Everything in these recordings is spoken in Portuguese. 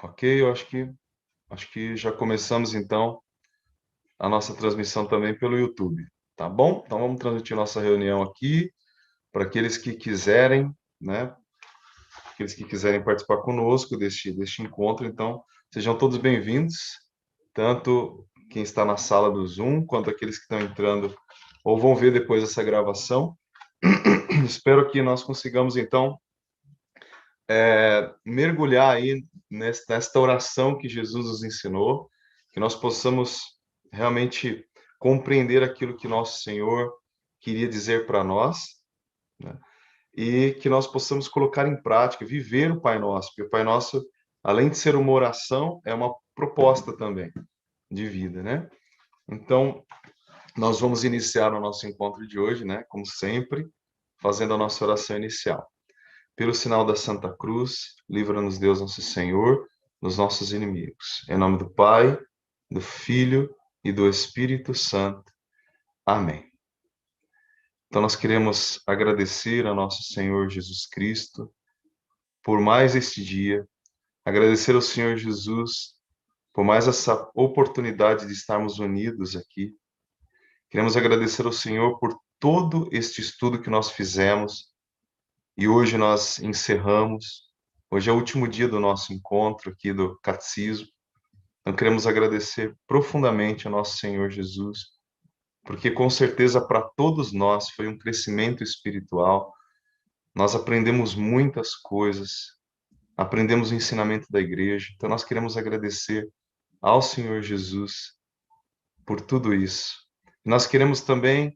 Ok, eu acho que já começamos então a nossa transmissão também pelo YouTube, tá bom? Então vamos transmitir nossa reunião aqui para aqueles que quiserem, né? Aqueles que quiserem participar conosco deste encontro, então sejam todos bem-vindos, tanto quem está na sala do Zoom quanto aqueles que estão entrando ou vão ver depois essa gravação. Espero que nós consigamos então mergulhar aí nesta oração que Jesus nos ensinou, que nós possamos realmente compreender aquilo que nosso Senhor queria dizer para nós, né? E que nós possamos colocar em prática, viver o Pai Nosso, porque o Pai Nosso, além de ser uma oração, é uma proposta também de vida, né? Então, nós vamos iniciar o nosso encontro de hoje, né? Como sempre, fazendo a nossa oração inicial. Pelo sinal da Santa Cruz, livra-nos Deus nosso Senhor dos nossos inimigos. Em nome do Pai, do Filho e do Espírito Santo. Amém. Então nós queremos agradecer a nosso Senhor Jesus Cristo por mais este dia, agradecer ao Senhor Jesus por mais essa oportunidade de estarmos unidos aqui. Queremos agradecer ao Senhor por todo este estudo que nós fizemos. E hoje nós encerramos. Hoje é o último dia do nosso encontro aqui do Catecismo. Então queremos agradecer profundamente ao nosso Senhor Jesus, porque com certeza para todos nós foi um crescimento espiritual. Nós aprendemos muitas coisas, aprendemos o ensinamento da igreja. Então nós queremos agradecer ao Senhor Jesus por tudo isso. Nós queremos também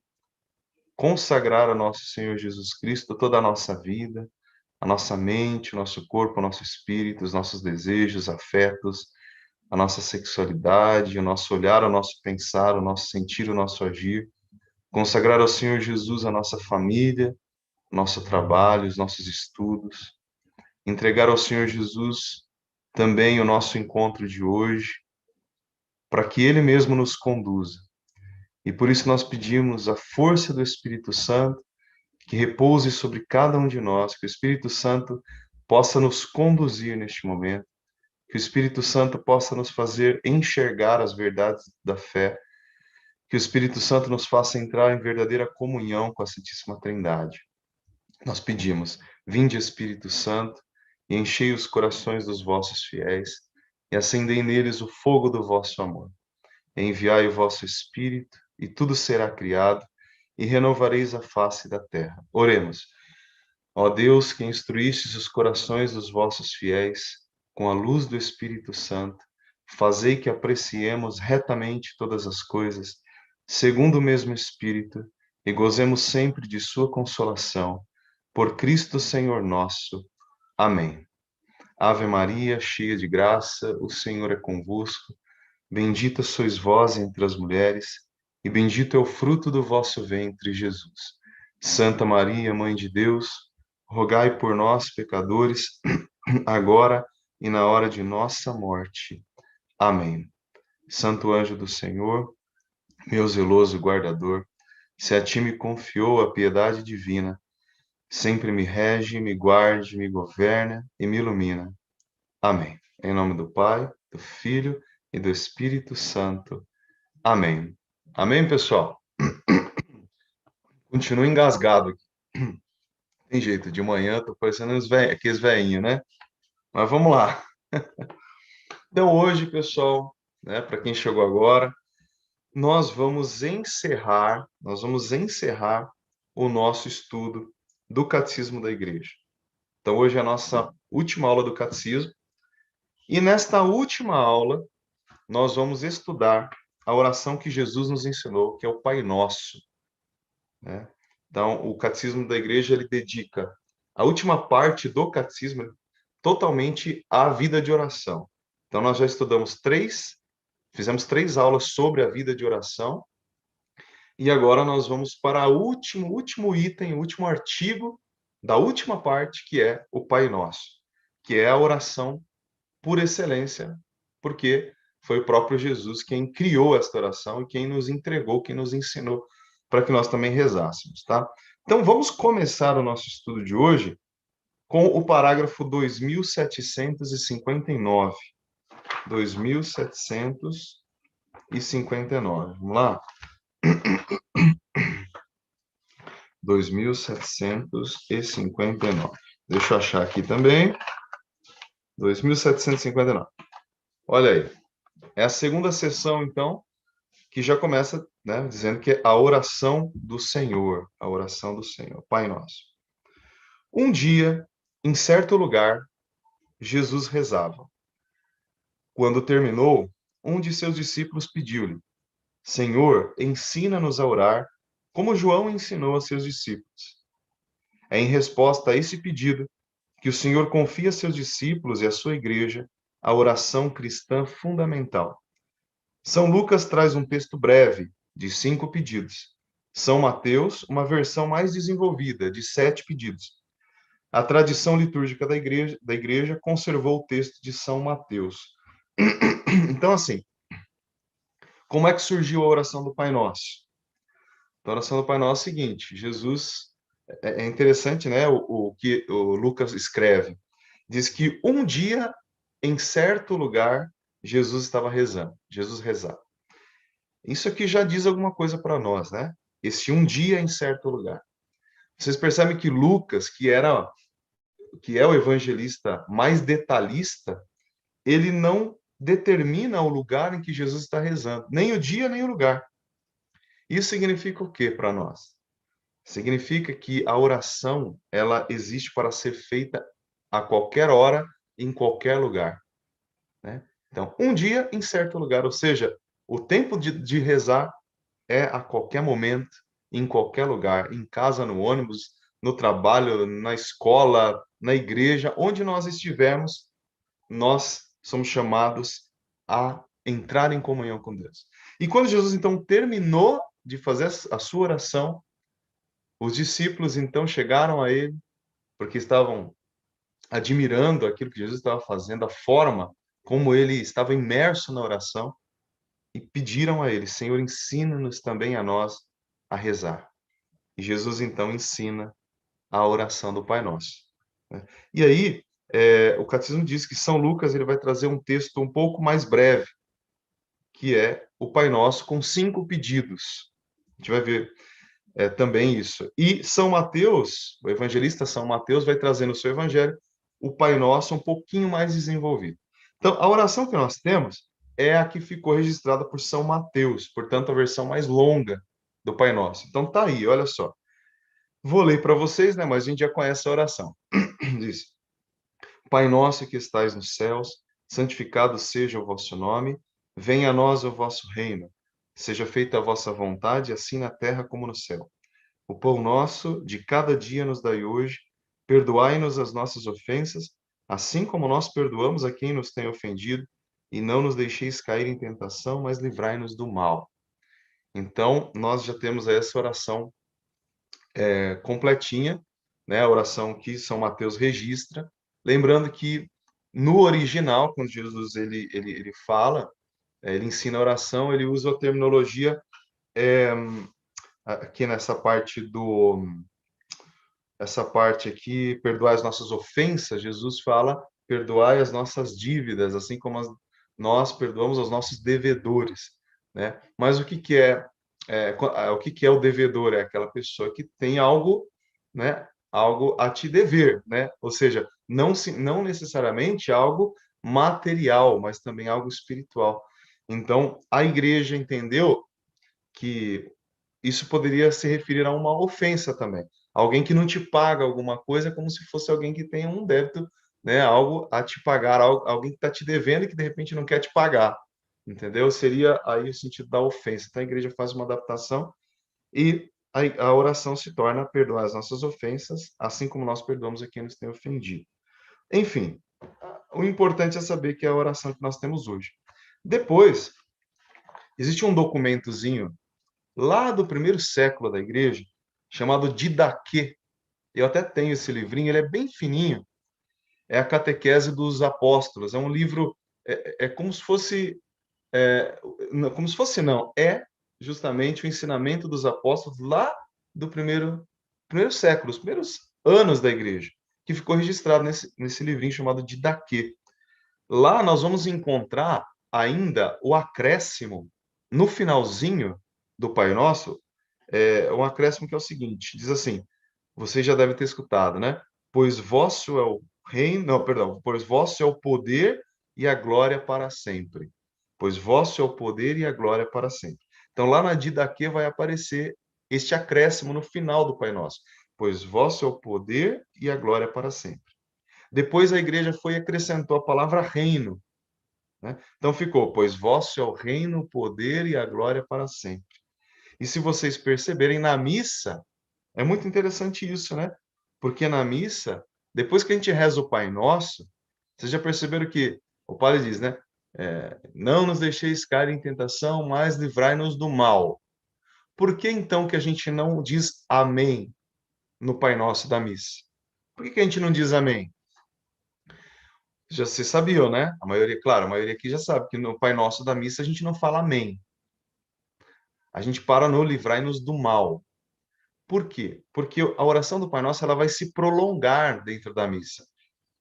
consagrar a nosso Senhor Jesus Cristo toda a nossa vida, a nossa mente, o nosso corpo, o nosso espírito, os nossos desejos, afetos, a nossa sexualidade, o nosso olhar, o nosso pensar, o nosso sentir, o nosso agir. Consagrar ao Senhor Jesus a nossa família, o nosso trabalho, os nossos estudos. Entregar ao Senhor Jesus também o nosso encontro de hoje, para que Ele mesmo nos conduza. E por isso nós pedimos a força do Espírito Santo que repouse sobre cada um de nós, que o Espírito Santo possa nos conduzir neste momento, que o Espírito Santo possa nos fazer enxergar as verdades da fé, que o Espírito Santo nos faça entrar em verdadeira comunhão com a Santíssima Trindade. Nós pedimos, vinde Espírito Santo, e enchei os corações dos vossos fiéis, e acendei neles o fogo do vosso amor. Enviai o vosso Espírito, e tudo será criado, e renovareis a face da terra. Oremos. Ó Deus, que instruístes os corações dos vossos fiéis com a luz do Espírito Santo, fazei que apreciemos retamente todas as coisas, segundo o mesmo Espírito, e gozemos sempre de sua consolação. Por Cristo Senhor nosso. Amém. Ave Maria, cheia de graça, o Senhor é convosco. Bendita sois vós entre as mulheres, e bendito é o fruto do vosso ventre, Jesus. Santa Maria, Mãe de Deus, rogai por nós, pecadores, agora e na hora de nossa morte. Amém. Santo anjo do Senhor, meu zeloso guardador, se a ti me confiou a piedade divina, sempre me rege, me guarde, me governa e me ilumina. Amém. Em nome do Pai, do Filho e do Espírito Santo. Amém. Amém, pessoal? Continuo engasgado aqui. Tem jeito, de manhã tô parecendo aqueles velhinhos, né? Mas vamos lá. Então, hoje, pessoal, né, para quem chegou agora, nós vamos encerrar o nosso estudo do Catecismo da Igreja. Então, hoje é a nossa última aula do Catecismo. E nesta última aula, nós vamos estudar a oração que Jesus nos ensinou, que é o Pai Nosso, né? Então, o Catecismo da Igreja, ele dedica a última parte do Catecismo totalmente à vida de oração. Então, nós já fizemos 3 aulas sobre a vida de oração, e agora nós vamos para o último item, o último artigo da última parte, que é o Pai Nosso, que é a oração por excelência, porque foi o próprio Jesus quem criou esta oração e quem nos entregou, quem nos ensinou para que nós também rezássemos, tá? Então vamos começar o nosso estudo de hoje com o parágrafo 2759. 2759. Vamos lá? 2759. Deixa eu achar aqui também. 2759. Olha aí. É a segunda sessão, então, que já começa, né, dizendo que é a oração do Senhor. A oração do Senhor. Pai Nosso. Um dia, em certo lugar, Jesus rezava. Quando terminou, um de seus discípulos pediu-lhe: Senhor, ensina-nos a orar, como João ensinou a seus discípulos. É em resposta a esse pedido que o Senhor confia a seus discípulos e à sua igreja a oração cristã fundamental. São Lucas traz um texto breve, de 5 pedidos. São Mateus, uma versão mais desenvolvida, de 7 pedidos. A tradição litúrgica da igreja conservou o texto de São Mateus. Então, assim, como é que surgiu a oração do Pai Nosso? A oração do Pai Nosso é o seguinte: Jesus, é interessante, né, o que o Lucas escreve. Diz que um dia, em certo lugar, Jesus estava rezando. Jesus rezava. Isso aqui já diz alguma coisa para nós, né? Esse um dia em certo lugar. Vocês percebem que Lucas, que é o evangelista mais detalhista, ele não determina o lugar em que Jesus está rezando, nem o dia, nem o lugar. Isso significa o quê para nós? Significa que a oração, ela existe para ser feita a qualquer hora, em qualquer lugar, né? Então, um dia em certo lugar, ou seja, o tempo de rezar é a qualquer momento, em qualquer lugar, em casa, no ônibus, no trabalho, na escola, na igreja, onde nós estivermos, nós somos chamados a entrar em comunhão com Deus. E quando Jesus, então, terminou de fazer a sua oração, os discípulos, então, chegaram a ele, porque estavam admirando aquilo que Jesus estava fazendo, a forma como ele estava imerso na oração, e pediram a ele: Senhor, ensina-nos também a nós a rezar. E Jesus, então, ensina a oração do Pai Nosso, né? E aí, o Catecismo diz que São Lucas ele vai trazer um texto um pouco mais breve, que é o Pai Nosso com 5 pedidos. A gente vai ver também isso. E São Mateus, o evangelista São Mateus, vai trazer no seu evangelho o Pai Nosso um pouquinho mais desenvolvido. Então, a oração que nós temos é a que ficou registrada por São Mateus, portanto, a versão mais longa do Pai Nosso. Então, tá aí, olha só. Vou ler para vocês, né, mas a gente já conhece a oração. Diz: Pai nosso que estais nos céus, santificado seja o vosso nome, venha a nós o vosso reino. Seja feita a vossa vontade, assim na terra como no céu. O pão nosso de cada dia nos dai hoje. Perdoai-nos as nossas ofensas, assim como nós perdoamos a quem nos tem ofendido, e não nos deixeis cair em tentação, mas livrai-nos do mal. Então, nós já temos essa oração completinha, né? A oração que São Mateus registra. Lembrando que no original, quando Jesus ele fala, ele ensina a oração, ele usa a terminologia aqui nessa parte essa parte aqui, perdoai as nossas ofensas, Jesus fala, perdoai as nossas dívidas, assim como nós perdoamos os nossos devedores, né? Mas o que que é o devedor? É aquela pessoa que tem algo, né? Algo a te dever, né? Ou seja, não necessariamente algo material, mas também algo espiritual. Então, a igreja entendeu que isso poderia se referir a uma ofensa também. Alguém que não te paga alguma coisa é como se fosse alguém que tem um débito, né? Algo a te pagar, alguém que está te devendo e que de repente não quer te pagar, entendeu? Seria aí o sentido da ofensa. Então a igreja faz uma adaptação e a oração se torna perdoar as nossas ofensas, assim como nós perdoamos a quem nos tem ofendido. Enfim, o importante é saber que é a oração que nós temos hoje. Depois, existe um documentozinho lá do primeiro século da igreja, chamado Didaquê. Eu até tenho esse livrinho, ele é bem fininho. É a Catequese dos Apóstolos. É um livro, como se fosse, como se fosse não, é justamente o ensinamento dos apóstolos lá do primeiro século, os primeiros anos da igreja, que ficou registrado nesse livrinho chamado Didaquê. Lá nós vamos encontrar ainda o acréscimo, no finalzinho do Pai Nosso, um acréscimo que é o seguinte, diz assim, você já deve ter escutado, né? Pois vosso é o reino, não, perdão, pois vosso é o poder e a glória para sempre. Pois vosso é o poder e a glória para sempre. Então lá na Didaquê vai aparecer este acréscimo no final do Pai Nosso. Pois vosso é o poder e a glória para sempre. Depois a igreja foi e acrescentou a palavra reino, né? Então ficou, pois vosso é o reino, o poder e a glória para sempre. E se vocês perceberem, na missa, é muito interessante isso, né? Porque na missa, depois que a gente reza o Pai Nosso, vocês já perceberam que o padre diz, né? Não nos deixeis cair em tentação, mas livrai-nos do mal. Por que então que a gente não diz amém no Pai Nosso da missa? Por que que a gente não diz amém? Já se sabiam, né? A maioria, claro, a maioria aqui já sabe que no Pai Nosso da missa a gente não fala amém. A gente para no livrai-nos do mal. Por quê? Porque a oração do Pai Nosso ela vai se prolongar dentro da missa.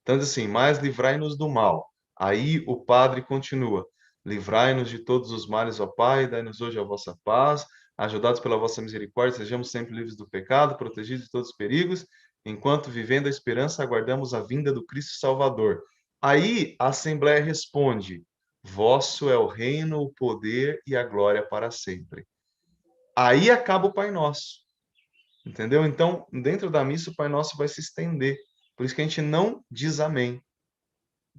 Então, assim, mas livrai-nos do mal. Aí o padre continua: livrai-nos de todos os males, ó Pai, dai-nos hoje a vossa paz, ajudados pela vossa misericórdia, sejamos sempre livres do pecado, protegidos de todos os perigos, enquanto vivendo a esperança aguardamos a vinda do Cristo Salvador. Aí a Assembleia responde: vosso é o reino, o poder e a glória para sempre. Aí acaba o Pai Nosso. Entendeu? Então, dentro da missa, o Pai Nosso vai se estender. Por isso que a gente não diz amém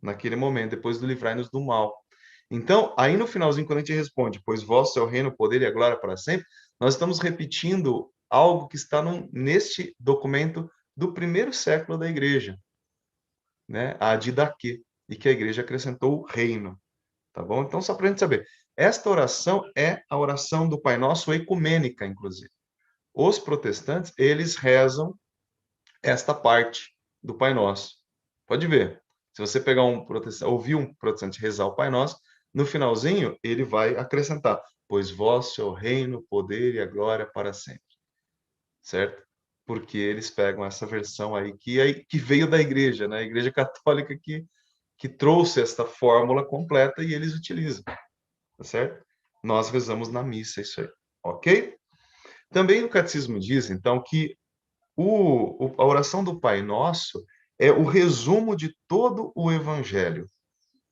naquele momento, depois do livrai-nos do mal. Então, aí no finalzinho, quando a gente responde, pois vosso é o reino, o poder e a glória para sempre, nós estamos repetindo algo que está neste documento do primeiro século da igreja, né? A Didaquê, e que a igreja acrescentou o reino, tá bom? Então, só para a gente saber, esta oração é a oração do Pai Nosso ecumênica, inclusive. Os protestantes, eles rezam esta parte do Pai Nosso. Pode ver. Se você pegar um protestante, ouvir um protestante rezar o Pai Nosso, no finalzinho ele vai acrescentar: pois vosso é o reino, o poder e a glória para sempre. Certo? Porque eles pegam essa versão que veio da igreja, né? A igreja católica que trouxe esta fórmula completa e eles utilizam, tá certo? Nós rezamos na missa isso aí, ok? Também o catecismo diz, então, que a oração do Pai Nosso é o resumo de todo o Evangelho.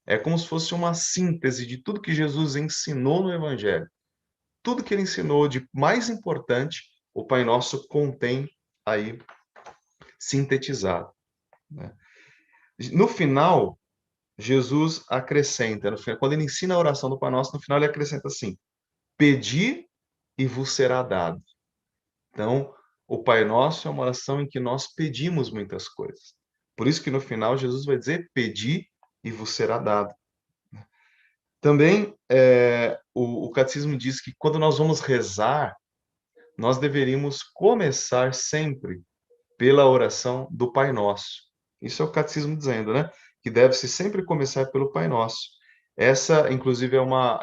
É como se fosse uma síntese de tudo que Jesus ensinou no Evangelho. Tudo que ele ensinou de mais importante, o Pai Nosso contém aí sintetizado, né? No final, Jesus acrescenta, quando ele ensina a oração do Pai Nosso, no final ele acrescenta assim: pedi e vos será dado. Então, o Pai Nosso é uma oração em que nós pedimos muitas coisas. Por isso que no final Jesus vai dizer: pedi e vos será dado. Também o catecismo diz que quando nós vamos rezar, nós deveríamos começar sempre pela oração do Pai Nosso. Isso é o catecismo dizendo, né? Que deve-se sempre começar pelo Pai Nosso. Essa, inclusive,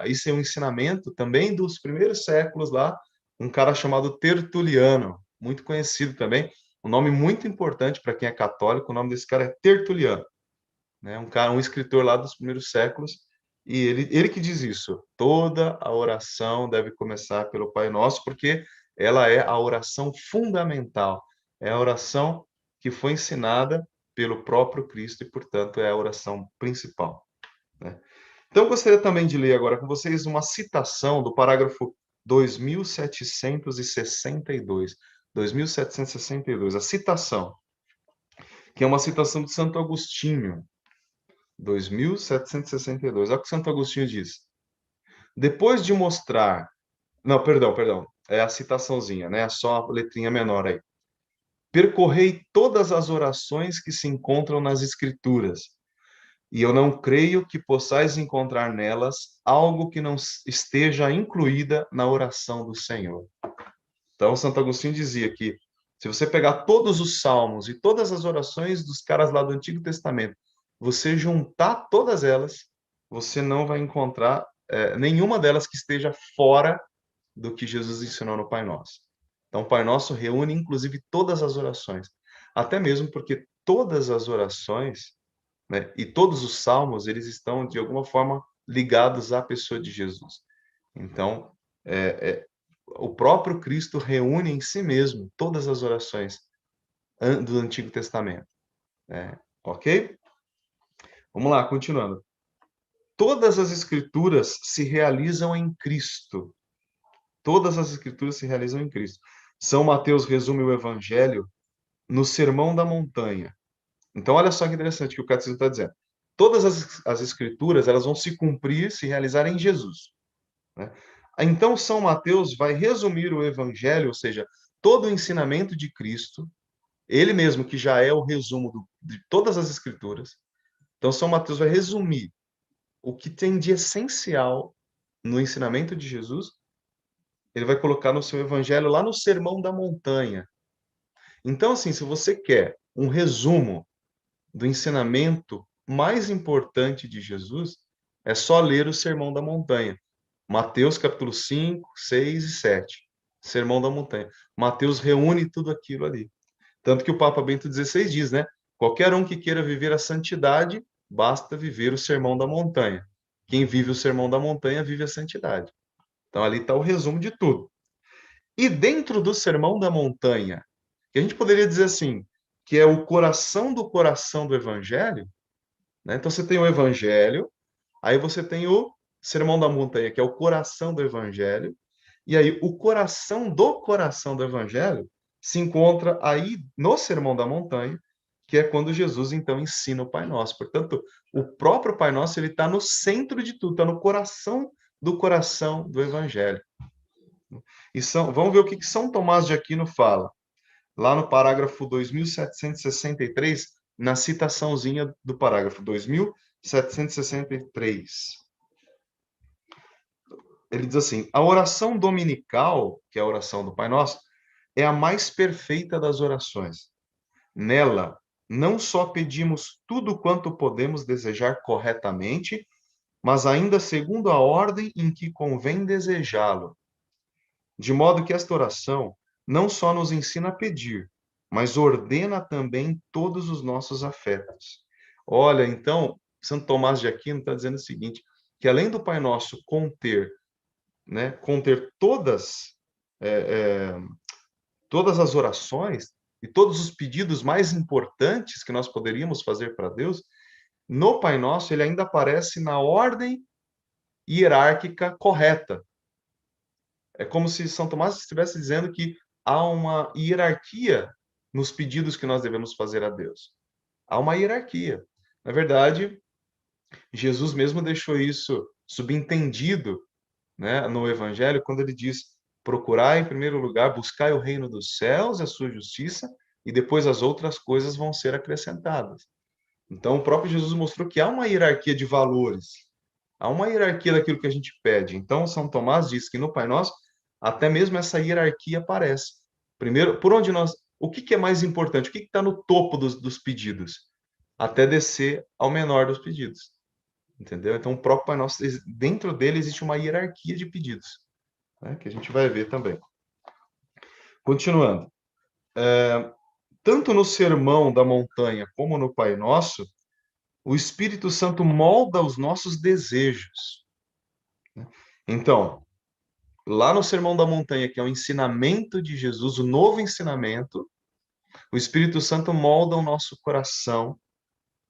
isso é um ensinamento também dos primeiros séculos lá, um cara chamado Tertuliano, muito conhecido também, um nome muito importante para quem é católico, o nome desse cara é Tertuliano, né? Um escritor lá dos primeiros séculos, e ele que diz isso, toda a oração deve começar pelo Pai Nosso, porque ela é a oração fundamental, é a oração que foi ensinada pelo próprio Cristo e, portanto, é a oração principal, né? Então, eu gostaria também de ler agora com vocês uma citação do parágrafo 2762. 2762, a citação, que é uma citação de Santo Agostinho, 2762. Olha o que Santo Agostinho diz. Depois de mostrar. Não, perdão. É a citaçãozinha, né? Só a letrinha menor aí. Percorrei todas as orações que se encontram nas Escrituras, e eu não creio que possais encontrar nelas algo que não esteja incluída na oração do Senhor. Então, Santo Agostinho dizia que se você pegar todos os salmos e todas as orações dos caras lá do Antigo Testamento, você juntar todas elas, você não vai encontrar nenhuma delas que esteja fora do que Jesus ensinou no Pai Nosso. Então, o Pai Nosso reúne, inclusive, todas as orações. Até mesmo porque todas as orações né? E todos os salmos, eles estão, de alguma forma, ligados à pessoa de Jesus. Então, o próprio Cristo reúne em si mesmo todas as orações do Antigo Testamento, né? Ok? Vamos lá, continuando. Todas as escrituras se realizam em Cristo. Todas as escrituras se realizam em Cristo. São Mateus resume o Evangelho no Sermão da Montanha. Então, olha só que interessante que o catecismo está dizendo. Todas as escrituras, elas vão se cumprir, se realizar em Jesus, né? Então, São Mateus vai resumir o Evangelho, ou seja, todo o ensinamento de Cristo, ele mesmo que já é o resumo de todas as escrituras. Então, São Mateus vai resumir o que tem de essencial no ensinamento de Jesus, ele vai colocar no seu Evangelho lá no Sermão da Montanha. Então, assim, se você quer um resumo do ensinamento mais importante de Jesus, é só ler o Sermão da Montanha. Mateus capítulo 5, 6 e 7. Sermão da Montanha. Mateus reúne tudo aquilo ali. Tanto que o Papa Bento XVI diz, né? Qualquer um que queira viver a santidade, basta viver o Sermão da Montanha. Quem vive o Sermão da Montanha vive a santidade. Então ali está o resumo de tudo. E dentro do Sermão da Montanha, que a gente poderia dizer assim, que é o coração do Evangelho, né? Então você tem o Evangelho, aí você tem o Sermão da Montanha, que é o coração do Evangelho, e aí o coração do Evangelho se encontra aí no Sermão da Montanha, que é quando Jesus então ensina o Pai Nosso. Portanto, o próprio Pai Nosso ele está no centro de tudo, está no coração do Evangelho. E vamos ver o que São Tomás de Aquino fala, lá no parágrafo 2763, na citaçãozinha do parágrafo 2763. Ele diz assim: a oração dominical, que é a oração do Pai Nosso, é a mais perfeita das orações. Nela, não só pedimos tudo quanto podemos desejar corretamente, mas ainda segundo a ordem em que convém desejá-lo. De modo que esta oração não só nos ensina a pedir, mas ordena também todos os nossos afetos. Olha, então, Santo Tomás de Aquino está dizendo o seguinte, que além do Pai Nosso conter, né, conter é, é, todas as orações e todos os pedidos mais importantes que nós poderíamos fazer para Deus, no Pai Nosso ele ainda aparece na ordem hierárquica correta. É como se São Tomás estivesse dizendo que há uma hierarquia nos pedidos que nós devemos fazer a Deus. Há uma hierarquia. Na verdade, Jesus mesmo deixou isso subentendido, né, no Evangelho, quando ele diz: procurai em primeiro lugar, buscai o reino dos céus e a sua justiça, e depois as outras coisas vão ser acrescentadas. Então, o próprio Jesus mostrou que há uma hierarquia de valores, há uma hierarquia daquilo que a gente pede. Então, São Tomás diz que no Pai Nosso, até mesmo essa hierarquia aparece. Primeiro, por onde nós. O que é mais importante? O que está no topo dos pedidos? Até descer ao menor dos pedidos. Entendeu? Então, o próprio Pai Nosso, dentro dele existe uma hierarquia de pedidos, né, que a gente vai ver também. Continuando. Tanto no Sermão da Montanha como no Pai Nosso, o Espírito Santo molda os nossos desejos. Então, lá no Sermão da Montanha, que é o ensinamento de Jesus, o novo ensinamento, o Espírito Santo molda o nosso coração,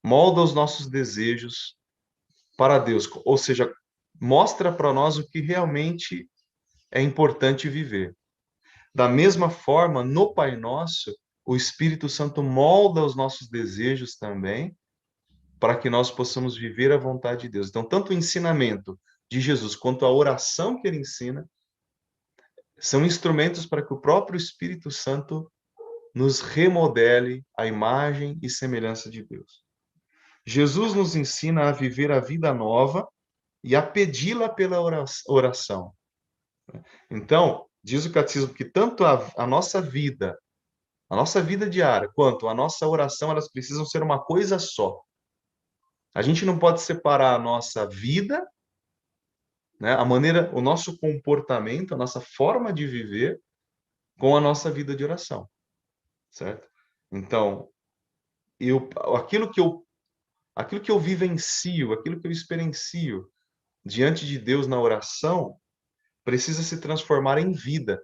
molda os nossos desejos para Deus, ou seja, mostra para nós o que realmente é importante viver. Da mesma forma, no Pai Nosso, o Espírito Santo molda os nossos desejos também, para que nós possamos viver a vontade de Deus. Então, tanto o ensinamento de Jesus quanto a oração que ele ensina são instrumentos para que o próprio Espírito Santo nos remodele a imagem e semelhança de Deus. Jesus nos ensina a viver a vida nova e a pedi-la pela oração. Então, diz o catecismo que tanto a nossa vida diária, quanto a nossa oração, elas precisam ser uma coisa só. A gente não pode separar a nossa vida, né, a maneira, o nosso comportamento, a nossa forma de viver com a nossa vida de oração, certo? Então, aquilo que eu aquilo que eu vivencio, aquilo que eu experiencio diante de Deus na oração, precisa se transformar em vida.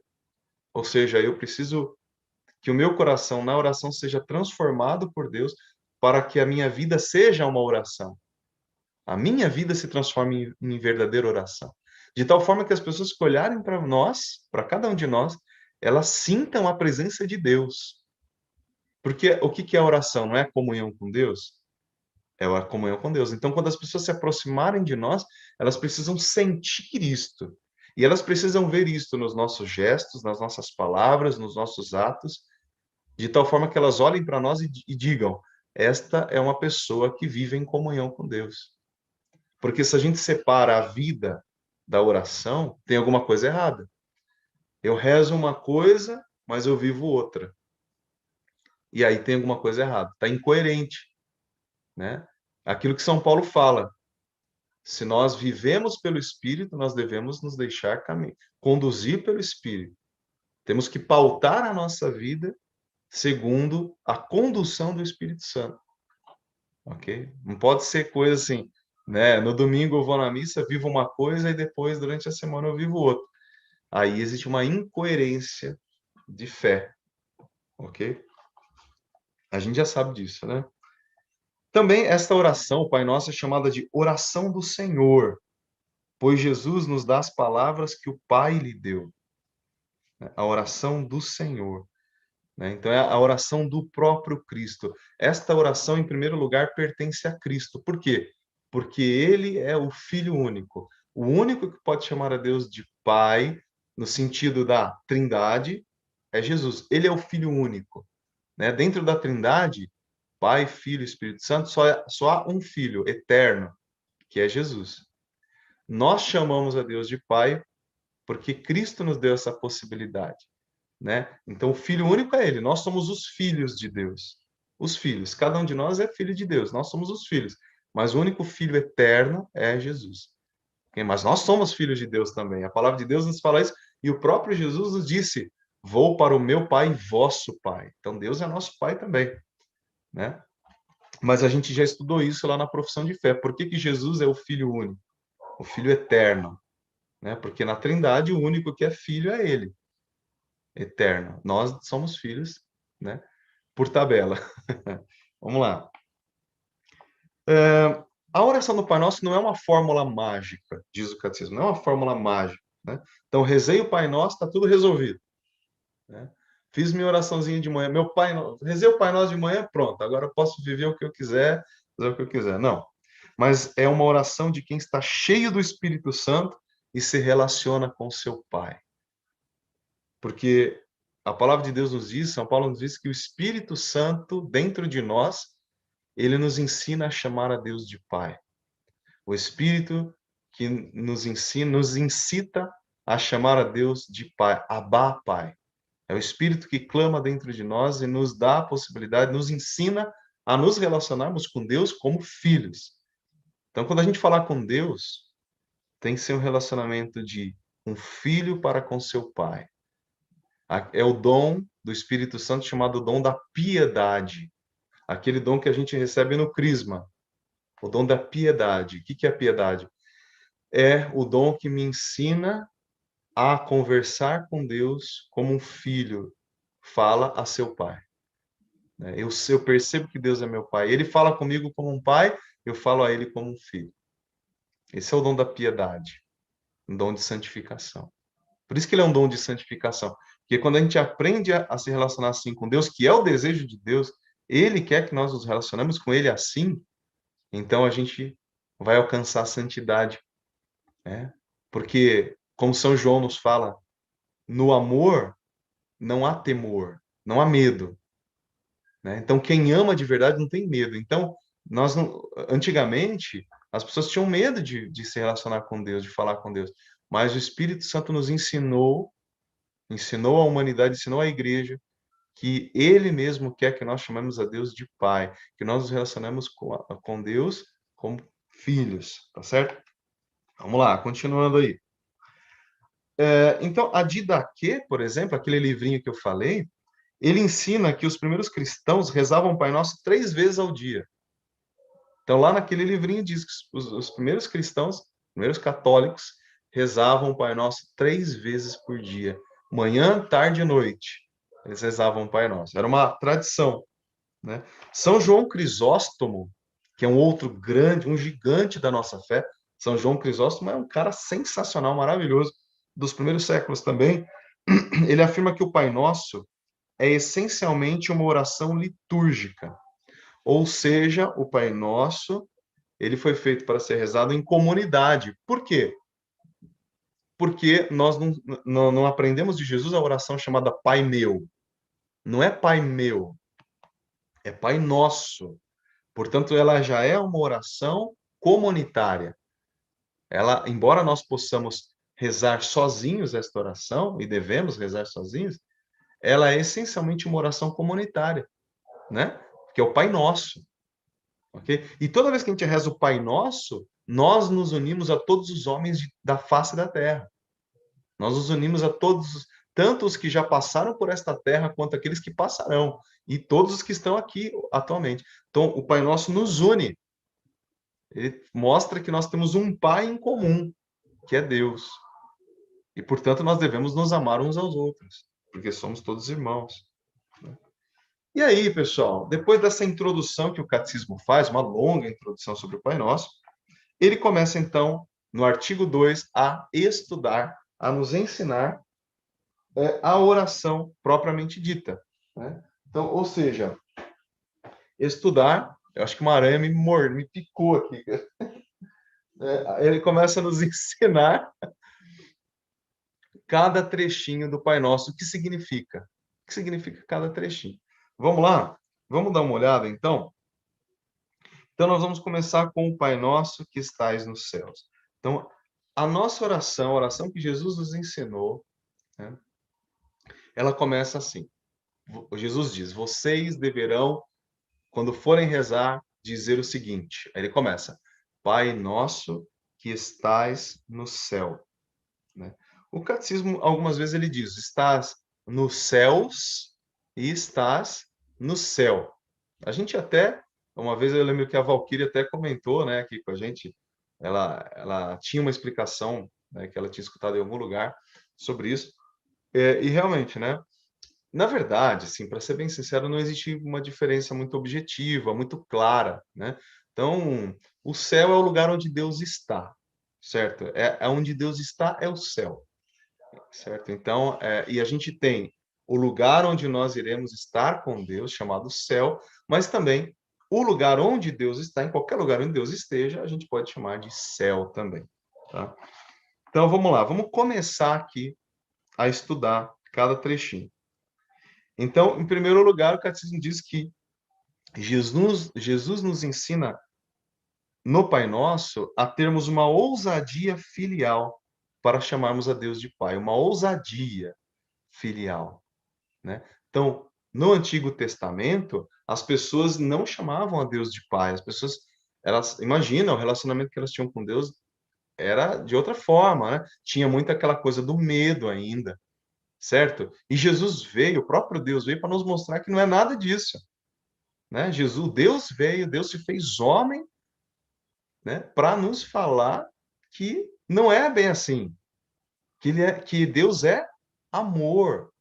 Ou seja, eu preciso que o meu coração na oração seja transformado por Deus para que a minha vida seja uma oração. A minha vida se transforme em verdadeira oração. De tal forma que as pessoas que olharem para nós, para cada um de nós, elas sintam a presença de Deus. Porque o que é oração? Não é a comunhão com Deus? É a comunhão com Deus. Então, quando as pessoas se aproximarem de nós, elas precisam sentir isto. E elas precisam ver isto nos nossos gestos, nas nossas palavras, nos nossos atos, de tal forma que elas olhem para nós e digam: esta é uma pessoa que vive em comunhão com Deus. Porque se a gente separa a vida da oração, tem alguma coisa errada. Eu rezo uma coisa, mas eu vivo outra. E aí tem alguma coisa errada. Está incoerente, né? Aquilo que São Paulo fala. Se nós vivemos pelo Espírito, nós devemos nos deixar conduzir pelo Espírito. Temos que pautar a nossa vida segundo a condução do Espírito Santo. Ok? Não pode ser coisa assim, né? No domingo eu vou na missa, vivo uma coisa e depois, durante a semana, eu vivo outra. Aí existe uma incoerência de fé. Ok? A gente já sabe disso, né? Também esta oração, o Pai Nosso, é chamada de oração do Senhor, pois Jesus nos dá as palavras que o Pai lhe deu. A oração do Senhor, né? Então é a oração do próprio Cristo. Esta oração, em primeiro lugar, pertence a Cristo. Por quê? Porque ele é o Filho único. O único que pode chamar a Deus de Pai, no sentido da Trindade, é Jesus. Ele é o Filho único, né? Dentro da Trindade, Pai, Filho e Espírito Santo, só há um Filho eterno, que é Jesus. Nós chamamos a Deus de Pai porque Cristo nos deu essa possibilidade, né? Então, o Filho único é Ele. Nós somos os filhos de Deus. Os filhos. Cada um de nós é filho de Deus. Nós somos os filhos. Mas o único Filho eterno é Jesus. Mas nós somos filhos de Deus também. A palavra de Deus nos fala isso. E o próprio Jesus nos disse: vou para o meu Pai e vosso Pai. Então, Deus é nosso Pai também, né? Mas a gente já estudou isso lá na profissão de fé. Por que que Jesus é o Filho único? O Filho eterno, né? Porque na Trindade o único que é filho é Ele, eterno. Nós somos filhos, né? Por tabela. Vamos lá. A oração do Pai Nosso não é uma fórmula mágica, diz o catecismo. Não é uma fórmula mágica, né? Então, rezei o Pai Nosso, está tudo resolvido, né? Fiz minha oraçãozinha de manhã. Rezei o Pai Nosso de manhã, pronto. Agora eu posso viver o que eu quiser, fazer o que eu quiser. Não. Mas é uma oração de quem está cheio do Espírito Santo e se relaciona com seu Pai. Porque a palavra de Deus nos diz, São Paulo nos diz que o Espírito Santo dentro de nós, ele nos ensina a chamar a Deus de Pai. O Espírito que nos ensina, nos incita a chamar a Deus de Pai, Abá, Pai. É o Espírito que clama dentro de nós e nos dá a possibilidade, nos ensina a nos relacionarmos com Deus como filhos. Então, quando a gente falar com Deus, tem que ser um relacionamento de um filho para com seu pai. É o dom do Espírito Santo chamado dom da piedade. Aquele dom que a gente recebe no crisma. O dom da piedade. O que é a piedade? É o dom que me ensina a conversar com Deus como um filho fala a seu pai. Eu percebo que Deus é meu pai. Ele fala comigo como um pai, eu falo a ele como um filho. Esse é o dom da piedade, um dom de santificação. Por isso que ele é um dom de santificação. Porque quando a gente aprende a se relacionar assim com Deus, que é o desejo de Deus, ele quer que nós nos relacionemos com ele assim, então a gente vai alcançar a santidade, né? Porque, como São João nos fala, no amor não há temor, não há medo, né? Então, quem ama de verdade não tem medo. Então, antigamente, as pessoas tinham medo de se relacionar com Deus, de falar com Deus. Mas o Espírito Santo nos ensinou a humanidade, ensinou a igreja que ele mesmo quer que nós chamemos a Deus de Pai, que nós nos relacionemos com Deus como filhos, tá certo? Vamos lá, continuando aí. Então, a Didaquê, por exemplo, aquele livrinho que eu falei, ele ensina que os primeiros cristãos rezavam o Pai Nosso 3 vezes ao dia. Então, lá naquele livrinho diz que os primeiros cristãos, os primeiros católicos, rezavam o Pai Nosso 3 vezes por dia. Manhã, tarde e noite. Eles rezavam o Pai Nosso. Era uma tradição, né? São João Crisóstomo, que é um outro grande, um gigante da nossa fé. São João Crisóstomo é um cara sensacional, maravilhoso, dos primeiros séculos também. Ele afirma que o Pai Nosso é essencialmente uma oração litúrgica. Ou seja, o Pai Nosso, ele foi feito para ser rezado em comunidade. Por quê? Porque nós não aprendemos de Jesus a oração chamada Pai Meu. Não é Pai Meu, é Pai Nosso. Portanto, ela já é uma oração comunitária. Ela, embora nós possamos rezar sozinhos esta oração, e devemos rezar sozinhos, ela é essencialmente uma oração comunitária, né? Que é o Pai Nosso. Ok? E toda vez que a gente reza o Pai Nosso, nós nos unimos a todos os homens da face da terra. Nós nos unimos a todos, tanto os que já passaram por esta terra, quanto aqueles que passarão, e todos os que estão aqui atualmente. Então, o Pai Nosso nos une. Ele mostra que nós temos um Pai em comum, que é Deus. E, portanto, nós devemos nos amar uns aos outros, porque somos todos irmãos. E aí, pessoal, depois dessa introdução que o catecismo faz, uma longa introdução sobre o Pai Nosso, ele começa, então, no artigo 2, a estudar, a nos ensinar a oração propriamente dita. Né? Então, ou seja, estudar, eu acho que uma aranha me picou aqui. Ele começa a nos ensinar cada trechinho do Pai Nosso. O que significa? O que significa cada trechinho? Vamos lá? Vamos dar uma olhada, então? Então, nós vamos começar com o Pai Nosso que estais nos céus. Então, a nossa oração, a oração que Jesus nos ensinou, né, ela começa assim. Jesus diz, vocês deverão, quando forem rezar, dizer o seguinte. Aí ele começa, Pai Nosso que estais no céu. Né? O catecismo, algumas vezes, ele diz, estás nos céus e estás no céu. A gente até, uma vez eu lembro que a Valquíria até comentou, né, aqui com a gente, ela tinha uma explicação, né, que ela tinha escutado em algum lugar sobre isso, e realmente, né, na verdade, assim, para ser bem sincero, não existe uma diferença muito objetiva, muito clara, né? Então, o céu é o lugar onde Deus está, certo? É onde Deus está, é o céu, certo? Então, e a gente tem o lugar onde nós iremos estar com Deus, chamado céu, mas também o lugar onde Deus está, em qualquer lugar onde Deus esteja, a gente pode chamar de céu também, tá? Então, vamos lá, vamos começar aqui a estudar cada trechinho. Então, em primeiro lugar, o catecismo diz que Jesus nos ensina no Pai Nosso a termos uma ousadia filial para chamarmos a Deus de Pai, uma ousadia filial, né? Então, no Antigo Testamento, as pessoas não chamavam a Deus de Pai, as pessoas, elas imaginam o relacionamento que elas tinham com Deus era de outra forma, né? Tinha muito aquela coisa do medo ainda, certo? E Jesus veio, o próprio Deus veio para nos mostrar que não é nada disso, né? Jesus, Deus veio, Deus se fez homem, né, para nos falar que não é bem assim, que Deus é amor.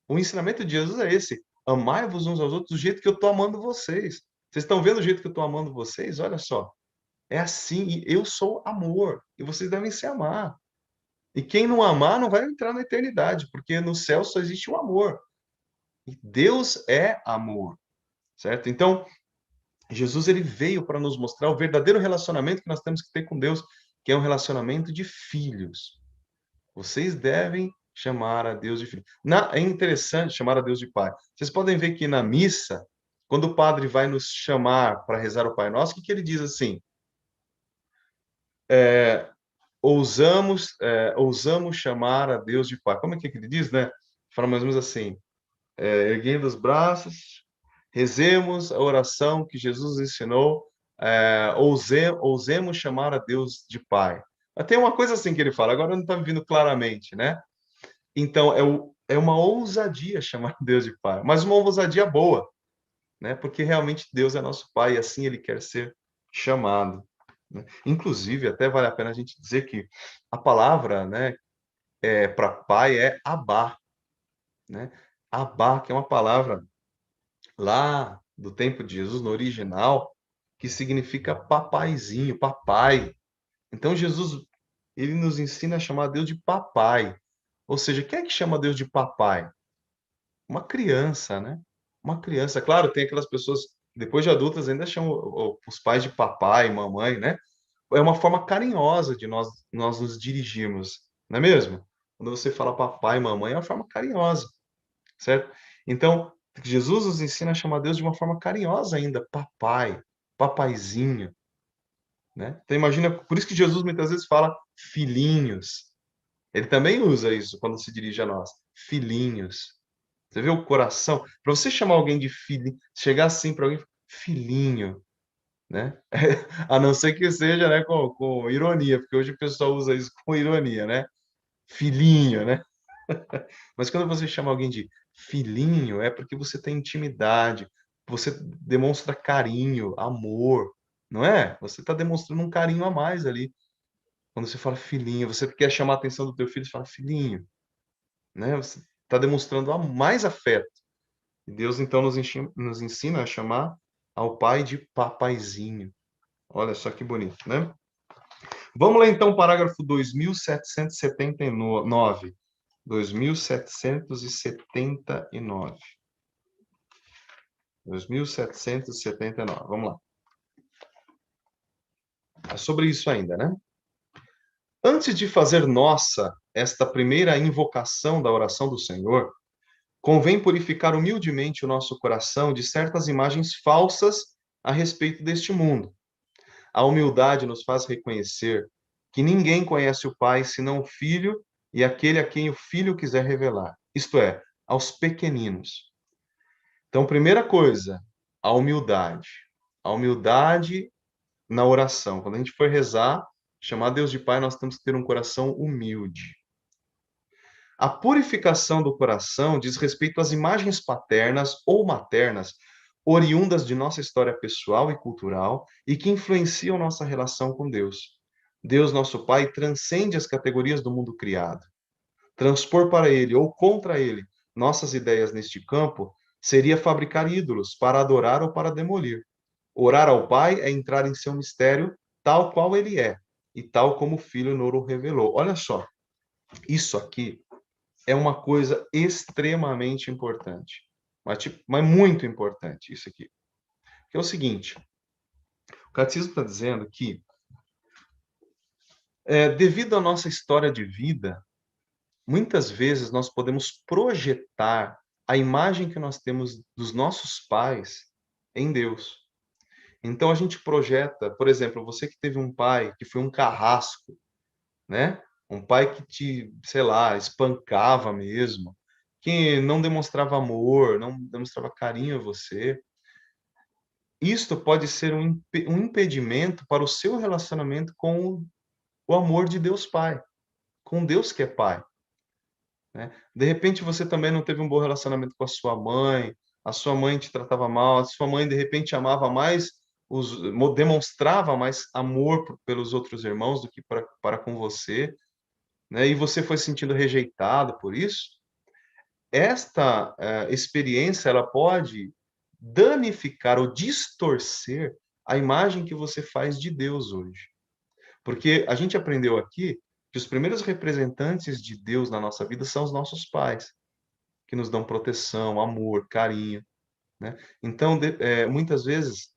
O ensinamento de Jesus é esse: amai-vos uns aos outros do jeito que eu estou amando vocês. Vocês estão vendo o jeito que eu estou amando vocês? Olha só, é assim, e eu sou amor, e vocês devem se amar. E quem não amar não vai entrar na eternidade, porque no céu só existe o amor. E Deus é amor, certo? Então, Jesus ele veio para nos mostrar o verdadeiro relacionamento que nós temos que ter com Deus, que é um relacionamento de filhos. Vocês devem chamar a Deus de filho. É interessante chamar a Deus de Pai. Vocês podem ver que na missa, quando o padre vai nos chamar para rezar o Pai Nosso, o que ele diz assim? Ousamos chamar a Deus de Pai. Como é que ele diz, né? Fala mais ou menos assim, erguendo os braços, rezemos a oração que Jesus ensinou, ousemos chamar a Deus de Pai. Mas tem uma coisa assim que ele fala, agora não está me vindo claramente, né? Então, é uma ousadia chamar Deus de Pai, mas uma ousadia boa, né? Porque realmente Deus é nosso Pai e assim Ele quer ser chamado, né? Inclusive, até vale a pena a gente dizer que a palavra, né, para pai é Abá, né? Abá, que é uma palavra lá do tempo de Jesus, no original, que significa papaizinho, papai. Então, Jesus, ele nos ensina a chamar Deus de papai. Ou seja, quem é que chama Deus de papai? Uma criança, né? Uma criança. Claro, tem aquelas pessoas, depois de adultas, ainda chamam os pais de papai, mamãe, né? É uma forma carinhosa de nós nos dirigirmos, não é mesmo? Quando você fala papai, mamãe, é uma forma carinhosa, certo? Então, Jesus nos ensina a chamar Deus de uma forma carinhosa ainda, papai, papaizinho, né? Então imagina, por isso que Jesus muitas vezes fala filhinhos. Ele também usa isso quando se dirige a nós, filhinhos. Você vê o coração? Para você chamar alguém de filho, chegar assim para alguém, filhinho, né? A não ser que seja, né, com ironia, porque hoje o pessoal usa isso com ironia, né? Filhinho, né? Mas quando você chama alguém de filhinho, é porque você tem intimidade, você demonstra carinho, amor, não é? Você está demonstrando um carinho a mais ali. Quando você fala filhinho, você quer chamar a atenção do teu filho, você fala filhinho, né? Você está demonstrando mais afeto. E Deus então nos ensina a chamar ao pai de papaizinho. Olha só que bonito, né? Vamos lá então, parágrafo 2779. 2779. 2779. Vamos lá. É sobre isso ainda, né? Antes de fazer nossa esta primeira invocação da oração do Senhor, convém purificar humildemente o nosso coração de certas imagens falsas a respeito deste mundo. A humildade nos faz reconhecer que ninguém conhece o Pai senão o Filho e aquele a quem o Filho quiser revelar, isto é, aos pequeninos. Então, primeira coisa, a humildade. A humildade na oração. Quando a gente for rezar, chamar Deus de Pai, nós temos que ter um coração humilde. A purificação do coração diz respeito às imagens paternas ou maternas, oriundas de nossa história pessoal e cultural e que influenciam nossa relação com Deus. Deus, nosso Pai, transcende as categorias do mundo criado. Transpor para ele ou contra ele nossas ideias neste campo seria fabricar ídolos para adorar ou para demolir. Orar ao Pai é entrar em seu mistério tal qual ele é e tal como o Filho nos revelou. Olha só, isso aqui é uma coisa extremamente importante, mas muito importante isso aqui. Que é o seguinte, o catecismo está dizendo que, devido à nossa história de vida, muitas vezes nós podemos projetar a imagem que nós temos dos nossos pais em Deus. Então a gente projeta, por exemplo, você que teve um pai que foi um carrasco, né? Um pai que te, sei lá, espancava mesmo, que não demonstrava amor, não demonstrava carinho a você. Isto pode ser um impedimento para o seu relacionamento com o amor de Deus Pai, com Deus que é Pai, né? De repente você também não teve um bom relacionamento com a sua mãe te tratava mal, a sua mãe de repente amava mais demonstrava mais amor pelos outros irmãos do que para com você, né? E você foi se sentindo rejeitado por isso. Esta experiência ela pode danificar ou distorcer a imagem que você faz de Deus hoje. Porque a gente aprendeu aqui que os primeiros representantes de Deus na nossa vida são os nossos pais, que nos dão proteção, amor, carinho, né? Então, muitas vezes,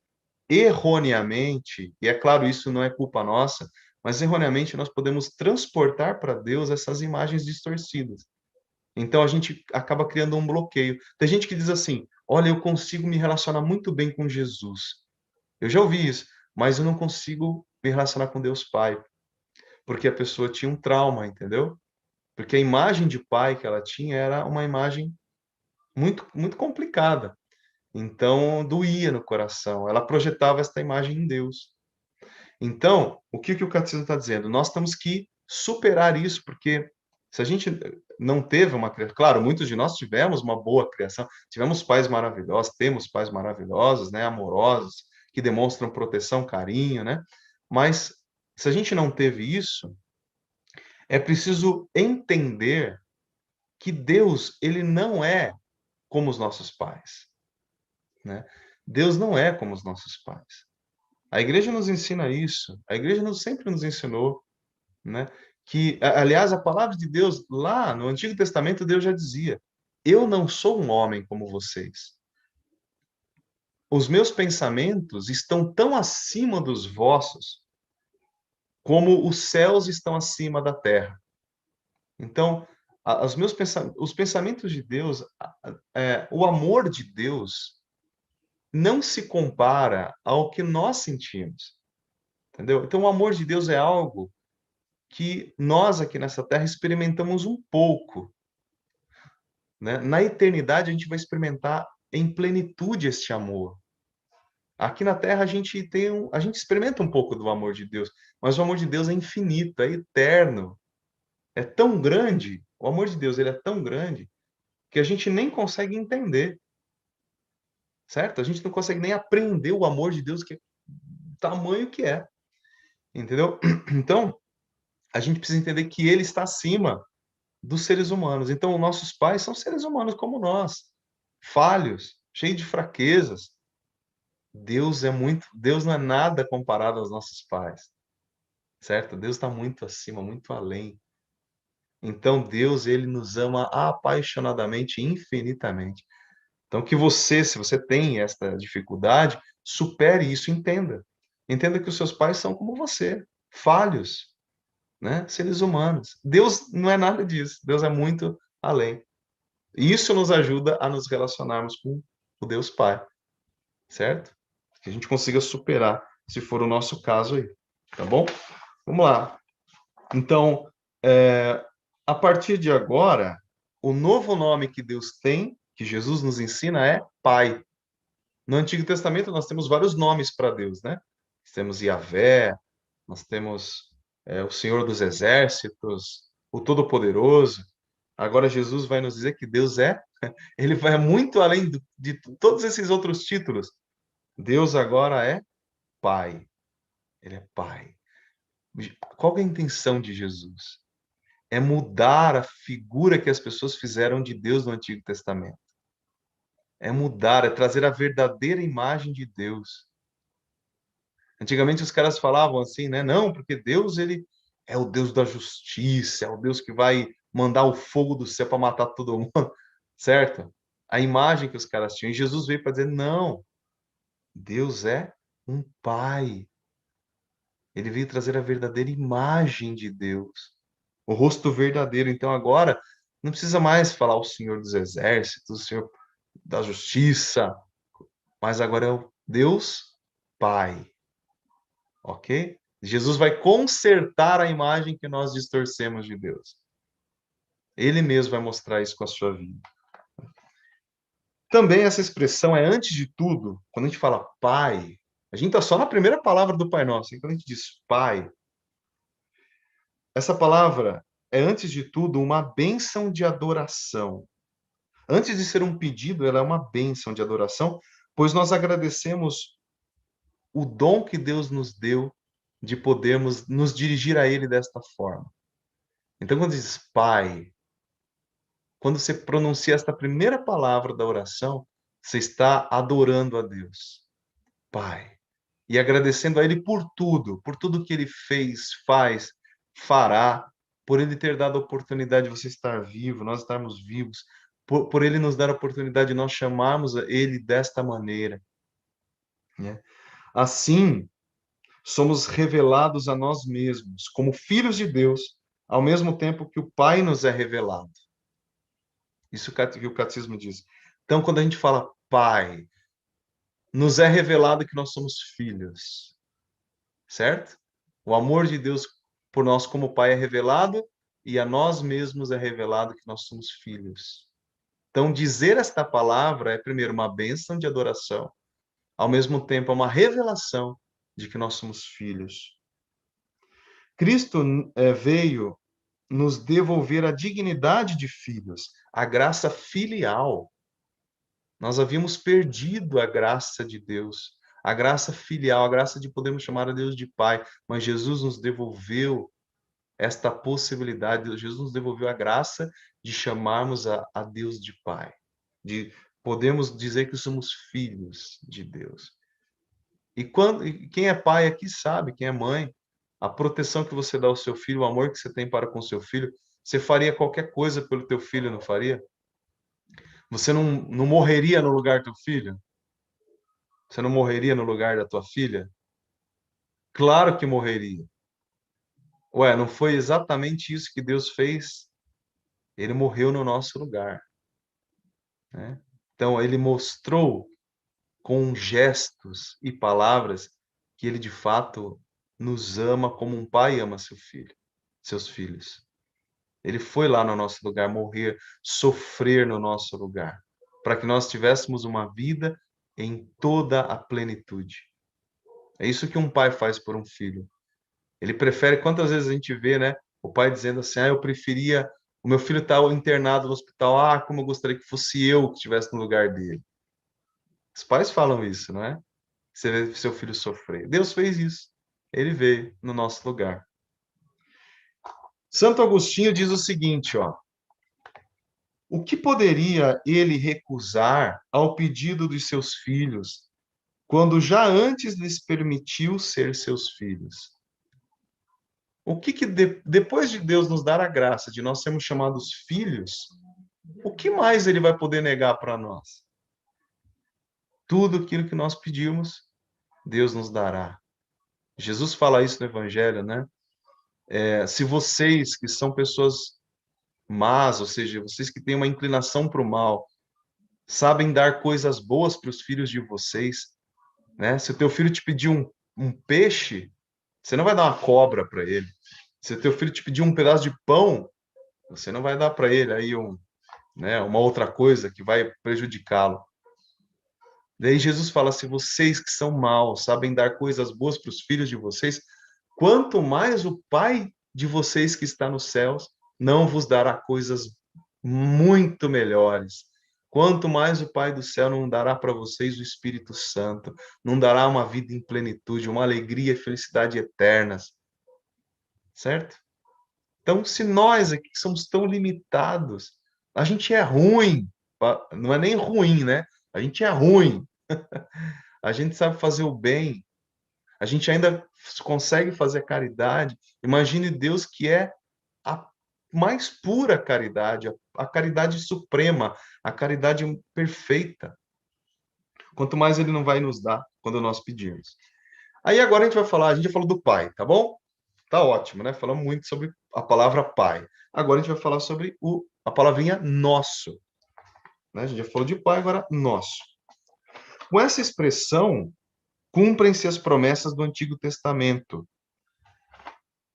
erroneamente, e é claro, isso não é culpa nossa, mas erroneamente nós podemos transportar para Deus essas imagens distorcidas. Então a gente acaba criando um bloqueio. Tem gente que diz assim: olha, eu consigo me relacionar muito bem com Jesus. Eu já ouvi isso, mas eu não consigo me relacionar com Deus Pai, porque a pessoa tinha um trauma, entendeu? Porque a imagem de pai que ela tinha era uma imagem muito, muito complicada. Então, doía no coração. Ela projetava esta imagem em Deus. Então, o que que o catecismo está dizendo? Nós temos que superar isso, porque se a gente não teve uma criação, claro, muitos de nós tivemos uma boa criação, tivemos pais maravilhosos, temos pais maravilhosos, né, amorosos, que demonstram proteção, carinho, né? Mas se a gente não teve isso, é preciso entender que Deus, ele não é como os nossos pais, né? Deus não é como os nossos pais. A igreja nos ensina isso. A igreja sempre nos ensinou, né? Que, aliás, a palavra de Deus lá no Antigo Testamento, Deus já dizia: eu não sou um homem como vocês. Os meus pensamentos estão tão acima dos vossos como os céus estão acima da terra. Então, os pensamentos de Deus, o amor de Deus não se compara ao que nós sentimos, entendeu? Então, o amor de Deus é algo que nós aqui nessa terra experimentamos um pouco, né? Na eternidade a gente vai experimentar em plenitude este amor. Aqui na terra a gente experimenta um pouco do amor de Deus, mas o amor de Deus é infinito, é eterno, é tão grande. O amor de Deus, ele é tão grande que a gente nem consegue entender, certo? A gente não consegue nem aprender o amor de Deus, que é o tamanho que é, entendeu? Então, a gente precisa entender que ele está acima dos seres humanos. Então, nossos pais são seres humanos como nós, falhos, cheios de fraquezas. Deus não é nada comparado aos nossos pais, certo? Deus está muito acima, muito além. Então, Deus, ele nos ama apaixonadamente, infinitamente. Então, que você, se você tem esta dificuldade, supere isso, entenda. Entenda que os seus pais são como você, falhos, né? Seres humanos. Deus não é nada disso. Deus é muito além. E isso nos ajuda a nos relacionarmos com o Deus Pai, certo? Que a gente consiga superar, se for o nosso caso aí, tá bom? Vamos lá. Então, a partir de agora, o novo nome que Deus tem, que Jesus nos ensina, é Pai. No Antigo Testamento, nós temos vários nomes para Deus, né? Nós temos Yahvé, nós temos o Senhor dos Exércitos, o Todo-Poderoso. Agora, Jesus vai nos dizer que Deus ele vai muito além de todos esses outros títulos. Deus agora é Pai. Ele é Pai. Qual é a intenção de Jesus? É mudar a figura que as pessoas fizeram de Deus no Antigo Testamento. É mudar, é trazer a verdadeira imagem de Deus. Antigamente os caras falavam assim, né? Não, porque Deus, ele é o Deus da justiça, é o Deus que vai mandar o fogo do céu para matar todo mundo, certo? A imagem que os caras tinham. E Jesus veio para dizer, não, Deus é um pai. Ele veio trazer a verdadeira imagem de Deus, o rosto verdadeiro. Então agora não precisa mais falar o Senhor dos Exércitos, o Senhor da Justiça, mas agora é o Deus Pai, ok? Jesus vai consertar a imagem que nós distorcemos de Deus. Ele mesmo vai mostrar isso com a sua vida. Também essa expressão é antes de tudo, quando a gente fala Pai, a gente está só na primeira palavra do Pai Nosso. Quando a gente diz Pai, essa palavra é, antes de tudo, uma bênção de adoração. Antes de ser um pedido, ela é uma bênção de adoração, pois nós agradecemos o dom que Deus nos deu de podermos nos dirigir a Ele desta forma. Então, quando diz Pai, quando você pronuncia esta primeira palavra da oração, você está adorando a Deus, Pai, e agradecendo a Ele por tudo que Ele fez, faz, fará, por Ele ter dado a oportunidade de você estar vivo, nós estarmos vivos, por Ele nos dar a oportunidade de nós chamarmos a Ele desta maneira, né? Assim, somos revelados a nós mesmos como filhos de Deus, ao mesmo tempo que o Pai nos é revelado. Isso que o catecismo diz. Então, quando a gente fala Pai, nos é revelado que nós somos filhos, certo? O amor de Deus por nós como Pai é revelado e a nós mesmos é revelado que nós somos filhos. Então, dizer esta palavra é, primeiro, uma bênção de adoração, ao mesmo tempo, é uma revelação de que nós somos filhos. Cristo veio nos devolver a dignidade de filhos, a graça filial. Nós havíamos perdido a graça de Deus, a graça filial, a graça de podermos chamar a Deus de Pai, mas Jesus nos devolveu esta possibilidade, Jesus nos devolveu a graça de chamarmos a Deus de Pai, de podemos dizer que somos filhos de Deus. E quem é pai aqui sabe, quem é mãe, a proteção que você dá ao seu filho, o amor que você tem para com seu filho, você faria qualquer coisa pelo teu filho, não faria? Você não morreria no lugar do teu filho? Você não morreria no lugar da tua filha? Claro que morreria. Ué, não foi exatamente isso que Deus fez? Ele morreu no nosso lugar, né? Então, ele mostrou com gestos e palavras que ele de fato nos ama como um pai ama seu filho, seus filhos. Ele foi lá no nosso lugar morrer, sofrer no nosso lugar, para que nós tivéssemos uma vida em toda a plenitude. É isso que um pai faz por um filho. Ele prefere, quantas vezes a gente vê, né, o pai dizendo assim: "Ah, eu preferia o meu filho estar internado no hospital, ah, como eu gostaria que fosse eu que estivesse no lugar dele". Os pais falam isso, não é? Você vê seu filho sofrer. Deus fez isso. Ele veio no nosso lugar. Santo Agostinho diz o seguinte, ó: o que poderia ele recusar ao pedido dos seus filhos, quando já antes lhes permitiu ser seus filhos? O que depois de Deus nos dar a graça de nós sermos chamados filhos, o que mais ele vai poder negar para nós? Tudo aquilo que nós pedimos, Deus nos dará. Jesus fala isso no Evangelho, né? Se vocês que são pessoas más, ou seja, vocês que têm uma inclinação para o mal, sabem dar coisas boas para os filhos de vocês, né? Se o teu filho te pedir um peixe, você não vai dar uma cobra para ele. Se o teu filho te pedir um pedaço de pão, você não vai dar para ele aí né, uma outra coisa que vai prejudicá-lo. Daí Jesus fala: se vocês que são maus sabem dar coisas boas para os filhos de vocês, quanto mais o Pai de vocês que está nos céus não vos dará coisas muito melhores. Quanto mais o Pai do céu não dará para vocês o Espírito Santo, não dará uma vida em plenitude, uma alegria e felicidade eternas. Certo? Então, se nós aqui somos tão limitados, a gente é ruim, não é nem ruim, né? A gente é ruim. A gente sabe fazer o bem, a gente ainda consegue fazer a caridade. Imagine Deus que é a mais pura caridade, a caridade suprema, a caridade perfeita. Quanto mais ele não vai nos dar quando nós pedirmos. Aí agora a gente vai falar, a gente já falou do Pai, tá bom? Tá ótimo, né? Falamos muito sobre a palavra Pai. Agora a gente vai falar sobre a palavrinha nosso. Né? A gente já falou de Pai, agora nosso. Com essa expressão, cumprem-se as promessas do Antigo Testamento.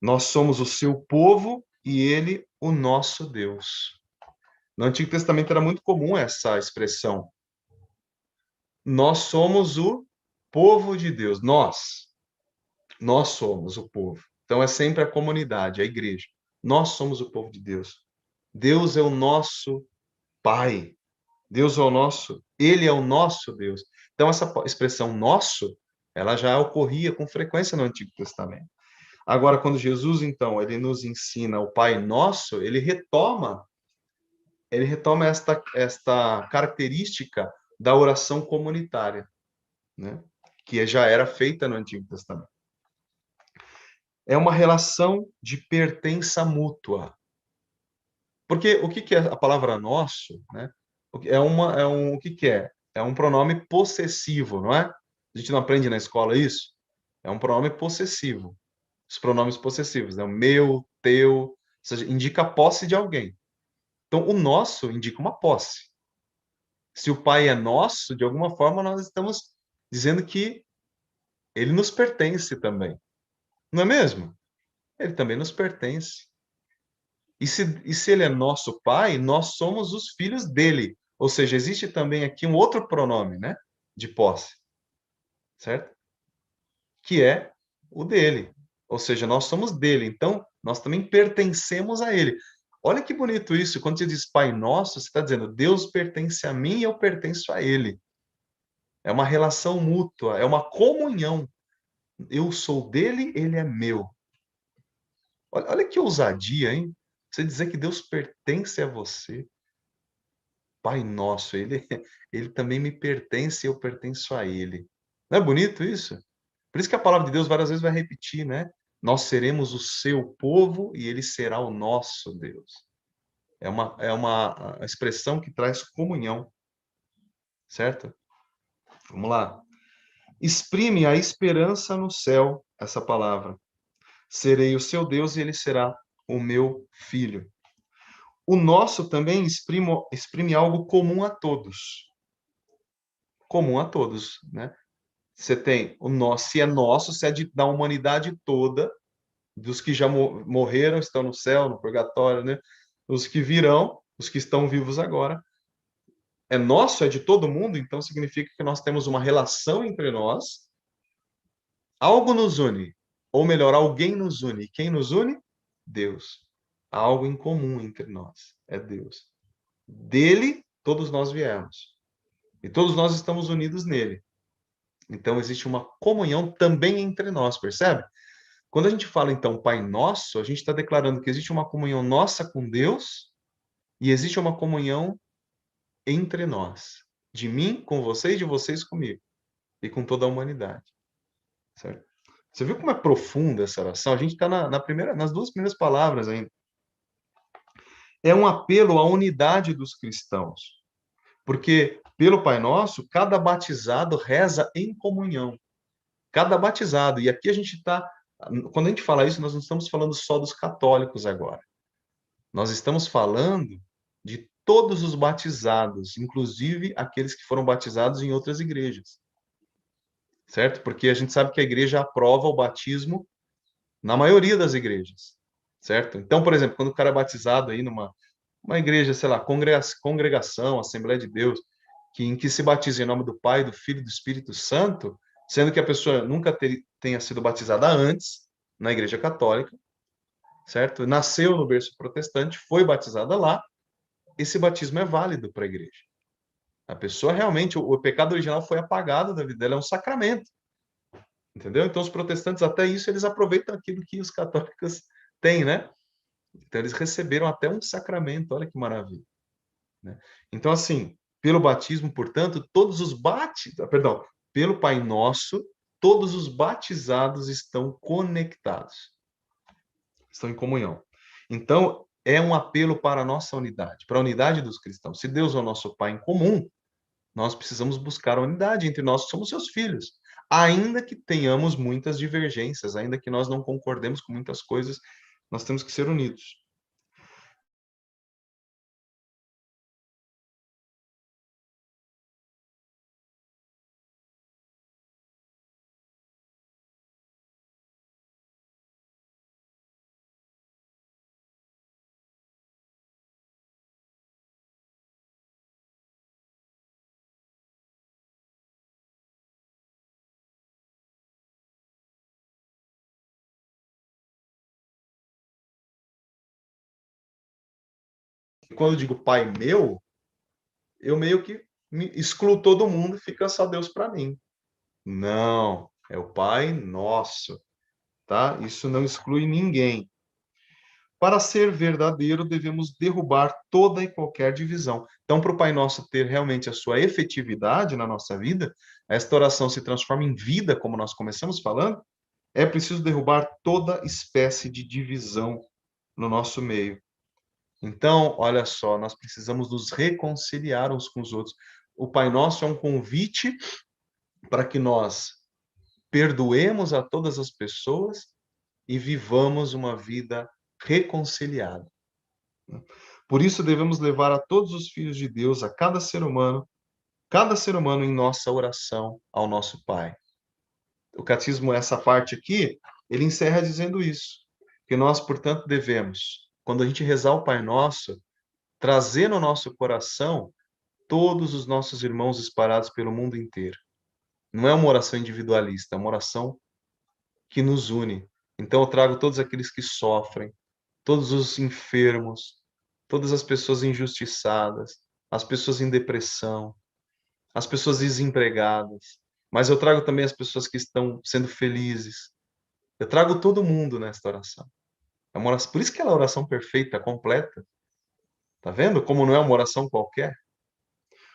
Nós somos o seu povo e ele o nosso Deus. No Antigo Testamento era muito comum essa expressão. Nós somos o povo de Deus. Nós somos o povo. Então é sempre a comunidade, a igreja. Nós somos o povo de Deus. Deus é o nosso Pai. Deus é o nosso, ele é o nosso Deus. Então essa expressão nosso, ela já ocorria com frequência no Antigo Testamento. Agora, quando Jesus, então, ele nos ensina o Pai Nosso, ele retoma esta característica da oração comunitária, né? Que já era feita no Antigo Testamento. É uma relação de pertença mútua. Porque o que é a palavra nosso, né? O que é? É um pronome possessivo, não é? A gente não aprende na escola isso? É um pronome possessivo. Os pronomes possessivos, né? O meu, teu, ou seja, indica a posse de alguém. Então, o nosso indica uma posse. Se o pai é nosso, de alguma forma nós estamos dizendo que ele nos pertence também. Não é mesmo? Ele também nos pertence. E se ele é nosso pai, nós somos os filhos dele. Ou seja, existe também aqui um outro pronome, né? De posse, certo? Que é o dele. Ou seja, nós somos dele. Então, nós também pertencemos a ele. Olha que bonito isso. Quando você diz Pai Nosso, você está dizendo Deus pertence a mim e eu pertenço a ele. É uma relação mútua, é uma comunhão. Eu sou dele, ele é meu. Olha que ousadia, hein? Você dizer que Deus pertence a você. Pai nosso, ele também me pertence e eu pertenço a ele. Não é bonito isso? Por isso que a palavra de Deus várias vezes vai repetir, né? Nós seremos o seu povo e ele será o nosso Deus. É uma expressão que traz comunhão, certo? Vamos lá. Exprime a esperança no céu, essa palavra. Serei o seu Deus e ele será o meu filho. O nosso também exprime algo comum a todos. Comum a todos, né? Você tem o nosso, se é nosso, se é da humanidade toda, dos que já morreram, estão no céu, no purgatório, né? Os que virão, os que estão vivos agora. É nosso, é de todo mundo, então significa que nós temos uma relação entre nós. Algo nos une, ou melhor, alguém nos une. Quem nos une? Deus. Há algo em comum entre nós, é Deus. Dele, todos nós viemos. E todos nós estamos unidos nele. Então, existe uma comunhão também entre nós, percebe? Quando a gente fala, então, Pai Nosso, a gente está declarando que existe uma comunhão nossa com Deus e existe uma comunhão entre nós. De mim com vocês, de vocês comigo. E com toda a humanidade. Certo? Você viu como é profunda essa oração? A gente está nas duas primeiras palavras ainda. É um apelo à unidade dos cristãos. Porque, pelo Pai Nosso, cada batizado reza em comunhão. Cada batizado. E aqui a gente está. Quando a gente fala isso, nós não estamos falando só dos católicos agora. Nós estamos falando de todos os batizados, inclusive aqueles que foram batizados em outras igrejas. Certo? Porque a gente sabe que a igreja aprova o batismo na maioria das igrejas. Certo? Então, por exemplo, quando o cara é batizado aí uma igreja, sei lá, congregação, Assembleia de Deus, em que se batiza em nome do Pai, do Filho e do Espírito Santo, sendo que a pessoa nunca tenha sido batizada antes na Igreja Católica, certo? Nasceu no berço protestante, foi batizada lá, esse batismo é válido para a igreja. A pessoa realmente, o pecado original foi apagado da vida dela, é um sacramento, entendeu? Então os protestantes, até isso, eles aproveitam aquilo que os católicos têm, né? Então eles receberam até um sacramento, olha que maravilha. Né? Então, assim, pelo batismo, portanto, pelo Pai Nosso, todos os batizados estão conectados, estão em comunhão. Então, é um apelo para a nossa unidade, para a unidade dos cristãos. Se Deus é o nosso Pai em comum, nós precisamos buscar a unidade entre nós que somos seus filhos. Ainda que tenhamos muitas divergências, ainda que nós não concordemos com muitas coisas, nós temos que ser unidos. Quando eu digo Pai meu, eu meio que excluo todo mundo e fica só Deus para mim. Não, é o Pai Nosso, tá? Isso não exclui ninguém. Para ser verdadeiro, devemos derrubar toda e qualquer divisão. Então, para o Pai Nosso ter realmente a sua efetividade na nossa vida, esta oração se transforma em vida, como nós começamos falando, é preciso derrubar toda espécie de divisão no nosso meio. Então, olha só, nós precisamos nos reconciliar uns com os outros. O Pai Nosso é um convite para que nós perdoemos a todas as pessoas e vivamos uma vida reconciliada. Por isso devemos levar a todos os filhos de Deus, a cada ser humano em nossa oração ao nosso Pai. O catecismo, essa parte aqui, ele encerra dizendo isso, que nós, portanto, devemos, quando a gente rezar o Pai Nosso, trazer no nosso coração todos os nossos irmãos espalhados pelo mundo inteiro. Não é uma oração individualista, é uma oração que nos une. Então eu trago todos aqueles que sofrem, todos os enfermos, todas as pessoas injustiçadas, as pessoas em depressão, as pessoas desempregadas, mas eu trago também as pessoas que estão sendo felizes. Eu trago todo mundo nesta oração. É uma oração, por isso que ela é a oração perfeita, completa. Tá vendo como não é uma oração qualquer?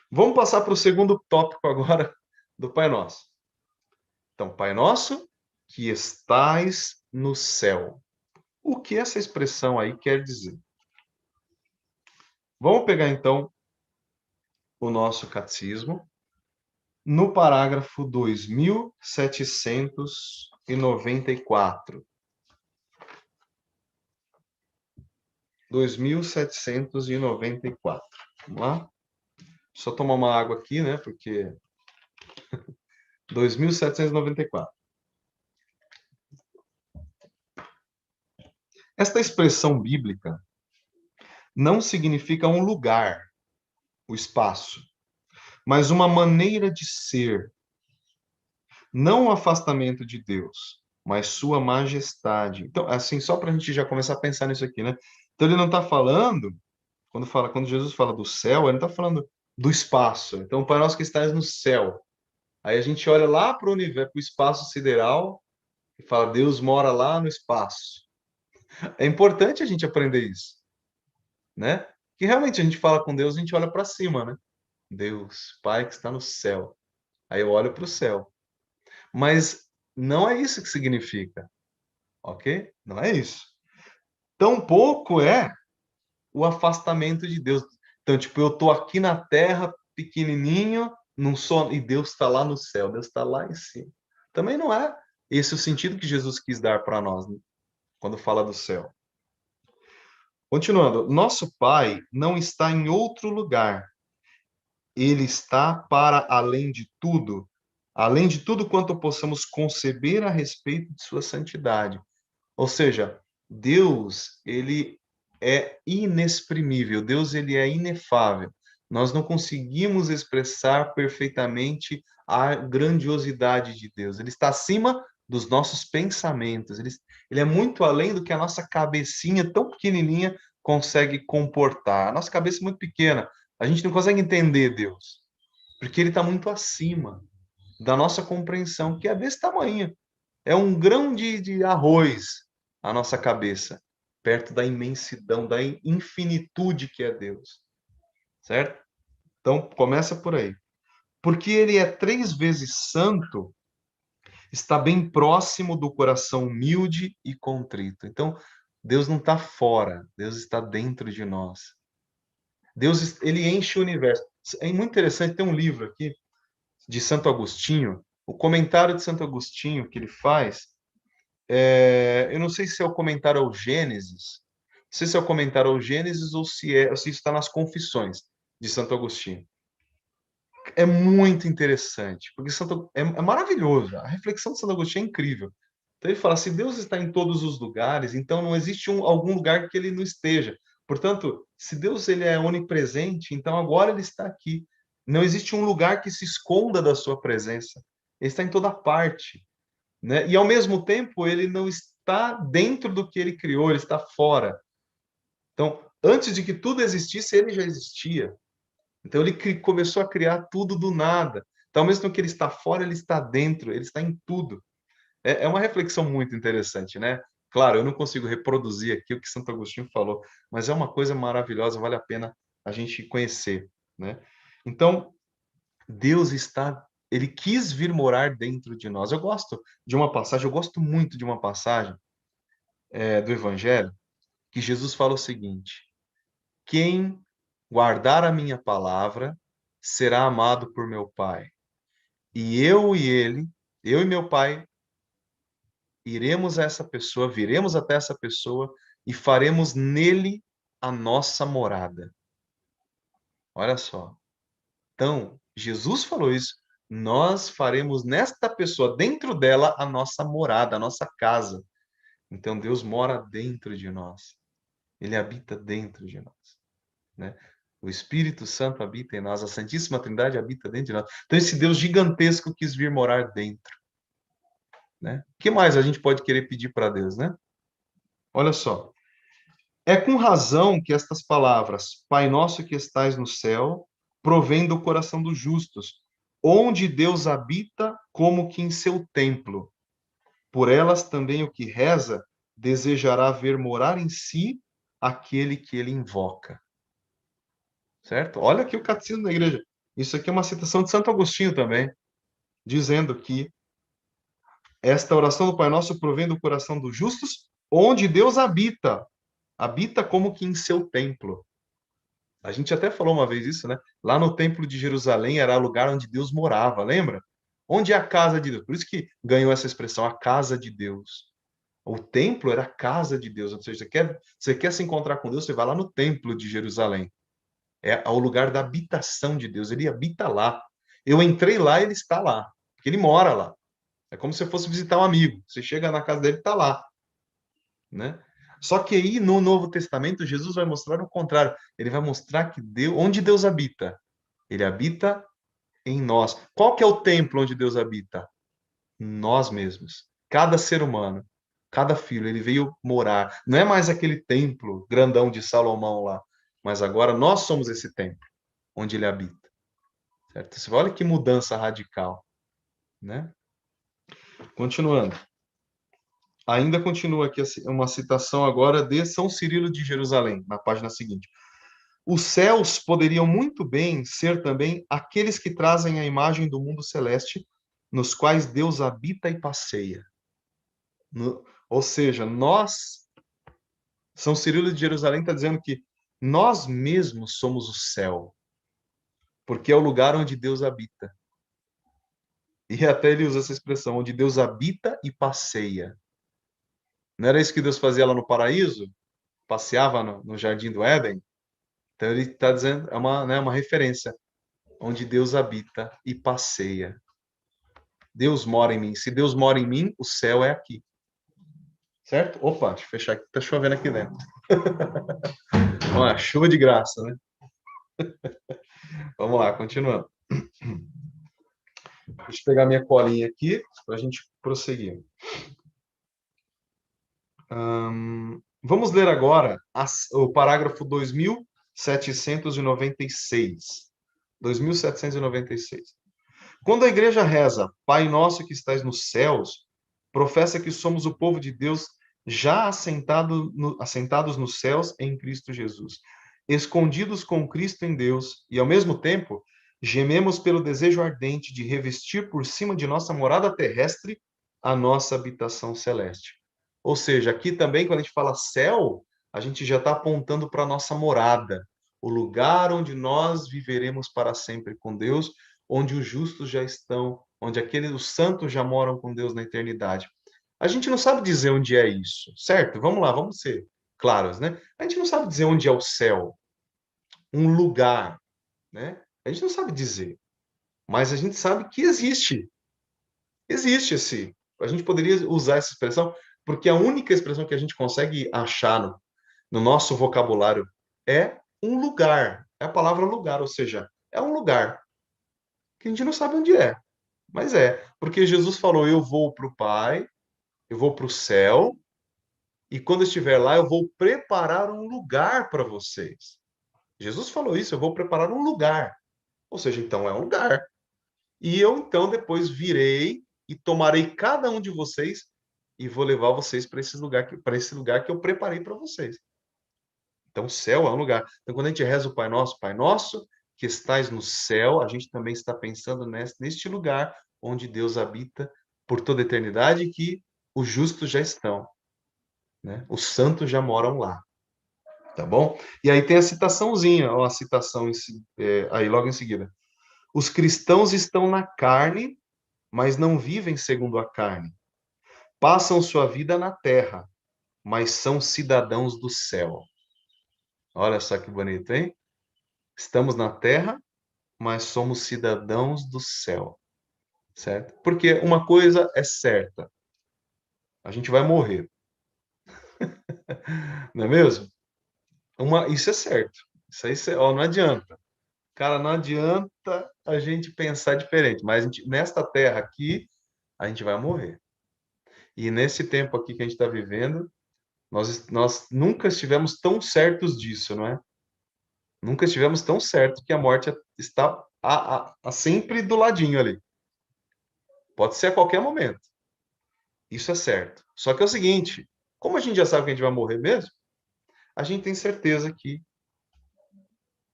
Vamos passar para o segundo tópico agora do Pai Nosso. Então, Pai Nosso que estais no céu. O que essa expressão aí quer dizer? Vamos pegar então o nosso catecismo no parágrafo 2794. 2794. Vamos lá? Só tomar uma água aqui, né? Porque 2794. Esta expressão bíblica não significa um lugar, o espaço, mas uma maneira de ser, não o afastamento de Deus, mas sua majestade. Então, assim, só para a gente já começar a pensar nisso aqui, né? Então, ele não está falando, quando Jesus fala do céu, ele não está falando do espaço. Então, o Pai Nosso que estás no céu. Aí a gente olha lá para o universo, para o espaço sideral, e fala, Deus mora lá no espaço. É importante a gente aprender isso, né? Que realmente a gente fala com Deus, a gente olha para cima, né? Deus, Pai que está no céu. Aí eu olho para o céu. Mas não é isso que significa, ok? Não é isso. Tampouco é o afastamento de Deus. Então, tipo, eu tô aqui na terra, pequenininho, não sou, e Deus está lá no céu, Deus está lá em cima. Também não é esse o sentido que Jesus quis dar para nós, né? Quando fala do céu. Continuando, nosso Pai não está em outro lugar. Ele está para além de tudo quanto possamos conceber a respeito de sua santidade. Ou seja, Deus, ele é inexprimível, Deus, ele é inefável. Nós não conseguimos expressar perfeitamente a grandiosidade de Deus. Ele está acima dos nossos pensamentos. Ele é muito além do que a nossa cabecinha tão pequenininha consegue comportar. A nossa cabeça é muito pequena. A gente não consegue entender Deus, porque ele está muito acima da nossa compreensão, que é desse tamanho. É um grão de arroz a nossa cabeça, perto da imensidão, da infinitude que é Deus. Certo? Então, começa por aí. Porque ele é 3 vezes santo, está bem próximo do coração humilde e contrito. Então, Deus não está fora, Deus está dentro de nós. Deus, ele enche o universo. É muito interessante, tem um livro aqui de Santo Agostinho, o comentário de Santo Agostinho que ele faz, eu não sei se é o comentário ao Gênesis, não sei se é o comentário ao Gênesis ou se isso está nas Confissões de Santo Agostinho. É muito interessante, porque é maravilhoso. A reflexão de Santo Agostinho é incrível. Então ele fala: se Deus está em todos os lugares, então não existe algum lugar que ele não esteja. Portanto, se Deus ele é onipresente, então agora ele está aqui. Não existe um lugar que se esconda da sua presença. Ele está em toda parte, né? E ao mesmo tempo ele não está dentro do que ele criou, ele está fora. Então, antes de que tudo existisse, ele já existia. Então ele começou a criar tudo do nada. Então, ao mesmo tempo que ele está fora, ele está dentro, ele está em tudo. É uma reflexão muito interessante, né? Claro, eu não consigo reproduzir aqui o que Santo Agostinho falou, mas é uma coisa maravilhosa, vale a pena a gente conhecer, né? Então, Deus está, ele quis vir morar dentro de nós. Eu gosto de uma passagem, eu gosto muito de uma passagem do Evangelho, que Jesus fala o seguinte: quem guardar a minha palavra será amado por meu Pai. E eu e ele, eu e meu Pai, iremos a essa pessoa, viremos até essa pessoa e faremos nele a nossa morada. Olha só. Então, Jesus falou isso. Nós faremos nesta pessoa, dentro dela, a nossa morada, a nossa casa. Então, Deus mora dentro de nós. Ele habita dentro de nós, né? O Espírito Santo habita em nós, a Santíssima Trindade habita dentro de nós. Então, esse Deus gigantesco quis vir morar dentro, né? O que mais a gente pode querer pedir para Deus, né? Olha só. É com razão que estas palavras, Pai nosso que estais no céu, provém do coração dos justos, onde Deus habita como que em seu templo. Por elas também o que reza desejará ver morar em si aquele que ele invoca. Certo? Olha aqui o catecismo da igreja. Isso aqui é uma citação de Santo Agostinho também, dizendo que esta oração do Pai Nosso provém do coração dos justos, onde Deus habita. Habita como que em seu templo. A gente até falou uma vez isso, né? Lá no Templo de Jerusalém era o lugar onde Deus morava, lembra? Onde é a casa de Deus? Por isso que ganhou essa expressão, a casa de Deus. O templo era a casa de Deus. Ou seja, você quer se encontrar com Deus, você vai lá no Templo de Jerusalém. É o lugar da habitação de Deus. Ele habita lá. Eu entrei lá, ele está lá. Porque ele mora lá. É como se você fosse visitar um amigo. Você chega na casa dele, está lá, né? Só que aí no Novo Testamento Jesus vai mostrar o contrário. Ele vai mostrar que Deus, onde Deus habita, ele habita em nós. Qual que é o templo onde Deus habita? Nós mesmos. Cada ser humano, cada filho, ele veio morar. Não é mais aquele templo grandão de Salomão lá, mas agora nós somos esse templo onde ele habita. Certo? Você olha que mudança radical, né? Continuando. Ainda continua aqui uma citação agora de São Cirilo de Jerusalém, na página seguinte. Os céus poderiam muito bem ser também aqueles que trazem a imagem do mundo celeste, nos quais Deus habita e passeia. Ou seja, nós, São Cirilo de Jerusalém está dizendo que nós mesmos somos o céu, porque é o lugar onde Deus habita. E até ele usa essa expressão, onde Deus habita e passeia. Não era isso que Deus fazia lá no paraíso? Passeava no jardim do Éden? Então ele está dizendo, é uma, né, uma referência, onde Deus habita e passeia. Deus mora em mim. Se Deus mora em mim, o céu é aqui. Certo? Opa, deixa eu fechar aqui, tá chovendo aqui dentro. Uma chuva de graça, né? Vamos lá, continuando. Deixa eu pegar minha colinha aqui para a gente prosseguir. Vamos ler agora o parágrafo 2796. 2796. Quando a igreja reza, Pai nosso que estais nos céus, professa que somos o povo de Deus já assentados nos céus em Cristo Jesus, escondidos com Cristo em Deus, e ao mesmo tempo gememos pelo desejo ardente de revestir por cima de nossa morada terrestre a nossa habitação celeste. Ou seja, aqui também, quando a gente fala céu, a gente já está apontando para a nossa morada, o lugar onde nós viveremos para sempre com Deus, onde os justos já estão, onde os santos já moram com Deus na eternidade. A gente não sabe dizer onde é isso, certo? Vamos lá, vamos ser claros, né? A gente não sabe dizer onde é o céu, um lugar, né? A gente não sabe dizer, mas a gente sabe que existe. Existe esse. A gente poderia usar essa expressão, porque a única expressão que a gente consegue achar no nosso vocabulário é um lugar. É a palavra lugar, ou seja, é um lugar que a gente não sabe onde é, mas é. Porque Jesus falou: Eu vou para o Pai, eu vou para o céu, e quando eu estiver lá, eu vou preparar um lugar para vocês. Jesus falou isso: Eu vou preparar um lugar. Ou seja, então é um lugar. E eu, então, depois virei e tomarei cada um de vocês e vou levar vocês para esse lugar que eu preparei para vocês. Então, o céu é um lugar. Então, quando a gente reza o Pai Nosso, que estais no céu, a gente também está pensando neste lugar onde Deus habita por toda a eternidade e que os justos já estão, né? Os santos já moram lá, tá bom? E aí tem a citaçãozinha, ó, a citação aí logo em seguida. Os cristãos estão na carne, mas não vivem segundo a carne. Passam sua vida na terra, mas são cidadãos do céu. Olha só que bonito, hein? Estamos na terra, mas somos cidadãos do céu, certo? Porque uma coisa é certa, a gente vai morrer, não é mesmo? Isso é certo, isso aí ó, não adianta. Cara, não adianta a gente pensar diferente, mas nesta terra aqui, a gente vai morrer. E nesse tempo aqui que a gente está vivendo, nós nunca estivemos tão certos disso, não é? Nunca estivemos tão certos que a morte está sempre do ladinho ali. Pode ser a qualquer momento. Isso é certo. Só que é o seguinte, como a gente já sabe que a gente vai morrer mesmo, a gente tem certeza que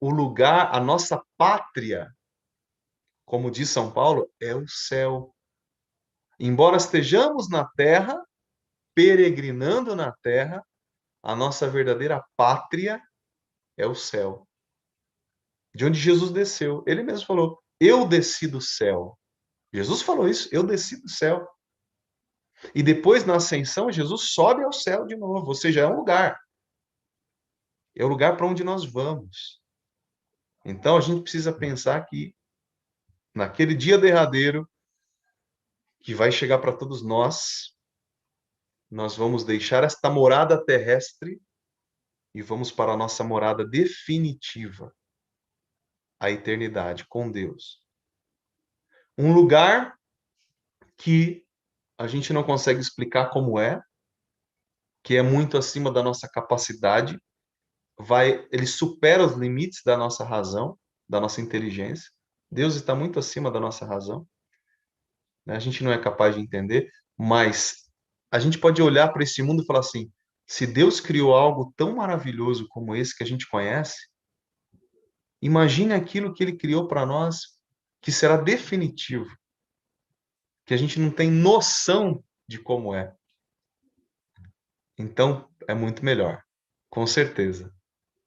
o lugar, a nossa pátria, como diz São Paulo, é o céu. Embora estejamos na terra, peregrinando na terra, a nossa verdadeira pátria é o céu. De onde Jesus desceu. Ele mesmo falou: Eu desci do céu. Jesus falou isso: Eu desci do céu. E depois, na ascensão, Jesus sobe ao céu de novo. Ou seja, é um lugar. É o lugar para onde nós vamos. Então, a gente precisa pensar que naquele dia derradeiro, que vai chegar para todos nós, nós vamos deixar esta morada terrestre e vamos para a nossa morada definitiva, a eternidade com Deus. Um lugar que a gente não consegue explicar como é, que é muito acima da nossa capacidade, ele supera os limites da nossa razão, da nossa inteligência. Deus está muito acima da nossa razão, né? A gente não é capaz de entender, mas a gente pode olhar para esse mundo e falar assim: se Deus criou algo tão maravilhoso como esse que a gente conhece, imagine aquilo que ele criou para nós, que será definitivo, que a gente não tem noção de como é. Então, é muito melhor, com certeza,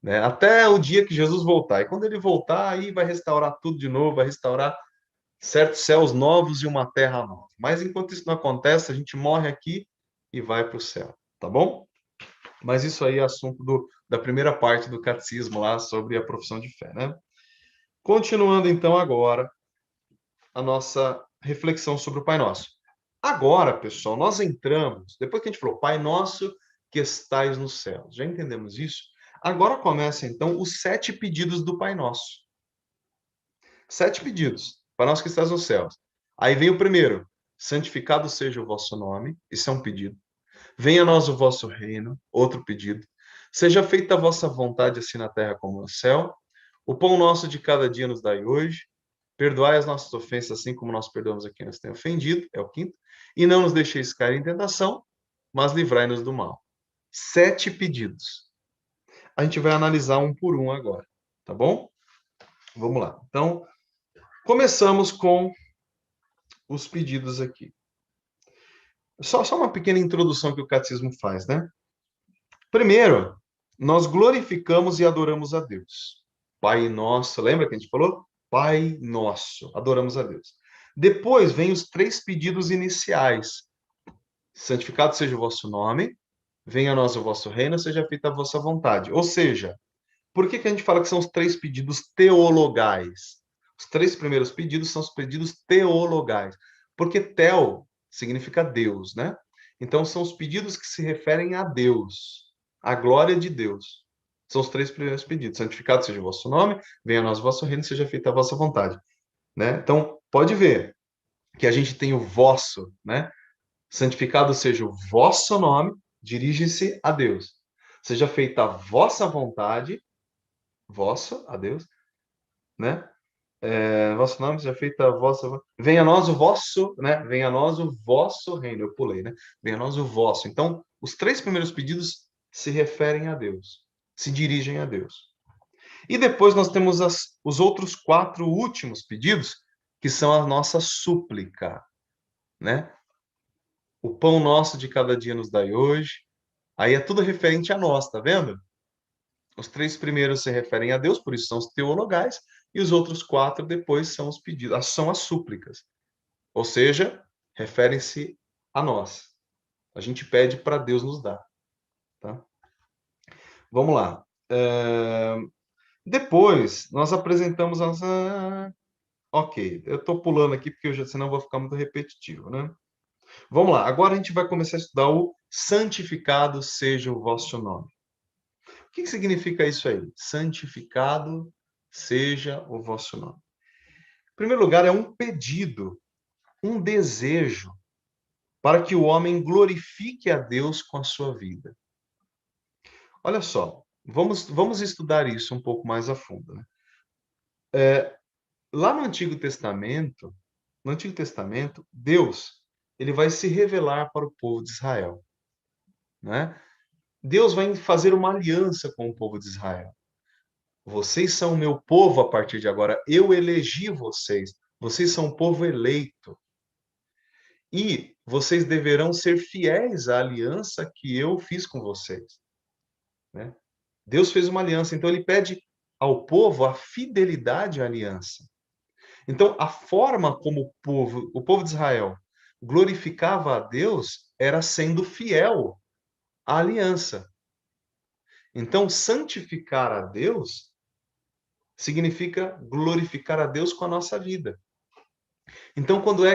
né? Até o dia que Jesus voltar. E quando ele voltar, aí vai restaurar tudo de novo, vai restaurar certos céus novos e uma terra nova. Mas enquanto isso não acontece, a gente morre aqui e vai para o céu, tá bom? Mas isso aí é assunto da primeira parte do catecismo lá sobre a profissão de fé, né? Continuando então agora a nossa reflexão sobre o Pai Nosso. Agora, pessoal, nós entramos, depois que a gente falou Pai Nosso que estais nos céus, já entendemos isso? Agora começa então os 7 pedidos do Pai Nosso. 7 pedidos. Pai Nosso que estás nos céus. Aí vem o primeiro: santificado seja o vosso nome, isso é um pedido. Venha a nós o vosso reino, outro pedido. Seja feita a vossa vontade, assim na terra como no céu. O pão nosso de cada dia nos dai hoje. Perdoai as nossas ofensas, assim como nós perdoamos a quem nos tem ofendido, é o quinto. E não nos deixeis cair em tentação, mas livrai-nos do mal. 7 pedidos. A gente vai analisar um por um agora, tá bom? Vamos lá. Então, começamos com os pedidos aqui. Só uma pequena introdução que o catecismo faz, né? Primeiro, nós glorificamos e adoramos a Deus. Pai nosso, lembra que a gente falou? Pai nosso, adoramos a Deus. Depois vem os 3 pedidos iniciais. Santificado seja o vosso nome, venha a nós o vosso reino, seja feita a vossa vontade. Ou seja, por que a gente fala que são os 3 pedidos teologais? Os 3 primeiros pedidos são os pedidos teologais. Porque tel significa Deus, né? Então são os pedidos que se referem a Deus, à glória de Deus. São os 3 primeiros pedidos. Santificado seja o vosso nome, venha a nós o vosso reino, seja feita a vossa vontade, né? Então, pode ver que a gente tem o vosso, né? Santificado seja o vosso nome, dirige-se a Deus. Seja feita a vossa vontade, vossa, a Deus, né? Vosso nome seja feita a vossa. Venha a nós o vosso, né? Venha a nós o vosso reino. Eu pulei, né? Venha a nós o vosso. Então, os 3 primeiros pedidos se referem a Deus, se dirigem a Deus. E depois nós temos os outros 4 últimos pedidos, que são a nossa súplica, né? O pão nosso de cada dia nos dai hoje. Aí é tudo referente a nós, tá vendo? Os 3 primeiros se referem a Deus, por isso são os teologais, e os outros 4 depois são os pedidos, são as súplicas. Ou seja, referem-se a nós. A gente pede para Deus nos dar. Tá? Vamos lá. Depois, nós apresentamos as. Ok, eu estou pulando aqui porque senão eu vou ficar muito repetitivo, né? Vamos lá, agora a gente vai começar a estudar o santificado seja o vosso nome. O que significa isso aí? Santificado seja o vosso nome. Em primeiro lugar, é um pedido, um desejo para que o homem glorifique a Deus com a sua vida. Olha só, vamos estudar isso um pouco mais a fundo, né? lá no Antigo Testamento, Deus, ele vai se revelar para o povo de Israel, né? Deus vai fazer uma aliança com o povo de Israel. Vocês são o meu povo a partir de agora. Eu elegi vocês. Vocês são o povo eleito. E vocês deverão ser fiéis à aliança que eu fiz com vocês, né? Deus fez uma aliança, então ele pede ao povo a fidelidade à aliança. Então, a forma como o povo de Israel glorificava a Deus era sendo fiel à aliança. Então, santificar a Deus significa glorificar a Deus com a nossa vida. Então, quando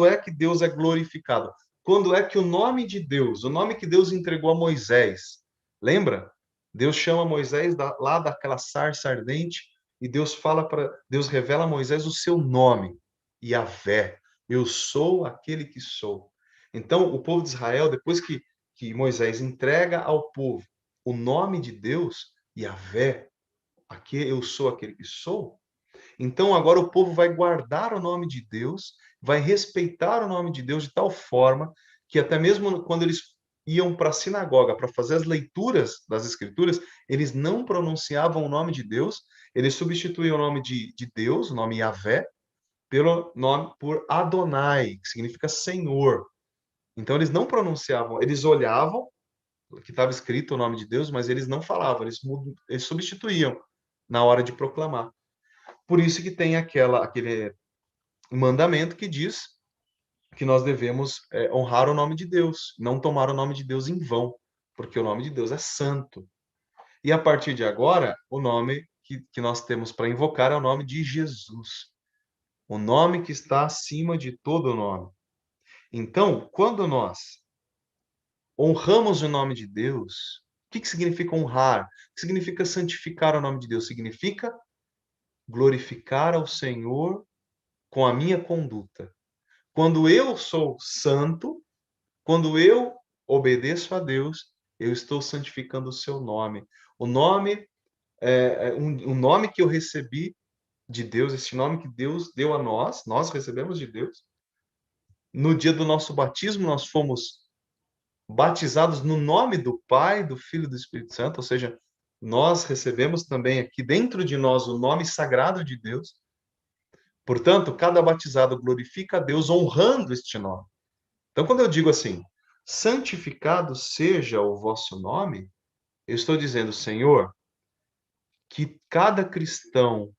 é que Deus é glorificado? Quando é que o nome de Deus, o nome que Deus entregou a Moisés, lembra? Deus chama Moisés lá daquela sarça ardente e Deus revela a Moisés o seu nome, Yahvé. Eu sou aquele que sou. Então, o povo de Israel, depois que Moisés entrega ao povo o nome de Deus, Yahvé, aqui eu sou aquele que sou. Então agora o povo vai guardar o nome de Deus, vai respeitar o nome de Deus de tal forma que até mesmo quando eles iam para a sinagoga para fazer as leituras das Escrituras, eles não pronunciavam o nome de Deus, eles substituíam o nome de Deus, o nome Yahvé, pelo nome por Adonai, que significa Senhor. Então eles não pronunciavam, eles olhavam que estava escrito o nome de Deus, mas eles não falavam, eles substituíam na hora de proclamar. Por isso que tem aquele mandamento que diz que nós devemos honrar o nome de Deus, não tomar o nome de Deus em vão, porque o nome de Deus é santo. E a partir de agora, o nome que nós temos para invocar é o nome de Jesus, o nome que está acima de todo nome. Então, quando nós honramos o nome de Deus, o que significa honrar? O que significa santificar o nome de Deus? Significa glorificar ao Senhor com a minha conduta. Quando eu sou santo, quando eu obedeço a Deus, eu estou santificando o seu nome. O nome um nome que eu recebi de Deus, esse nome que Deus deu a nós recebemos de Deus. No dia do nosso batismo, nós fomos batizados no nome do Pai, do Filho e do Espírito Santo, ou seja, nós recebemos também aqui dentro de nós o nome sagrado de Deus. Portanto, cada batizado glorifica a Deus honrando este nome. Então, quando eu digo assim, santificado seja o vosso nome, eu estou dizendo, Senhor, que cada cristão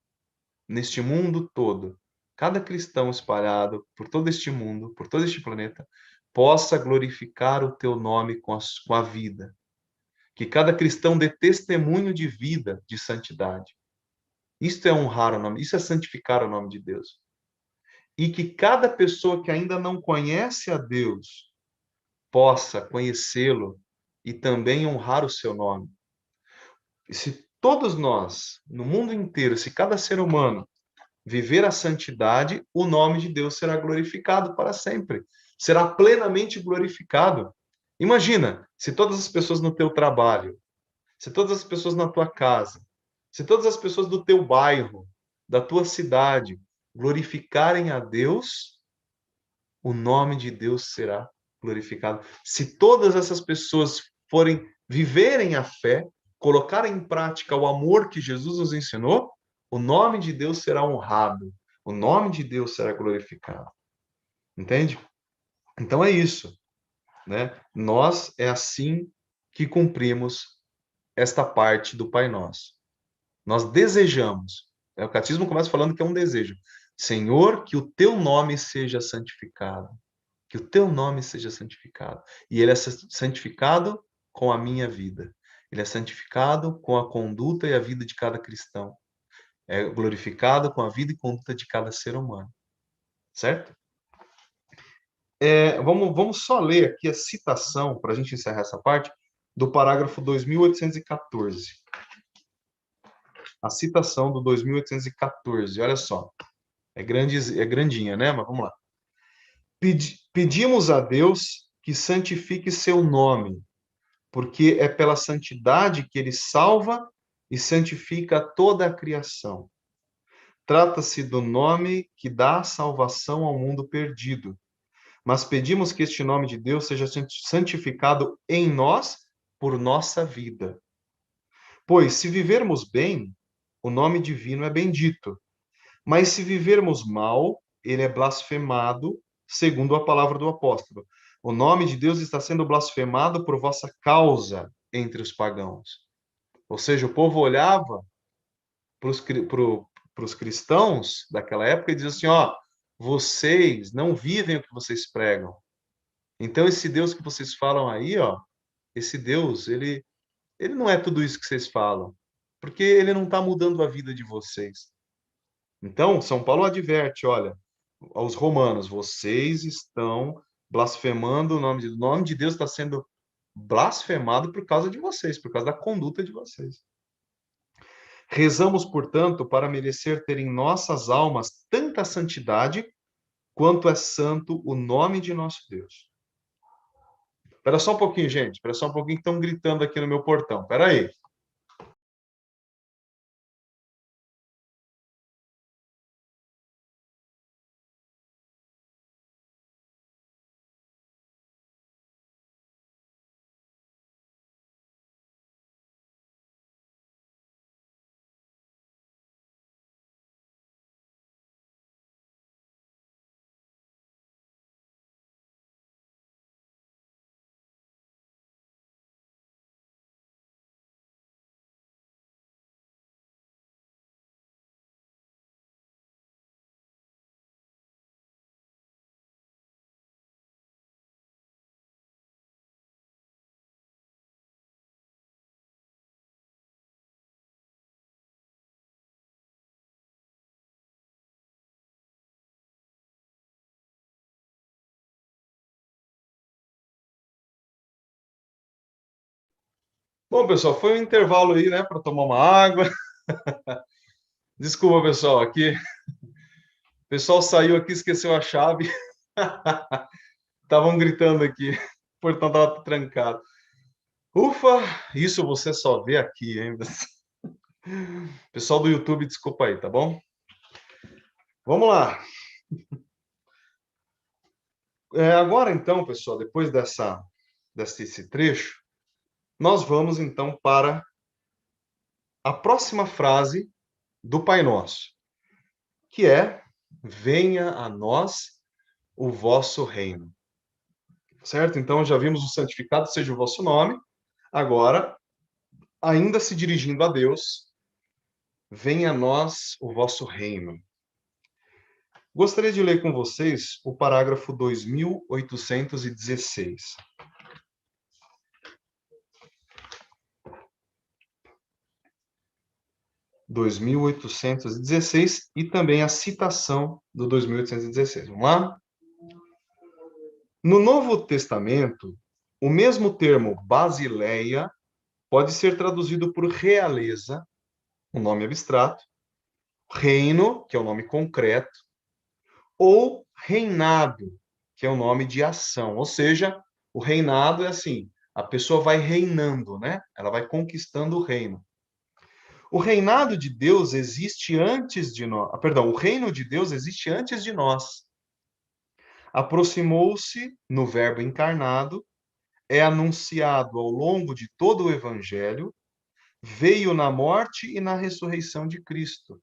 neste mundo todo, cada cristão espalhado por todo este mundo, por todo este planeta, possa glorificar o teu nome com a vida. Que cada cristão dê testemunho de vida, de santidade. Isto é honrar o nome, isso é santificar o nome de Deus. E que cada pessoa que ainda não conhece a Deus possa conhecê-lo e também honrar o seu nome. E se todos nós, no mundo inteiro, se cada ser humano viver a santidade, o nome de Deus será glorificado para sempre. Será plenamente glorificado. Imagina, se todas as pessoas no teu trabalho, se todas as pessoas na tua casa, se todas as pessoas do teu bairro, da tua cidade, glorificarem a Deus, o nome de Deus será glorificado. Se todas essas pessoas forem viverem a fé, colocarem em prática o amor que Jesus nos ensinou, o nome de Deus será honrado, o nome de Deus será glorificado. Entende? Então é isso, né? Nós é assim que cumprimos esta parte do Pai Nosso. Nós desejamos, né? O catecismo começa falando que é um desejo. Senhor, que o teu nome seja santificado. Que o teu nome seja santificado. E ele é santificado com a minha vida. Ele é santificado com a conduta e a vida de cada cristão. É glorificado com a vida e conduta de cada ser humano. Certo? Vamos só ler aqui a citação, para a gente encerrar essa parte, do parágrafo 2814. A citação do 2814, olha só. É grandinha, né? Mas vamos lá. Pedimos a Deus que santifique seu nome, porque é pela santidade que ele salva e santifica toda a criação. Trata-se do nome que dá salvação ao mundo perdido. Mas pedimos que este nome de Deus seja santificado em nós por nossa vida. Pois, se vivermos bem, o nome divino é bendito. Mas se vivermos mal, ele é blasfemado, segundo a palavra do apóstolo. O nome de Deus está sendo blasfemado por vossa causa entre os pagãos. Ou seja, o povo olhava para os cristãos daquela época e dizia assim: ó, vocês não vivem o que vocês pregam. Então, esse Deus que vocês falam aí, ó, esse Deus, ele não é tudo isso que vocês falam, porque ele não está mudando a vida de vocês. Então, São Paulo adverte, olha, aos romanos, vocês estão blasfemando o nome de Deus está sendo blasfemado por causa de vocês, por causa da conduta de vocês. Rezamos, portanto, para merecer ter em nossas almas tanta santidade quanto é santo o nome de nosso Deus. Espera só um pouquinho, gente. Espera só um pouquinho que estão gritando aqui no meu portão. Espera aí. Bom, pessoal, foi um intervalo aí, né, para tomar uma água. Desculpa, pessoal, aqui. O pessoal saiu aqui, esqueceu a chave. Estavam gritando aqui. O portão estava trancado. Ufa, isso você só vê aqui, hein? Pessoal do YouTube, desculpa aí, tá bom? Vamos lá. Agora, então, pessoal, depois desse trecho, nós vamos, então, para a próxima frase do Pai Nosso, que é: venha a nós o vosso reino. Certo? Então, já vimos o santificado seja o vosso nome. Agora, ainda se dirigindo a Deus, venha a nós o vosso reino. Gostaria de ler com vocês o parágrafo 2816. 2816 e também a citação do 2816. Vamos lá? No Novo Testamento, o mesmo termo Basileia pode ser traduzido por realeza, um nome abstrato, reino, que é o nome concreto, ou reinado, que é o nome de ação. Ou seja, o reinado é assim, a pessoa vai reinando, né? Ela vai conquistando o reino. O reinado de Deus existe antes de nós. Perdão, o reino de Deus existe antes de nós. Aproximou-se no Verbo encarnado, é anunciado ao longo de todo o Evangelho, veio na morte e na ressurreição de Cristo.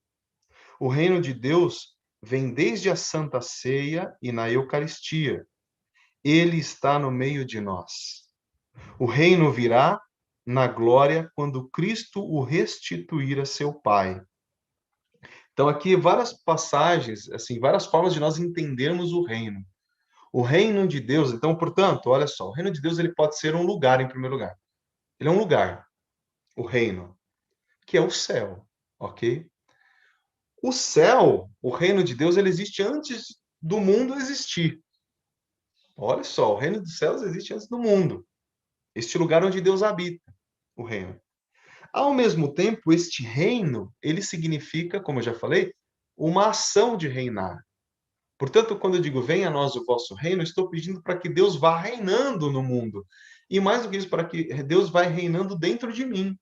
O reino de Deus vem desde a Santa Ceia e na Eucaristia. Ele está no meio de nós. O reino virá na glória quando Cristo o restituir a seu Pai. Então, aqui várias passagens, assim, várias formas de nós entendermos o reino. O reino de Deus, então, portanto, olha só, o reino de Deus ele pode ser um lugar, em primeiro lugar. Ele é um lugar, o reino, que é o céu, ok? O céu, o reino de Deus, ele existe antes do mundo existir. Olha só, o reino dos céus existe antes do mundo. Este lugar onde Deus habita, o reino. Ao mesmo tempo, este reino, ele significa, como eu já falei, uma ação de reinar. Portanto, quando eu digo venha a nós o vosso reino, estou pedindo para que Deus vá reinando no mundo. E mais do que isso, para que Deus vá reinando dentro de mim.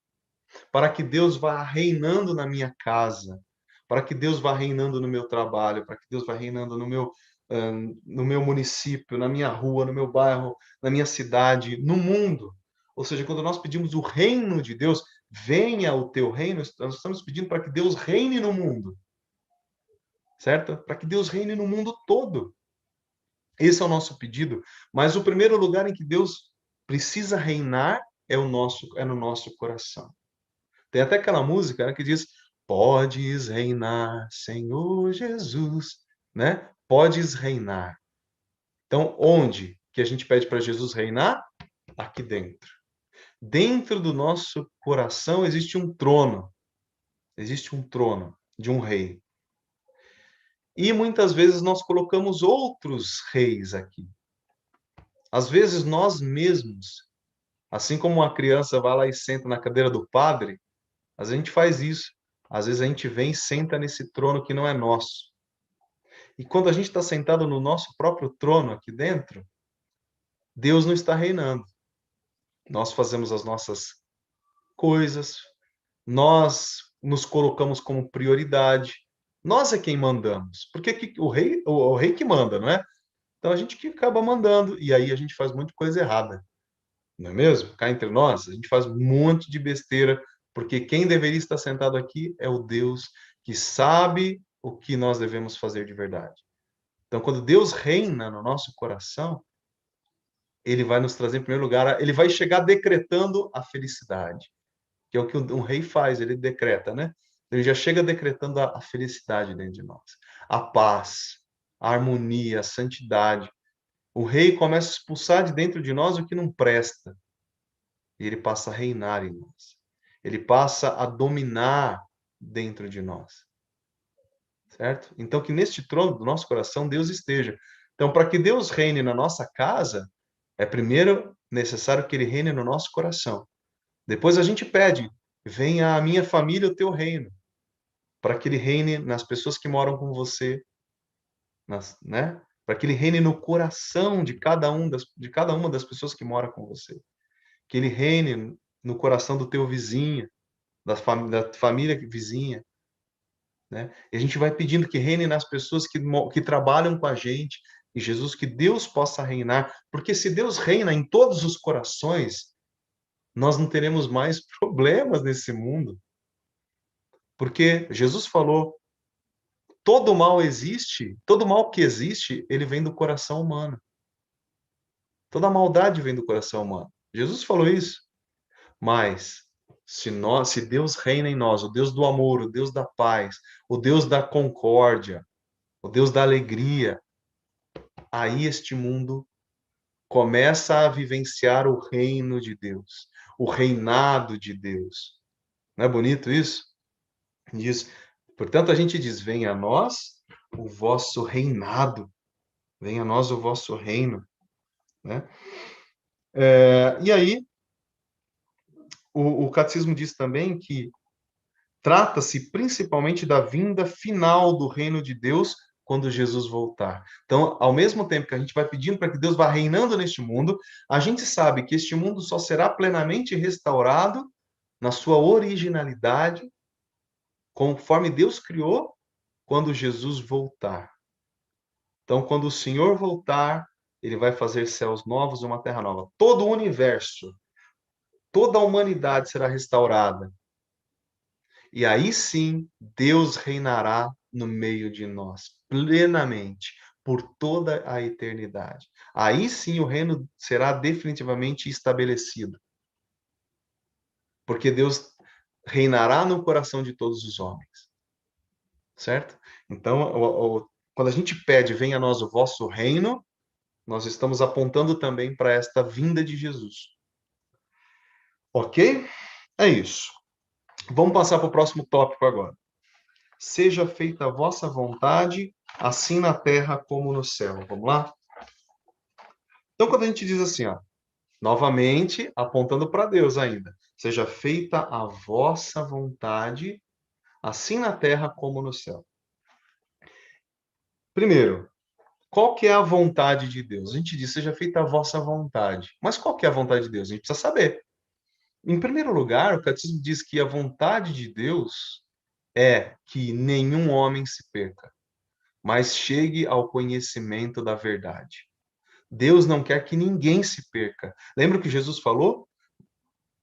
Para que Deus vá reinando na minha casa. para que Deus vá reinando no meu trabalho, para que Deus vá reinando no meu município, na minha rua, no meu bairro, na minha cidade, no mundo. Ou seja, quando nós pedimos o reino de Deus, venha o teu reino, nós estamos pedindo para que Deus reine no mundo, certo? Para que Deus reine no mundo todo. Esse é o nosso pedido. Mas o primeiro lugar em que Deus precisa reinar é no nosso coração. Tem até aquela música, né, que diz: Podes reinar, Senhor Jesus, né? Podes reinar. Então, onde que a gente pede para Jesus reinar? Aqui dentro. Dentro do nosso coração existe um trono. Existe um trono de um rei. E muitas vezes nós colocamos outros reis aqui. Às vezes nós mesmos, assim como uma criança vai lá e senta na cadeira do padre, às vezes a gente faz isso. Às vezes a gente vem e senta nesse trono que não é nosso. E quando a gente está sentado no nosso próprio trono aqui dentro, Deus não está reinando. Nós fazemos as nossas coisas, nós nos colocamos como prioridade. Nós é quem mandamos. Porque o rei que manda, não é? Então a gente que acaba mandando e aí a gente faz muita coisa errada. Não é mesmo? Cá entre nós, a gente faz um monte de besteira, porque quem deveria estar sentado aqui é o Deus que sabe o que nós devemos fazer de verdade. Então, quando Deus reina no nosso coração, ele vai nos trazer, em primeiro lugar, ele vai chegar decretando a felicidade, que é o que um rei faz, ele decreta, né? Ele já chega decretando a felicidade dentro de nós, a paz, a harmonia, a santidade. O rei começa a expulsar de dentro de nós o que não presta, e ele passa a reinar em nós. Ele passa a dominar dentro de nós. Certo? Então, que neste trono do nosso coração Deus esteja. Então, para que Deus reine na nossa casa, é primeiro necessário que ele reine no nosso coração. Depois a gente pede, venha a minha família o teu reino, para que ele reine nas pessoas que moram com você, né? Para que ele reine no coração de cada uma das pessoas que moram com você. Que ele reine no coração do teu vizinho, da família vizinha, né? E a gente vai pedindo que reine nas pessoas que trabalham com a gente, e Jesus, que Deus possa reinar, porque se Deus reina em todos os corações, nós não teremos mais problemas nesse mundo. Porque Jesus falou, todo mal que existe, ele vem do coração humano. Toda maldade vem do coração humano. Jesus falou isso. Mas se Deus reina em nós, o Deus do amor, o Deus da paz, o Deus da concórdia, o Deus da alegria, aí este mundo começa a vivenciar o reino de Deus, o reinado de Deus. Não é bonito isso? Diz, portanto, a gente diz: venha a nós o vosso reinado, venha a nós o vosso reino. Né? E aí, o catecismo diz também que trata-se principalmente da vinda final do reino de Deus quando Jesus voltar. Então, ao mesmo tempo que a gente vai pedindo para que Deus vá reinando neste mundo, a gente sabe que este mundo só será plenamente restaurado na sua originalidade, conforme Deus criou, quando Jesus voltar. Então, quando o Senhor voltar, ele vai fazer céus novos e uma terra nova. Todo o universo, toda a humanidade será restaurada. E aí sim, Deus reinará no meio de nós, plenamente, por toda a eternidade. Aí sim o reino será definitivamente estabelecido. Porque Deus reinará no coração de todos os homens. Certo? Então, quando a gente pede, venha a nós o vosso reino, nós estamos apontando também para esta vinda de Jesus. Ok? É isso. Vamos passar para o próximo tópico agora. Seja feita a vossa vontade, assim na terra como no céu. Vamos lá? Então, quando a gente diz assim, ó, novamente, apontando para Deus ainda, seja feita a vossa vontade, assim na terra como no céu. Primeiro, qual que é a vontade de Deus? A gente diz, seja feita a vossa vontade. Mas qual que é a vontade de Deus? A gente precisa saber. Em primeiro lugar, o catecismo diz que a vontade de Deus é que nenhum homem se perca, mas chegue ao conhecimento da verdade. Deus não quer que ninguém se perca. Lembra o que Jesus falou?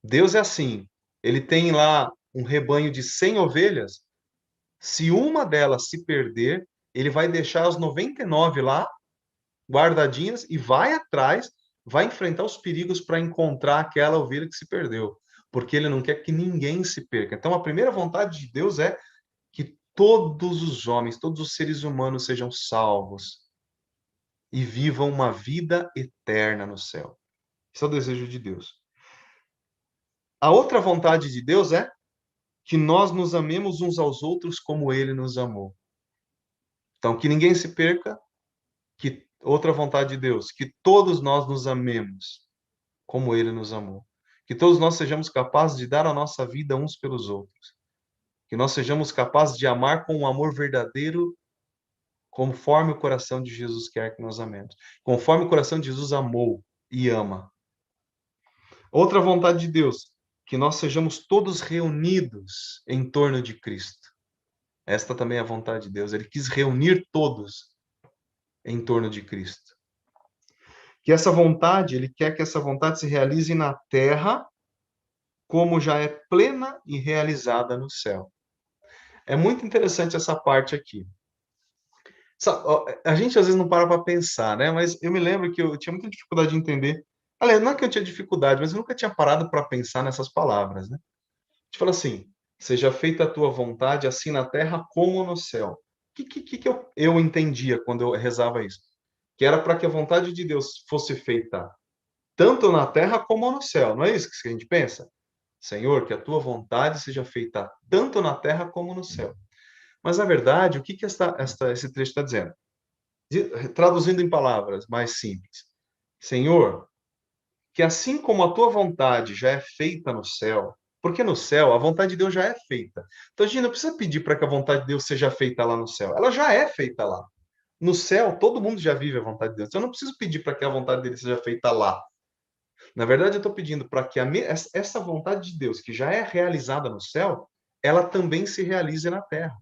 Deus é assim, ele tem lá um rebanho de 100 ovelhas, se uma delas se perder, ele vai deixar as 99 lá, guardadinhas, e vai atrás, vai enfrentar os perigos para encontrar aquela ovelha que se perdeu, porque ele não quer que ninguém se perca. Então, a primeira vontade de Deus é que todos os homens, todos os seres humanos sejam salvos e vivam uma vida eterna no céu. Esse é o desejo de Deus. A outra vontade de Deus é que nós nos amemos uns aos outros como ele nos amou. Então, que ninguém se perca, que outra vontade de Deus, que todos nós nos amemos como ele nos amou. Que todos nós sejamos capazes de dar a nossa vida uns pelos outros. Que nós sejamos capazes de amar com um amor verdadeiro, conforme o coração de Jesus quer que nós amemos. Conforme o coração de Jesus amou e ama. Outra vontade de Deus, que nós sejamos todos reunidos em torno de Cristo. Esta também é a vontade de Deus. Ele quis reunir todos em torno de Cristo. Que essa vontade, ele quer que essa vontade se realize na terra, como já é plena e realizada no céu. É muito interessante essa parte aqui. A gente às vezes não para pensar, né? Mas eu me lembro que eu tinha muita dificuldade de entender. Aliás, não é que eu tinha dificuldade, mas eu nunca tinha parado para pensar nessas palavras, né? A gente fala assim: seja feita a tua vontade, assim na terra como no céu. O que eu entendia quando eu rezava isso? Que era para que a vontade de Deus fosse feita tanto na terra como no céu. Não é isso que a gente pensa? Senhor, que a tua vontade seja feita tanto na terra como no céu. Mas, na verdade, o que esse trecho está dizendo? Traduzindo em palavras mais simples. Senhor, que assim como a tua vontade já é feita no céu, porque no céu a vontade de Deus já é feita. Então a gente não precisa pedir para que a vontade de Deus seja feita lá no céu. Ela já é feita lá. No céu, todo mundo já vive a vontade de Deus. Eu não preciso pedir para que a vontade dele seja feita lá. Na verdade, eu estou pedindo para que essa vontade de Deus, que já é realizada no céu, ela também se realize na terra.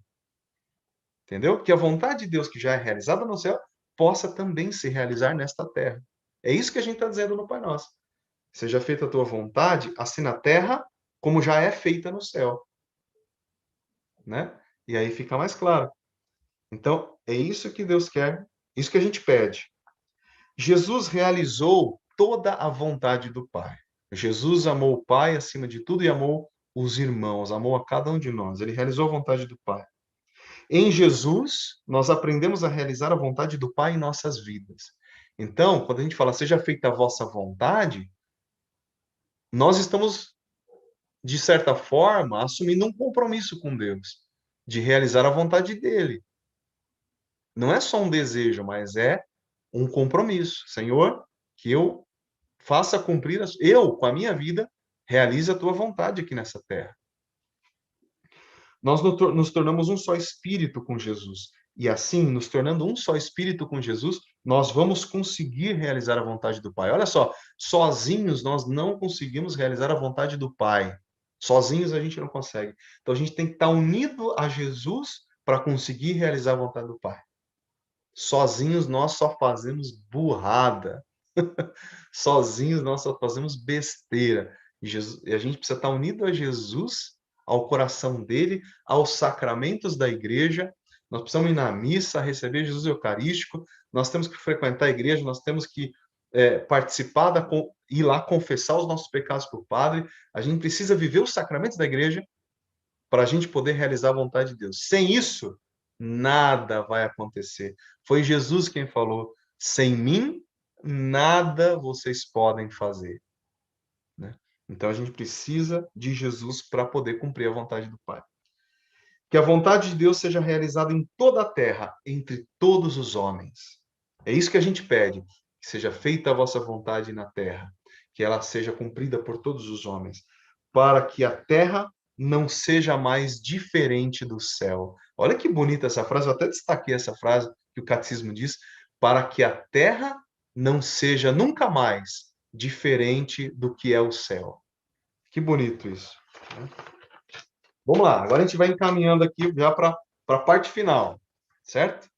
Entendeu? Que a vontade de Deus, que já é realizada no céu, possa também se realizar nesta terra. É isso que a gente está dizendo no Pai Nosso. Seja feita a tua vontade, assim na terra, como já é feita no céu. Né? E aí fica mais claro. Então, é isso que Deus quer, isso que a gente pede. Jesus realizou toda a vontade do Pai. Jesus amou o Pai acima de tudo e amou os irmãos, amou a cada um de nós. Ele realizou a vontade do Pai. Em Jesus, nós aprendemos a realizar a vontade do Pai em nossas vidas. Então, quando a gente fala, seja feita a vossa vontade, nós estamos, de certa forma, assumindo um compromisso com Deus, de realizar a vontade dele. Não é só um desejo, mas é um compromisso. Senhor, que eu faça cumprir, eu, com a minha vida, realize a tua vontade aqui nessa terra. Nós nos tornamos um só espírito com Jesus. E assim, nos tornando um só espírito com Jesus, nós vamos conseguir realizar a vontade do Pai. Olha só, sozinhos nós não conseguimos realizar a vontade do Pai. Sozinhos a gente não consegue. Então a gente tem que estar unido a Jesus para conseguir realizar a vontade do Pai. Sozinhos nós só fazemos burrada. Sozinhos nós só fazemos besteira. E a gente precisa estar unido a Jesus, ao coração dele, aos sacramentos da igreja. Nós precisamos ir na missa, receber Jesus Eucarístico. Nós temos que frequentar a igreja, nós temos que participar, ir lá confessar os nossos pecados para o Padre. A gente precisa viver os sacramentos da igreja para a gente poder realizar a vontade de Deus. Sem isso, nada vai acontecer. Foi Jesus quem falou: sem mim, nada vocês podem fazer. Né? Então a gente precisa de Jesus para poder cumprir a vontade do Pai. Que a vontade de Deus seja realizada em toda a terra, entre todos os homens. É isso que a gente pede, que seja feita a vossa vontade na terra, que ela seja cumprida por todos os homens, para que a terra não seja mais diferente do céu. Olha que bonita essa frase, eu até destaquei essa frase que o catecismo diz, para que a terra não seja nunca mais diferente do que é o céu. Que bonito isso. Né? Vamos lá, agora a gente vai encaminhando aqui já para a parte final, certo?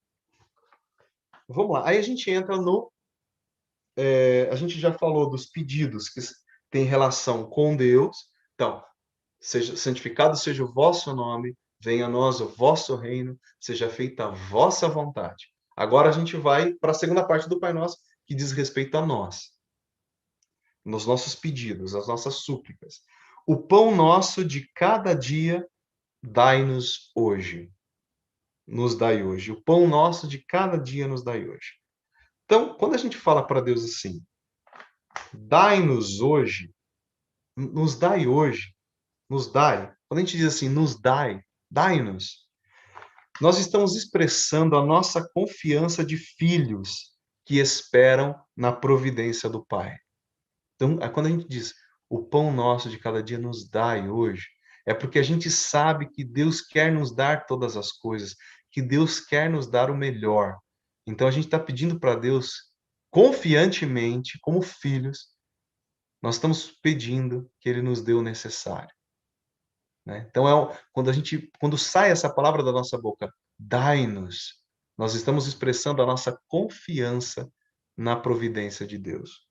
Vamos lá, aí a gente entra no... a gente já falou dos pedidos que têm relação com Deus. Então, seja santificado seja o vosso nome, venha a nós o vosso reino, seja feita a vossa vontade. Agora a gente vai para a segunda parte do Pai Nosso, que diz respeito a nós, nos nossos pedidos, as nossas súplicas. O pão nosso de cada dia dai-nos hoje. Nos dai hoje. O pão nosso de cada dia nos dai hoje. Então, quando a gente fala para Deus assim, dai-nos hoje, nos dai hoje, nos dai. Quando a gente diz assim, nos dai, dai-nos, nós estamos expressando a nossa confiança de filhos que esperam na providência do Pai. Então, quando a gente diz, o pão nosso de cada dia nos dai hoje, é porque a gente sabe que Deus quer nos dar todas as coisas, que Deus quer nos dar o melhor. Então, a gente está pedindo para Deus, confiantemente, como filhos, nós estamos pedindo que Ele nos dê o necessário. Né? Então, quando sai essa palavra da nossa boca, dai-nos, nós estamos expressando a nossa confiança na providência de Deus.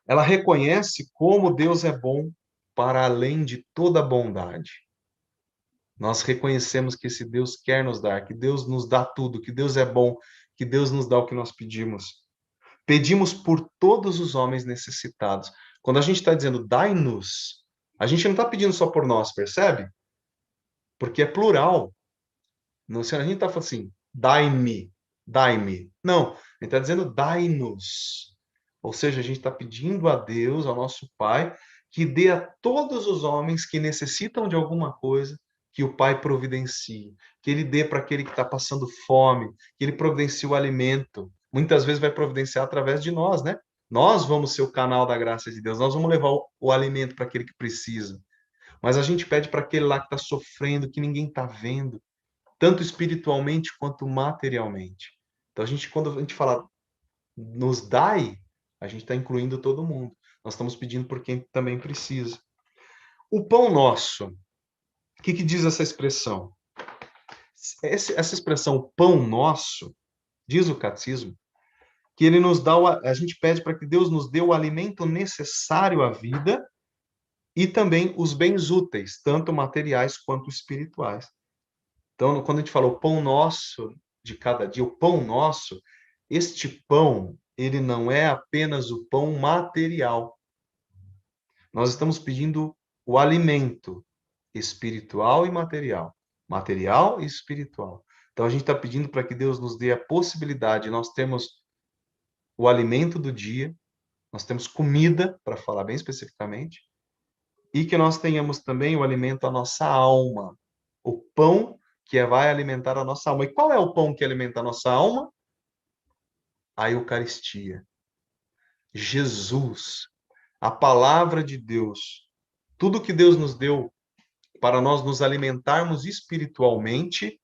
Ela reconhece como Deus é bom para além de toda bondade. Nós reconhecemos que esse Deus quer nos dar, que Deus nos dá tudo, que Deus é bom, que Deus nos dá o que nós pedimos. Pedimos por todos os homens necessitados. Quando a gente está dizendo dai-nos, a gente não está pedindo só por nós, percebe? Porque é plural. Não, se a gente está falando assim, dai-me, dai-me. Não, a gente está dizendo dai-nos. Ou seja, a gente está pedindo a Deus, ao nosso Pai, que dê a todos os homens que necessitam de alguma coisa, que o Pai providencie. Que Ele dê para aquele que está passando fome, que Ele providencie o alimento. Muitas vezes vai providenciar através de nós, né? Nós vamos ser o canal da graça de Deus, nós vamos levar o alimento para aquele que precisa. Mas a gente pede para aquele lá que está sofrendo, que ninguém está vendo, tanto espiritualmente quanto materialmente. Então, quando a gente fala nos dai, a gente está incluindo todo mundo. Nós estamos pedindo por quem também precisa. O pão nosso, o que diz essa expressão? Essa expressão pão nosso, diz o catecismo, que ele nos dá, a gente pede para que Deus nos dê o alimento necessário à vida e também os bens úteis, tanto materiais quanto espirituais. Então, quando a gente fala o pão nosso de cada dia, o pão nosso, este pão, ele não é apenas o pão material. Nós estamos pedindo o alimento espiritual e material. Material e espiritual. Então, a gente está pedindo para que Deus nos dê a possibilidade. Nós temos o alimento do dia, nós temos comida, para falar bem especificamente, e que nós tenhamos também o alimento à nossa alma. O pão que vai alimentar a nossa alma. E qual é o pão que alimenta a nossa alma? A Eucaristia. Jesus, a palavra de Deus. Tudo que Deus nos deu para nós nos alimentarmos espiritualmente,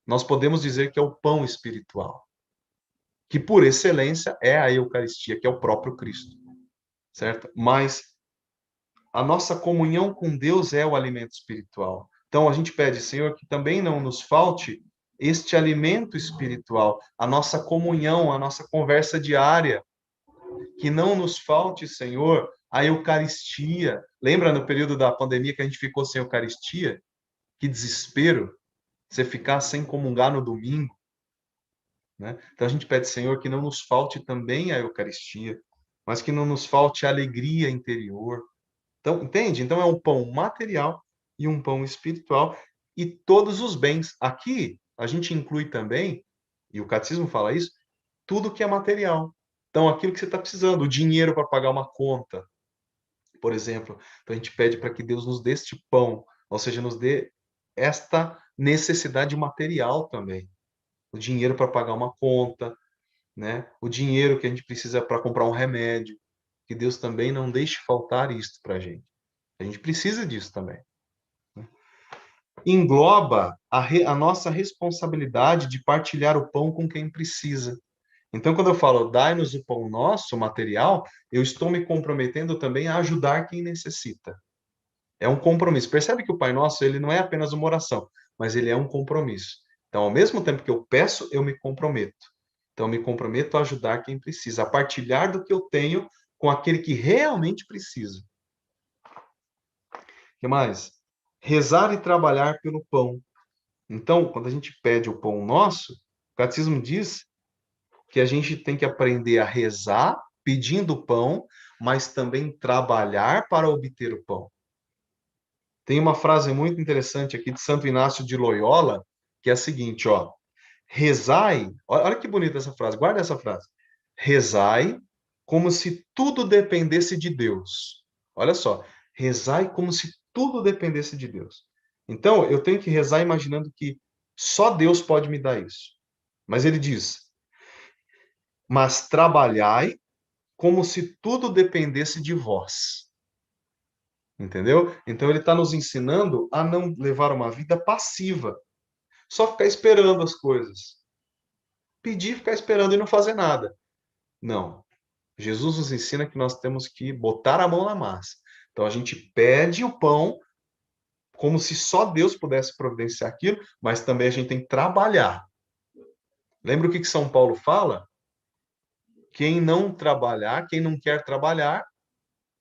nós podemos dizer que é o pão espiritual, que por excelência é a Eucaristia, que é o próprio Cristo, certo? Mas a nossa comunhão com Deus é o alimento espiritual. Então a gente pede, Senhor, que também não nos falte este alimento espiritual, a nossa comunhão, a nossa conversa diária, que não nos falte, Senhor, a Eucaristia. Lembra no período da pandemia que a gente ficou sem Eucaristia? Que desespero você ficar sem comungar no domingo, né? Então a gente pede, Senhor, que não nos falte também a Eucaristia, mas que não nos falte a alegria interior. Então, entende? Então é um pão material e um pão espiritual e todos os bens. Aqui a gente inclui também, e o catecismo fala isso, tudo que é material. Então, aquilo que você está precisando, o dinheiro para pagar uma conta, por exemplo. Então, a gente pede para que Deus nos dê este pão, ou seja, nos dê esta necessidade material também. O dinheiro para pagar uma conta, né? O dinheiro que a gente precisa para comprar um remédio. Que Deus também não deixe faltar isto para a gente. A gente precisa disso também. Engloba a nossa responsabilidade de partilhar o pão com quem precisa. Então, quando eu falo, dai-nos o pão nosso, material, eu estou me comprometendo também a ajudar quem necessita. É um compromisso. Percebe que o Pai Nosso, ele não é apenas uma oração, mas ele é um compromisso. Então, ao mesmo tempo que eu peço, eu me comprometo. Então, eu me comprometo a ajudar quem precisa, a partilhar do que eu tenho com aquele que realmente precisa. O que mais? Rezar e trabalhar pelo pão. Então, quando a gente pede o pão nosso, o catecismo diz que a gente tem que aprender a rezar pedindo o pão, mas também trabalhar para obter o pão. Tem uma frase muito interessante aqui de Santo Inácio de Loyola, que é a seguinte, ó: rezai, olha que bonita essa frase, guarda essa frase. Rezai como se tudo dependesse de Deus. Olha só, rezai como se tudo dependesse de Deus. Então, eu tenho que rezar imaginando que só Deus pode me dar isso. Mas ele diz: mas trabalhai como se tudo dependesse de vós. Entendeu? Então ele está nos ensinando a não levar uma vida passiva, só ficar esperando as coisas. Pedir, ficar esperando e não fazer nada. Não. Jesus nos ensina que nós temos que botar a mão na massa. Então a gente pede o pão como se só Deus pudesse providenciar aquilo, mas também a gente tem que trabalhar. Lembra o que São Paulo fala? Quem não trabalhar, quem não quer trabalhar,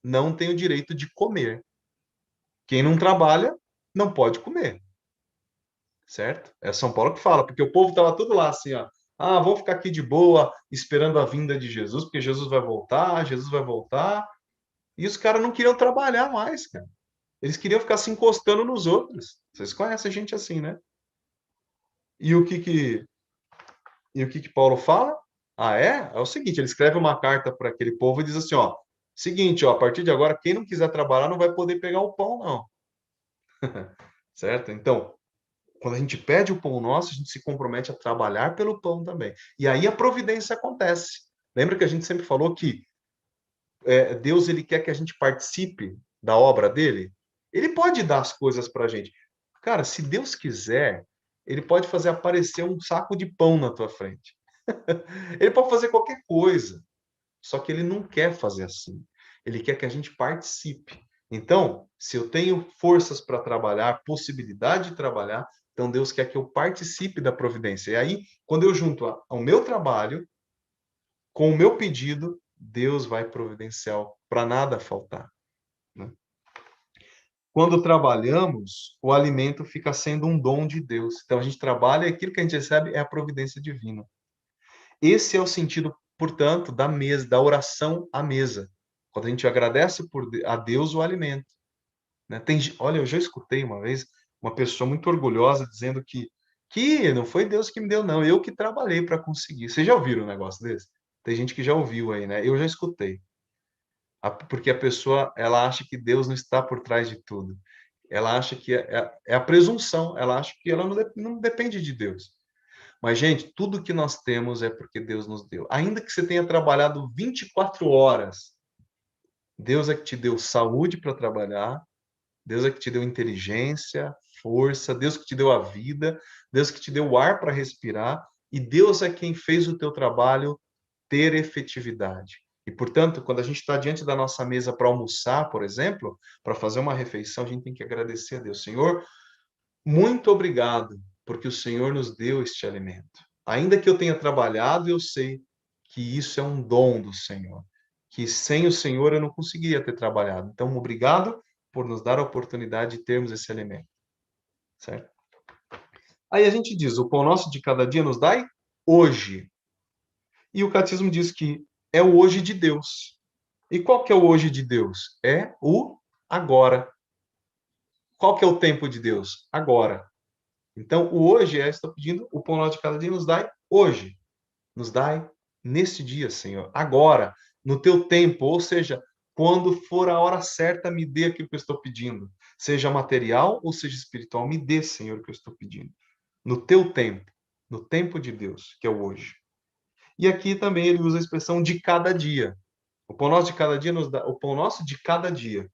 não tem o direito de comer. Quem não trabalha, não pode comer. Certo? É São Paulo que fala, porque o povo estava tudo lá assim, ó. Ah, vamos ficar aqui de boa, esperando a vinda de Jesus, porque Jesus vai voltar, Jesus vai voltar. E os caras não queriam trabalhar mais, cara. Eles queriam ficar se encostando nos outros. Vocês conhecem gente assim, né? E o que que Paulo fala? Ah, é? É o seguinte, ele escreve uma carta para aquele povo e diz assim, ó, seguinte, ó, a partir de agora, quem não quiser trabalhar não vai poder pegar o pão, não. Certo? Então, quando a gente pede o pão nosso, a gente se compromete a trabalhar pelo pão também. E aí a providência acontece. Lembra que a gente sempre falou que Deus ele quer que a gente participe da obra dele? Ele pode dar as coisas para a gente. Cara, se Deus quiser, ele pode fazer aparecer um saco de pão na tua frente. Ele pode fazer qualquer coisa. Só que ele não quer fazer assim. Ele quer que a gente participe. Então, se eu tenho forças para trabalhar, possibilidade de trabalhar, então Deus quer que eu participe da providência. E aí, quando eu junto ao meu trabalho com o meu pedido, Deus vai providenciar para nada faltar, né? Quando trabalhamos, o alimento fica sendo um dom de Deus. Então a gente trabalha e aquilo que a gente recebe é a providência divina. Esse é o sentido, portanto, da mesa, da oração à mesa. Quando a gente agradece a Deus o alimento, né? Olha, eu já escutei uma vez uma pessoa muito orgulhosa dizendo que não foi Deus que me deu, não, eu que trabalhei para conseguir. Vocês já ouviram um negócio desse? Tem gente que já ouviu aí, né? Eu já escutei. Porque a pessoa, ela acha que Deus não está por trás de tudo. Ela acha que é a presunção, ela acha que ela não depende de Deus. Mas, gente, tudo que nós temos é porque Deus nos deu. Ainda que você tenha trabalhado 24 horas, Deus é que te deu saúde para trabalhar, Deus é que te deu inteligência, força, Deus que te deu a vida, Deus que te deu o ar para respirar, e Deus é quem fez o teu trabalho ter efetividade. E, portanto, quando a gente está diante da nossa mesa para almoçar, por exemplo, para fazer uma refeição, a gente tem que agradecer a Deus. Senhor, muito obrigado, porque o Senhor nos deu este alimento. Ainda que eu tenha trabalhado, eu sei que isso é um dom do Senhor, que sem o Senhor eu não conseguiria ter trabalhado. Então, obrigado por nos dar a oportunidade de termos esse alimento, certo? Aí a gente diz: o pão nosso de cada dia nos dai hoje. E o catecismo diz que é o hoje de Deus. E qual que é o hoje de Deus? É o agora. Qual que é o tempo de Deus? Agora. Então, o hoje estou pedindo, o pão nosso de cada dia nos dai hoje. Nos dai neste dia, Senhor. Agora, no teu tempo, ou seja, quando for a hora certa, me dê aquilo que eu estou pedindo. Seja material ou seja espiritual, me dê, Senhor, o que eu estou pedindo. No teu tempo, no tempo de Deus, que é o hoje. E aqui também ele usa a expressão de cada dia. O pão nosso de cada dia nos dá, o pão nosso de cada dia,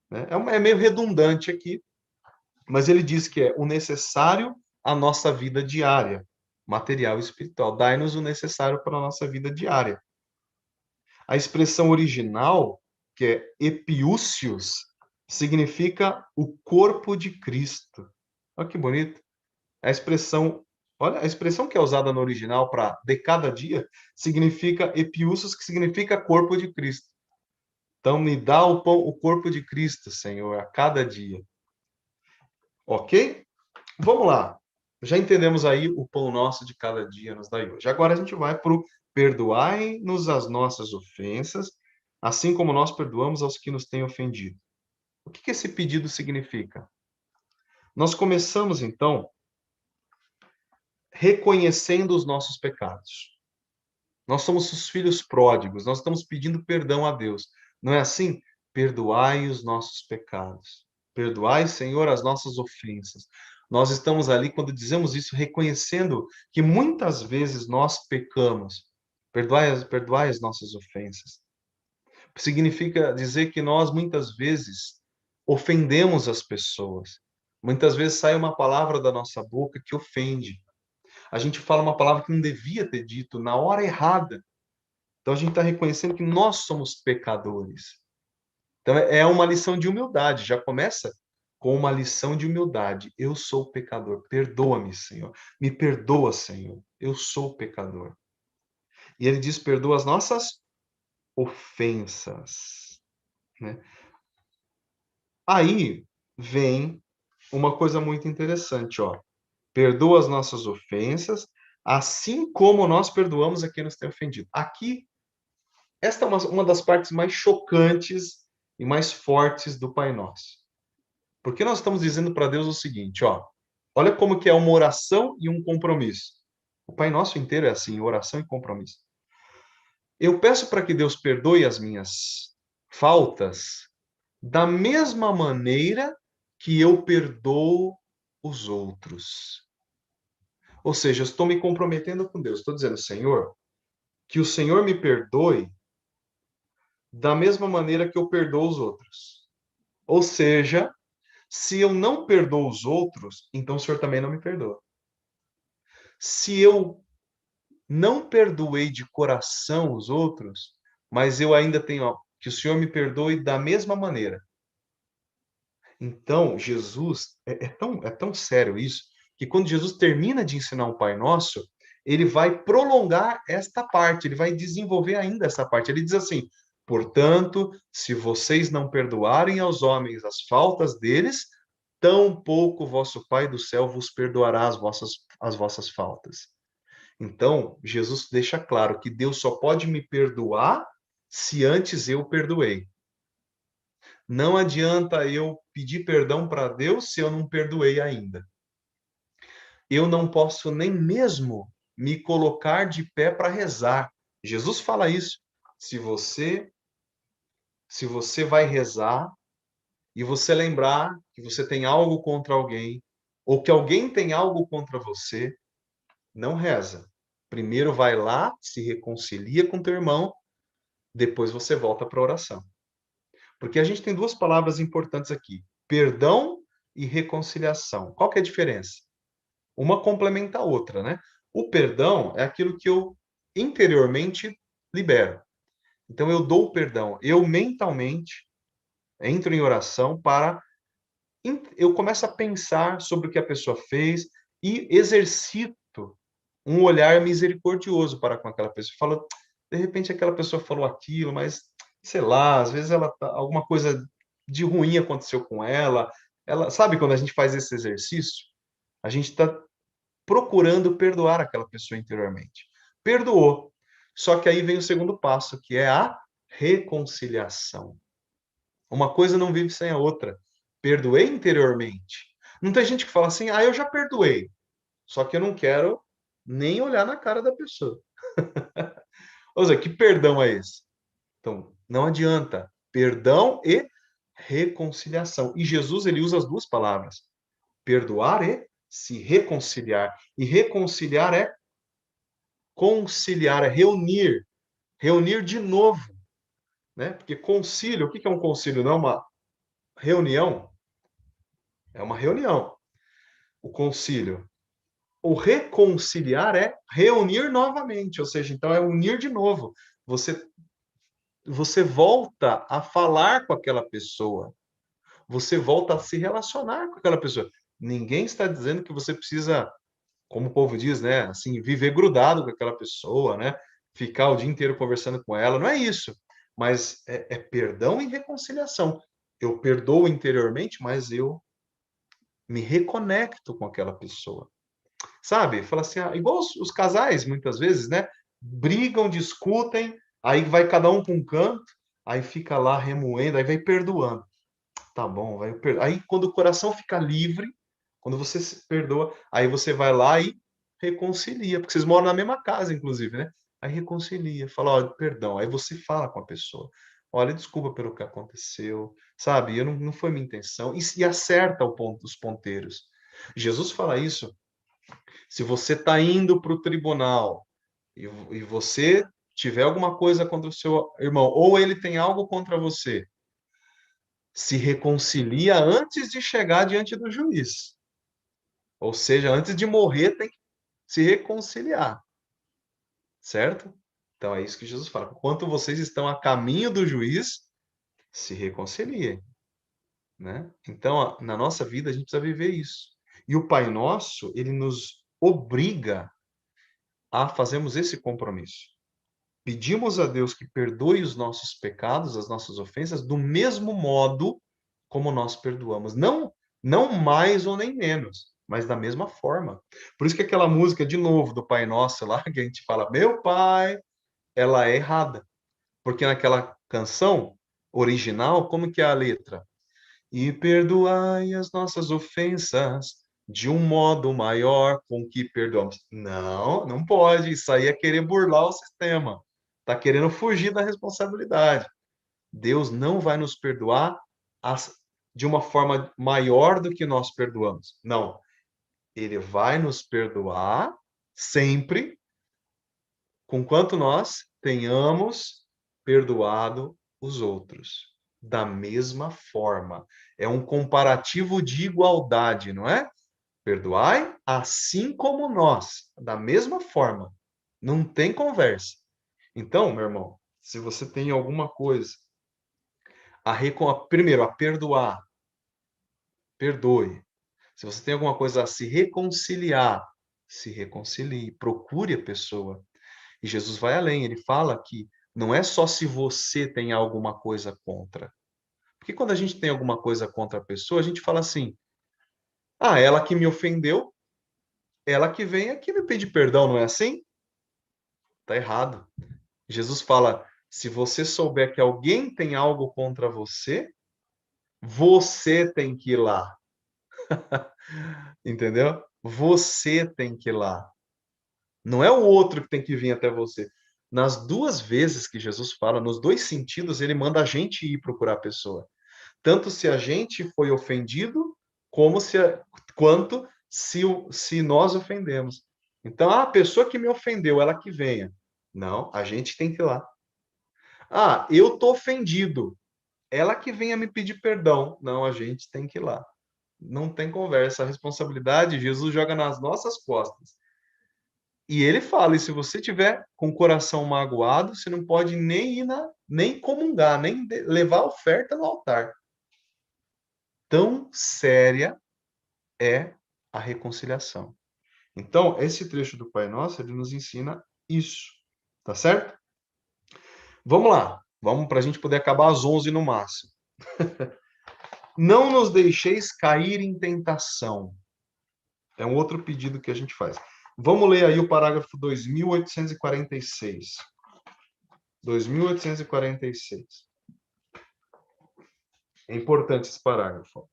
né? É meio redundante aqui, mas ele diz que é o necessário à nossa vida diária, material e espiritual. Dai-nos o necessário para a nossa vida diária. A expressão original, que é epiúcios, significa o corpo de Cristo. Olha que bonito. A expressão, olha, a expressão que é usada no original para de cada dia significa epiússos, que significa corpo de Cristo. Então, me dá o pão, o corpo de Cristo, Senhor, a cada dia. Ok? Vamos lá. Já entendemos aí o pão nosso de cada dia nos dai hoje. Agora a gente vai para o perdoai-nos as nossas ofensas, assim como nós perdoamos aos que nos têm ofendido. O que esse pedido significa? Nós começamos, então, reconhecendo os nossos pecados. Nós somos os filhos pródigos, nós estamos pedindo perdão a Deus. Não é assim? Perdoai os nossos pecados. Perdoai, Senhor, as nossas ofensas. Nós estamos ali, quando dizemos isso, reconhecendo que muitas vezes nós pecamos. Perdoai as nossas ofensas. Significa dizer que nós, muitas vezes, ofendemos as pessoas. Muitas vezes sai uma palavra da nossa boca que ofende. A gente fala uma palavra que não devia ter dito na hora errada. Então a gente está reconhecendo que nós somos pecadores. Então é uma lição de humildade. Já começa com uma lição de humildade. Eu sou pecador. Perdoa-me, Senhor. Me perdoa, Senhor. Eu sou pecador. E ele diz: perdoa as nossas ofensas. Né? Aí vem uma coisa muito interessante, ó. Perdoa as nossas ofensas, assim como nós perdoamos a quem nos tem ofendido. Aqui, esta é uma das partes mais chocantes e mais fortes do Pai Nosso. Porque nós estamos dizendo para Deus o seguinte, ó, olha como que é uma oração e um compromisso. O Pai Nosso inteiro é assim, oração e compromisso. Eu peço para que Deus perdoe as minhas faltas da mesma maneira que eu perdoo os outros. Ou seja, eu estou me comprometendo com Deus. Estou dizendo, Senhor, que o Senhor me perdoe da mesma maneira que eu perdoo os outros. Ou seja, se eu não perdoo os outros, então o Senhor também não me perdoa. Se eu não perdoei de coração os outros, mas eu ainda tenho, ó, que o Senhor me perdoe da mesma maneira. Então, Jesus, é tão sério isso, que quando Jesus termina de ensinar o Pai Nosso, ele vai prolongar esta parte, ele vai desenvolver ainda essa parte. Ele diz assim: portanto, se vocês não perdoarem aos homens as faltas deles, tampouco vosso Pai do céu vos perdoará as vossas faltas. Então, Jesus deixa claro que Deus só pode me perdoar se antes eu perdoei. Não adianta eu pedir perdão para Deus se eu não perdoei ainda. Eu não posso nem mesmo me colocar de pé para rezar. Jesus fala isso. Se você se você vai rezar e você lembrar que você tem algo contra alguém ou que alguém tem algo contra você, não reza. Primeiro vai lá, se reconcilia com teu irmão, depois você volta para a oração. Porque a gente tem duas palavras importantes aqui: perdão e reconciliação. Qual que é a diferença? Uma complementa a outra, né? O perdão é aquilo que eu interiormente libero. Então eu dou o perdão, eu mentalmente entro em oração para eu começo a pensar sobre o que a pessoa fez e exercito um olhar misericordioso para com aquela pessoa. Falo, de repente aquela pessoa falou aquilo, mas sei lá, às vezes alguma coisa de ruim aconteceu com ela. Ela sabe quando a gente faz esse exercício, a gente está procurando perdoar aquela pessoa interiormente. Perdoou. Só que aí vem o segundo passo, que é a reconciliação. Uma coisa não vive sem a outra. Perdoei interiormente. Não tem gente que fala assim, eu já perdoei. Só que eu não quero nem olhar na cara da pessoa. Ou seja, que perdão é esse? Então, não adianta. Perdão e reconciliação. E Jesus, ele usa as duas palavras. Perdoar e se reconciliar. E reconciliar é conciliar, é reunir. Reunir de novo. Né? Porque concílio, o que é um concílio? Não é uma reunião? É uma reunião. O concílio. O reconciliar é reunir novamente, ou seja, então é unir de novo. Você volta a falar com aquela pessoa. você volta a se relacionar com aquela pessoa. Ninguém está dizendo que você precisa, como o povo diz, né, assim, viver grudado com aquela pessoa, né, ficar o dia inteiro conversando com ela, não é isso. Mas é perdão e reconciliação. Eu perdoo interiormente, mas eu me reconecto com aquela pessoa. Sabe? Fala assim, igual os casais, muitas vezes, né? Brigam, discutem, aí vai cada um para um canto, aí fica lá remoendo, aí vai perdoando. Tá bom, aí quando o coração fica livre, quando você se perdoa, aí você vai lá e reconcilia, porque vocês moram na mesma casa, inclusive, né? Aí reconcilia, fala, olha, perdão. Aí você fala com a pessoa, olha, desculpa pelo que aconteceu, sabe? Eu não foi minha intenção. E acerta os ponteiros. Jesus fala isso. Se você está indo para o tribunal e você tiver alguma coisa contra o seu irmão, ou ele tem algo contra você, se reconcilia antes de chegar diante do juiz. Ou seja, antes de morrer, tem que se reconciliar. Certo? Então é isso que Jesus fala. Enquanto vocês estão a caminho do juiz, se reconciliem. Né? Então, na nossa vida, a gente precisa viver isso. E o Pai Nosso, ele nos obriga a fazermos esse compromisso. Pedimos a Deus que perdoe os nossos pecados, as nossas ofensas, do mesmo modo como nós perdoamos. Não mais ou nem menos, mas da mesma forma. Por isso que aquela música, de novo, do Pai Nosso lá, que a gente fala, meu Pai, ela é errada. Porque naquela canção original, como que é a letra? E perdoai as nossas ofensas de um modo maior com que perdoamos. Não, não pode. Isso aí é querer burlar o sistema. Está querendo fugir da responsabilidade. Deus não vai nos perdoar de uma forma maior do que nós perdoamos. Não. Ele vai nos perdoar sempre, com quanto nós tenhamos perdoado os outros. Da mesma forma. É um comparativo de igualdade, não é? Perdoai assim como nós, da mesma forma. Não tem conversa. Então, meu irmão, se você tem alguma coisa primeiro a perdoar, perdoe. Se você tem alguma coisa a se reconciliar, se reconcilie, procure a pessoa. E Jesus vai além, ele fala que não é só se você tem alguma coisa contra. Porque quando a gente tem alguma coisa contra a pessoa, a gente fala assim: ah, ela que me ofendeu, ela que vem aqui me pedir perdão, não é assim? Tá errado. Jesus fala: se você souber que alguém tem algo contra você, você tem que ir lá. Entendeu? Você tem que ir lá. Não é o outro que tem que vir até você. Nas duas vezes que Jesus fala, nos dois sentidos, ele manda a gente ir procurar a pessoa. Tanto se a gente foi ofendido, como quanto se nós ofendemos. Então, a pessoa que me ofendeu, ela que venha. Não, a gente tem que ir lá. Ah, eu tô ofendido. Ela que venha me pedir perdão. Não, a gente tem que ir lá. Não tem conversa. A responsabilidade, Jesus joga nas nossas costas. E ele fala, e se você tiver com o coração magoado, você não pode nem nem comungar, nem levar a oferta no altar. Tão séria é a reconciliação. Então, esse trecho do Pai Nosso, ele nos ensina isso, tá certo? Vamos lá, vamos para a gente poder acabar às 11 no máximo. Não nos deixeis cair em tentação. É um outro pedido que a gente faz. Vamos ler aí o parágrafo 2846. 2846. É importante esse parágrafo.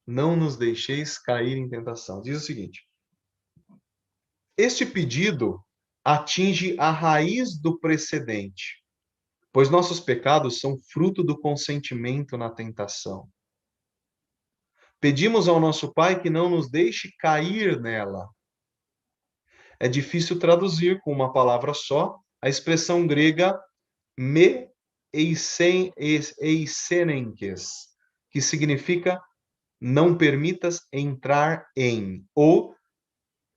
Não nos deixeis cair em tentação. Diz o seguinte: este pedido atinge a raiz do precedente, pois nossos pecados são fruto do consentimento na tentação. Pedimos ao nosso Pai que não nos deixe cair nela. É difícil traduzir com uma palavra só a expressão grega me eisenenkes, que significa não permitas entrar em, ou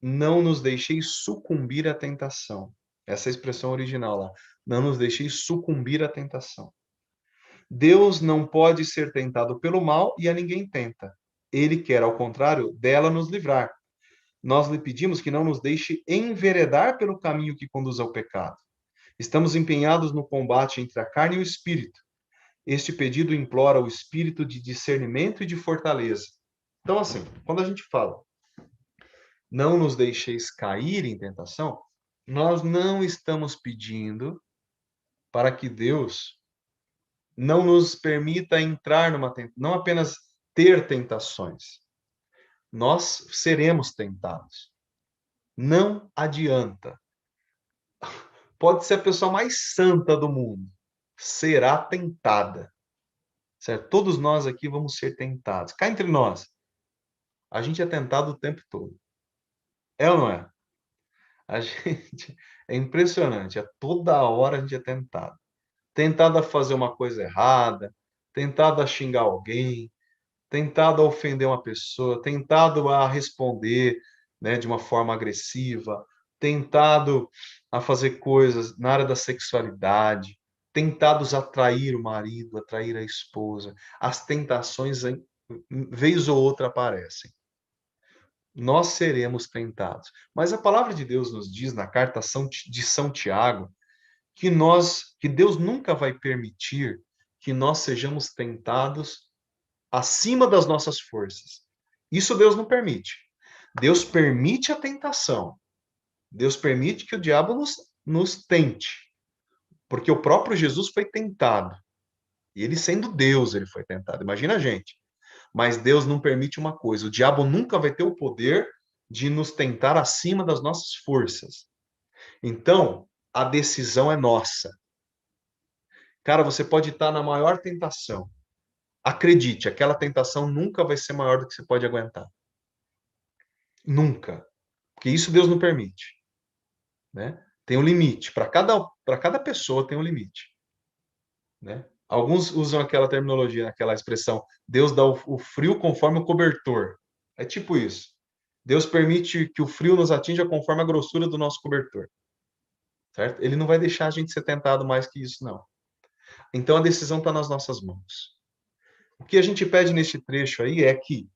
não nos deixeis sucumbir à tentação. Essa é a expressão original lá. Não nos deixeis sucumbir à tentação. Deus não pode ser tentado pelo mal e a ninguém tenta. Ele quer, ao contrário, dela nos livrar. Nós lhe pedimos que não nos deixe enveredar pelo caminho que conduz ao pecado. Estamos empenhados no combate entre a carne e o espírito. Este pedido implora o espírito de discernimento e de fortaleza. Então, assim, quando a gente fala, não nos deixeis cair em tentação, nós não estamos pedindo para que Deus não nos permita entrar numa tentação, não apenas ter tentações. Nós seremos tentados. Não adianta. Pode ser a pessoa mais santa do mundo, será tentada. Certo? Todos nós aqui vamos ser tentados. Cá entre nós, a gente é tentado o tempo todo. É ou não é? A gente é impressionante, a toda hora a gente é tentado. Tentado a fazer uma coisa errada, tentado a xingar alguém, tentado a ofender uma pessoa, tentado a responder, né, de uma forma agressiva, tentado a fazer coisas na área da sexualidade, tentados a atrair o marido, atrair a esposa. As tentações, vez ou outra, aparecem. Nós seremos tentados. Mas a palavra de Deus nos diz na carta de São Tiago que Deus nunca vai permitir que nós sejamos tentados acima das nossas forças. Isso Deus não permite. Deus permite a tentação. Deus permite que o diabo nos tente. Porque o próprio Jesus foi tentado. E ele sendo Deus, ele foi tentado. Imagina a gente. Mas Deus não permite uma coisa: o diabo nunca vai ter o poder de nos tentar acima das nossas forças. Então, a decisão é nossa. Cara, você pode estar na maior tentação. Acredite, aquela tentação nunca vai ser maior do que você pode aguentar. Nunca. Porque isso Deus não permite. Né? Tem um limite. Para cada pessoa tem um limite. Né? Alguns usam aquela terminologia, aquela expressão, Deus dá o frio conforme o cobertor. É tipo isso. Deus permite que o frio nos atinja conforme a grossura do nosso cobertor. Certo? Ele não vai deixar a gente ser tentado mais que isso, não. Então a decisão está nas nossas mãos. O que a gente pede neste trecho aí é que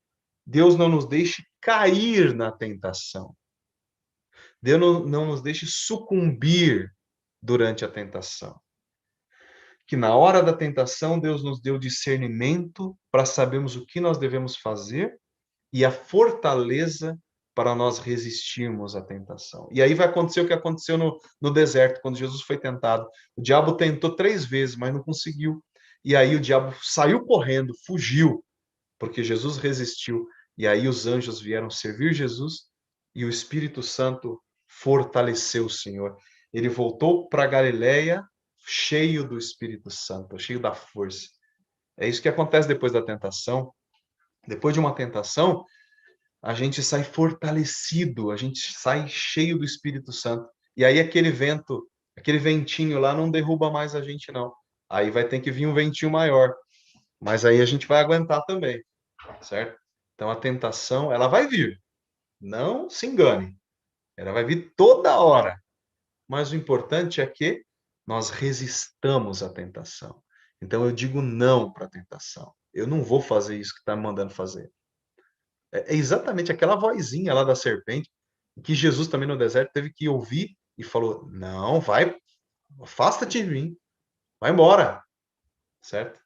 Deus não nos deixe cair na tentação. Deus não nos deixe sucumbir durante a tentação. Que na hora da tentação, Deus nos deu discernimento para sabermos o que nós devemos fazer e a fortaleza para nós resistirmos à tentação. E aí vai acontecer o que aconteceu no deserto, quando Jesus foi tentado. O diabo tentou 3 vezes, mas não conseguiu. E aí o diabo saiu correndo, fugiu, porque Jesus resistiu. E aí os anjos vieram servir Jesus e o Espírito Santo fortaleceu o Senhor. Ele voltou para Galiléia cheio do Espírito Santo, cheio da força. É isso que acontece depois da tentação. Depois de uma tentação, a gente sai fortalecido, a gente sai cheio do Espírito Santo. E aí aquele vento, aquele ventinho lá não derruba mais a gente, não. Aí vai ter que vir um ventinho maior. Mas aí a gente vai aguentar também, certo? Então a tentação, ela vai vir. Não se engane. Ela vai vir toda hora. Mas o importante é que nós resistamos à tentação. Então eu digo não para a tentação. Eu não vou fazer isso que está me mandando fazer. É exatamente aquela vozinha lá da serpente que Jesus também no deserto teve que ouvir e falou: não, vai, afasta-te de mim, vai embora, certo?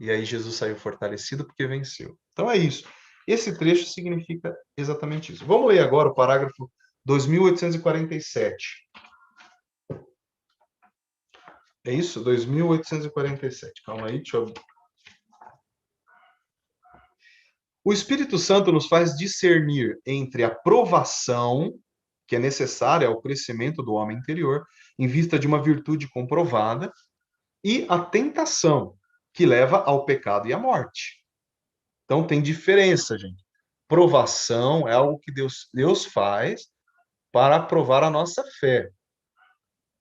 E aí Jesus saiu fortalecido porque venceu. Então é isso. Esse trecho significa exatamente isso. Vamos ler agora o parágrafo 2847. É isso? 2847. Calma aí, deixa eu... O Espírito Santo nos faz discernir entre a provação, que é necessária ao crescimento do homem interior, em vista de uma virtude comprovada, e a tentação, que leva ao pecado e à morte. Então tem diferença, gente. Provação é algo que Deus faz para provar a nossa fé,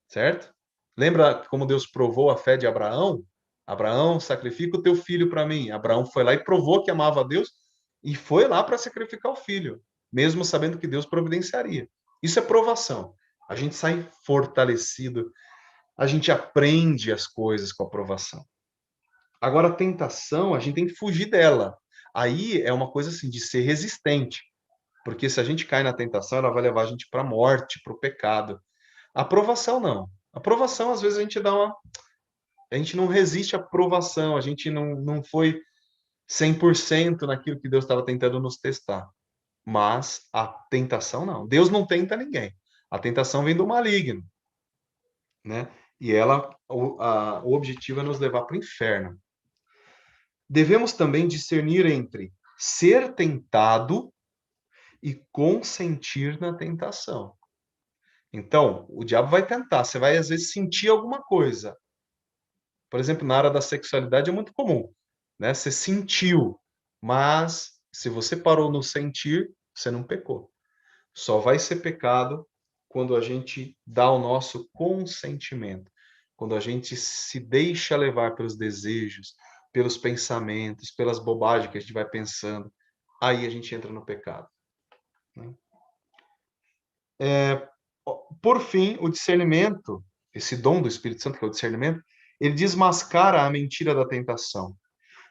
certo? Lembra como Deus provou a fé de Abraão? Abraão, sacrifica o teu filho para mim. Abraão foi lá e provou que amava a Deus e foi lá para sacrificar o filho, mesmo sabendo que Deus providenciaria. Isso é provação. A gente sai fortalecido, a gente aprende as coisas com a provação. Agora, a tentação, a gente tem que fugir dela. Aí é uma coisa assim de ser resistente, porque se a gente cai na tentação, ela vai levar a gente para a morte, para o pecado. A provação não. A provação, às vezes, a gente não resiste à provação, a gente não foi 100% naquilo que Deus estava tentando nos testar. Mas a tentação não. Deus não tenta ninguém. A tentação vem do maligno, né? E o objetivo é nos levar para o inferno. Devemos também discernir entre ser tentado e consentir na tentação. Então, o diabo vai tentar, você vai às vezes sentir alguma coisa. Por exemplo, na área da sexualidade é muito comum, né? Você sentiu, mas se você parou no sentir, você não pecou. Só vai ser pecado quando a gente dá o nosso consentimento, quando a gente se deixa levar pelos desejos, pelos pensamentos, pelas bobagens que a gente vai pensando. Aí a gente entra no pecado, né? Por fim, o discernimento, esse dom do Espírito Santo, que é o discernimento, ele desmascara a mentira da tentação.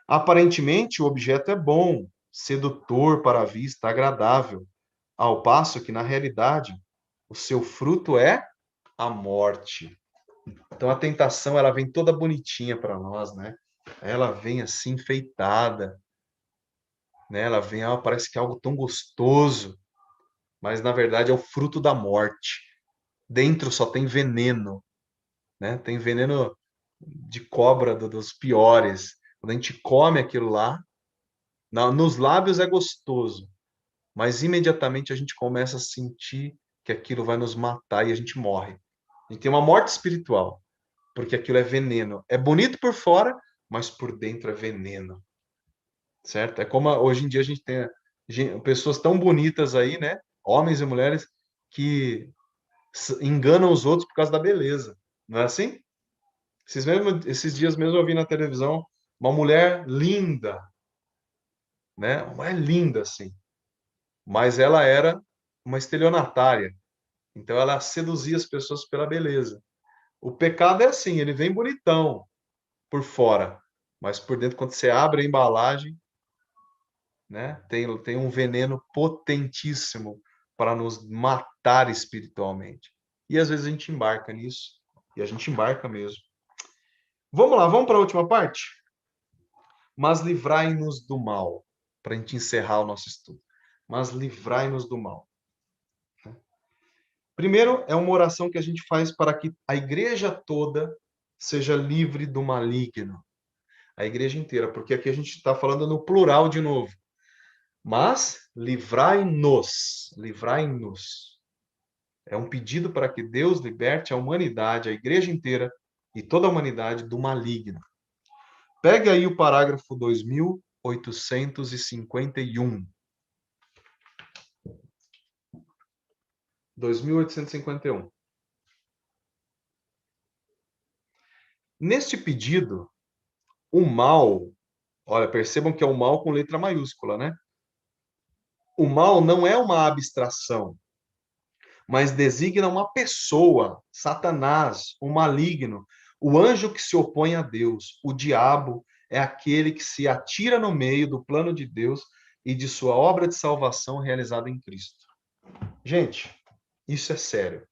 Aparentemente, o objeto é bom, sedutor para a vista, agradável, ao passo que, na realidade, o seu fruto é a morte. Então, a tentação, ela vem toda bonitinha para nós, né? Ela vem assim, enfeitada, né? Ela vem, parece que é algo tão gostoso, mas, na verdade, é o fruto da morte. Dentro só tem veneno, né? Tem veneno de cobra dos piores. Quando a gente come aquilo lá, nos lábios é gostoso, mas imediatamente a gente começa a sentir que aquilo vai nos matar e a gente morre. A gente tem uma morte espiritual, porque aquilo é veneno. É bonito por fora, mas por dentro é veneno, certo? É como hoje em dia a gente tem pessoas tão bonitas aí, né? Homens e mulheres que enganam os outros por causa da beleza. Não é assim? Esses dias mesmo eu vi na televisão uma mulher linda, né? Uma mulher linda, assim. Mas ela era uma estelionatária. Então ela seduzia as pessoas pela beleza. O pecado é assim, ele vem bonitão por fora, mas por dentro, quando você abre a embalagem, né, tem um veneno potentíssimo para nos matar espiritualmente. E às vezes a gente embarca nisso, e a gente embarca mesmo. Vamos lá, vamos para a última parte? Mas livrai-nos do mal, para a gente encerrar o nosso estudo. Mas livrai-nos do mal. Primeiro, é uma oração que a gente faz para que a igreja toda seja livre do maligno. A igreja inteira, porque aqui a gente está falando no plural de novo. Mas livrai-nos, livrai-nos. É um pedido para que Deus liberte a humanidade, a igreja inteira e toda a humanidade do maligno. Pegue aí o parágrafo 2851. 2851. Neste pedido, o mal, olha, percebam que é o mal com letra maiúscula, né? O mal não é uma abstração, mas designa uma pessoa, Satanás, o maligno, o anjo que se opõe a Deus. O diabo é aquele que se atira no meio do plano de Deus e de sua obra de salvação realizada em Cristo. Gente, isso é sério.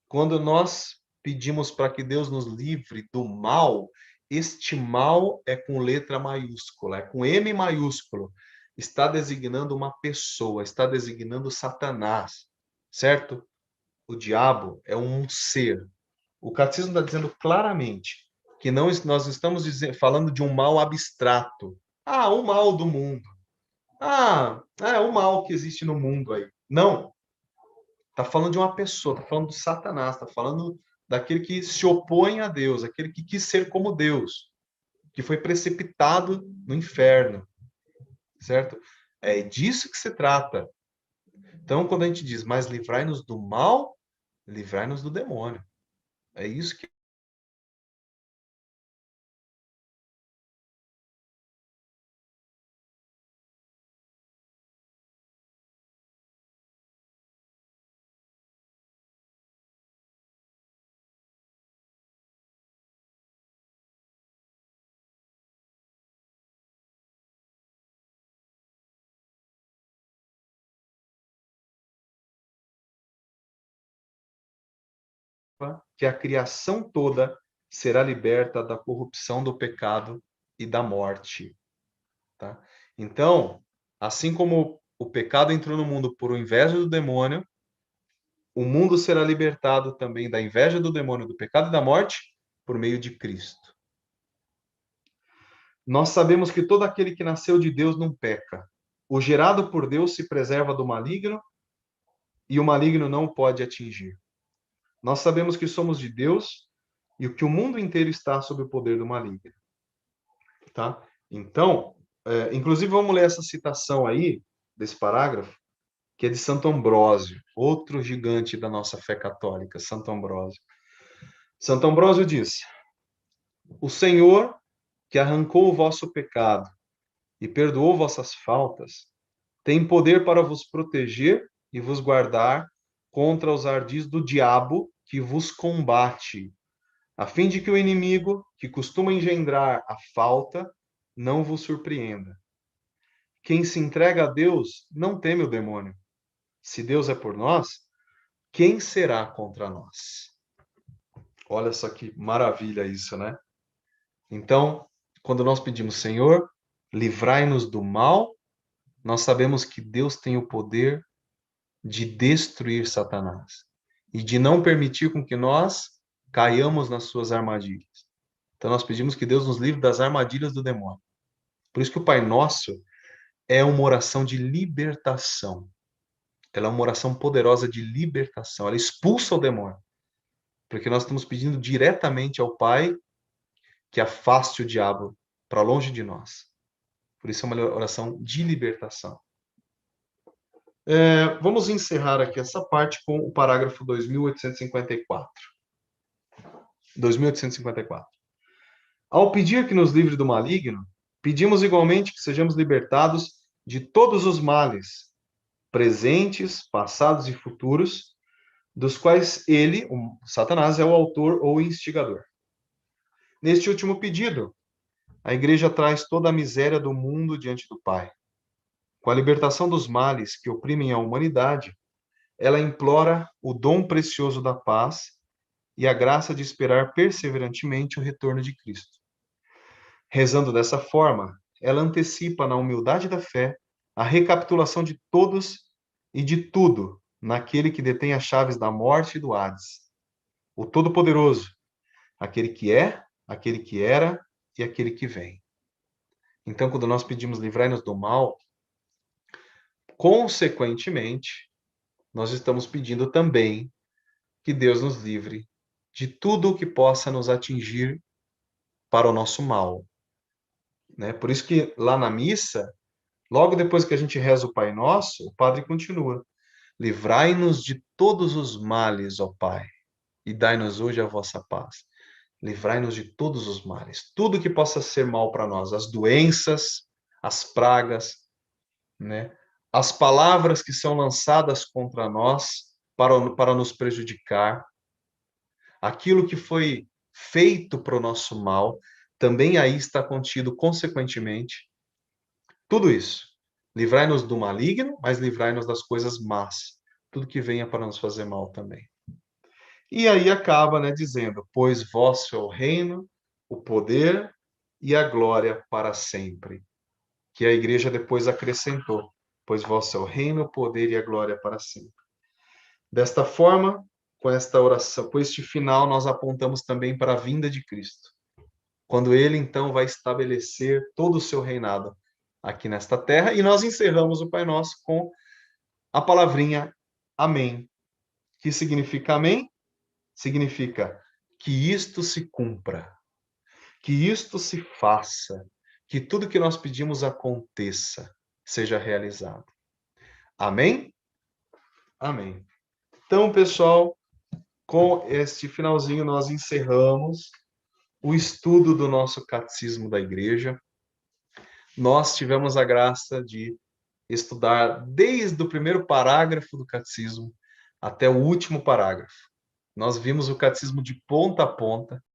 Quando nós pedimos para que Deus nos livre do mal, este mal é com letra maiúscula, é com M maiúsculo. Está designando uma pessoa, está designando Satanás, certo? O diabo é um ser. O catecismo está dizendo claramente que não, nós estamos falando de um mal abstrato. Ah, o mal do mundo. Ah, é o mal que existe no mundo aí. Não. Está falando de uma pessoa, está falando do Satanás, está falando daquele que se opõe a Deus, aquele que quis ser como Deus, que foi precipitado no inferno, certo? É disso que se trata. Então, quando a gente diz, mas livrai-nos do mal, livrai-nos do demônio. É isso que que a criação toda será liberta da corrupção do pecado e da morte. Tá? Então, assim como o pecado entrou no mundo por inveja do demônio, o mundo será libertado também da inveja do demônio, do pecado e da morte por meio de Cristo. Nós sabemos que todo aquele que nasceu de Deus não peca. O gerado por Deus se preserva do maligno e o maligno não o pode atingir. Nós sabemos que somos de Deus e que o mundo inteiro está sob o poder do maligno. Tá? Então, inclusive vamos ler essa citação aí, desse parágrafo, que é de Santo Ambrósio, outro gigante da nossa fé católica, Santo Ambrósio. Santo Ambrósio diz: o Senhor, que arrancou o vosso pecado e perdoou vossas faltas, tem poder para vos proteger e vos guardar contra os ardis do diabo que vos combate, a fim de que o inimigo, que costuma engendrar a falta, não vos surpreenda. Quem se entrega a Deus não teme o demônio. Se Deus é por nós, quem será contra nós? Olha só que maravilha isso, né? Então, quando nós pedimos, Senhor, livrai-nos do mal, nós sabemos que Deus tem o poder de destruir Satanás e de não permitir com que nós caiamos nas suas armadilhas. Então, nós pedimos que Deus nos livre das armadilhas do demônio. Por isso que o Pai Nosso é uma oração de libertação. Ela é uma oração poderosa de libertação. Ela expulsa o demônio. Porque nós estamos pedindo diretamente ao Pai que afaste o diabo para longe de nós. Por isso é uma oração de libertação. Vamos encerrar aqui essa parte com o parágrafo 2854. 2854. Ao pedir que nos livre do maligno, pedimos igualmente que sejamos libertados de todos os males, presentes, passados e futuros, dos quais ele, o Satanás, é o autor ou instigador. Neste último pedido, a Igreja traz toda a miséria do mundo diante do Pai. Com a libertação dos males que oprimem a humanidade, ela implora o dom precioso da paz e a graça de esperar perseverantemente o retorno de Cristo. Rezando dessa forma, ela antecipa na humildade da fé a recapitulação de todos e de tudo naquele que detém as chaves da morte e do Hades, o Todo-Poderoso, aquele que é, aquele que era e aquele que vem. Então, quando nós pedimos livrai-nos do mal, consequentemente, nós estamos pedindo também que Deus nos livre de tudo o que possa nos atingir para o nosso mal, né? Por isso que lá na missa, logo depois que a gente reza o Pai Nosso, o padre continua: livrai-nos de todos os males, ó Pai, e dai-nos hoje a vossa paz. Livrai-nos de todos os males, tudo que possa ser mal para nós, as doenças, as pragas, né? As palavras que são lançadas contra nós para nos prejudicar, aquilo que foi feito para o nosso mal, também aí está contido, consequentemente, tudo isso. Livrai-nos do maligno, mas livrai-nos das coisas más, tudo que venha para nos fazer mal também. E aí acaba, né, dizendo: pois vosso é o reino, o poder e a glória para sempre. Que a igreja depois acrescentou: pois vosso é o reino, o poder e a glória para sempre. Desta forma, com esta oração, com este final, nós apontamos também para a vinda de Cristo, quando ele então vai estabelecer todo o seu reinado aqui nesta terra, e nós encerramos o Pai Nosso com a palavrinha amém. Que significa amém? Significa que isto se cumpra, que isto se faça, que tudo que nós pedimos aconteça, seja realizado. Amém? Amém. Então, pessoal, com este finalzinho nós encerramos o estudo do nosso Catecismo da Igreja. Nós tivemos a graça de estudar desde o primeiro parágrafo do Catecismo até o último parágrafo. Nós vimos o Catecismo de ponta a ponta,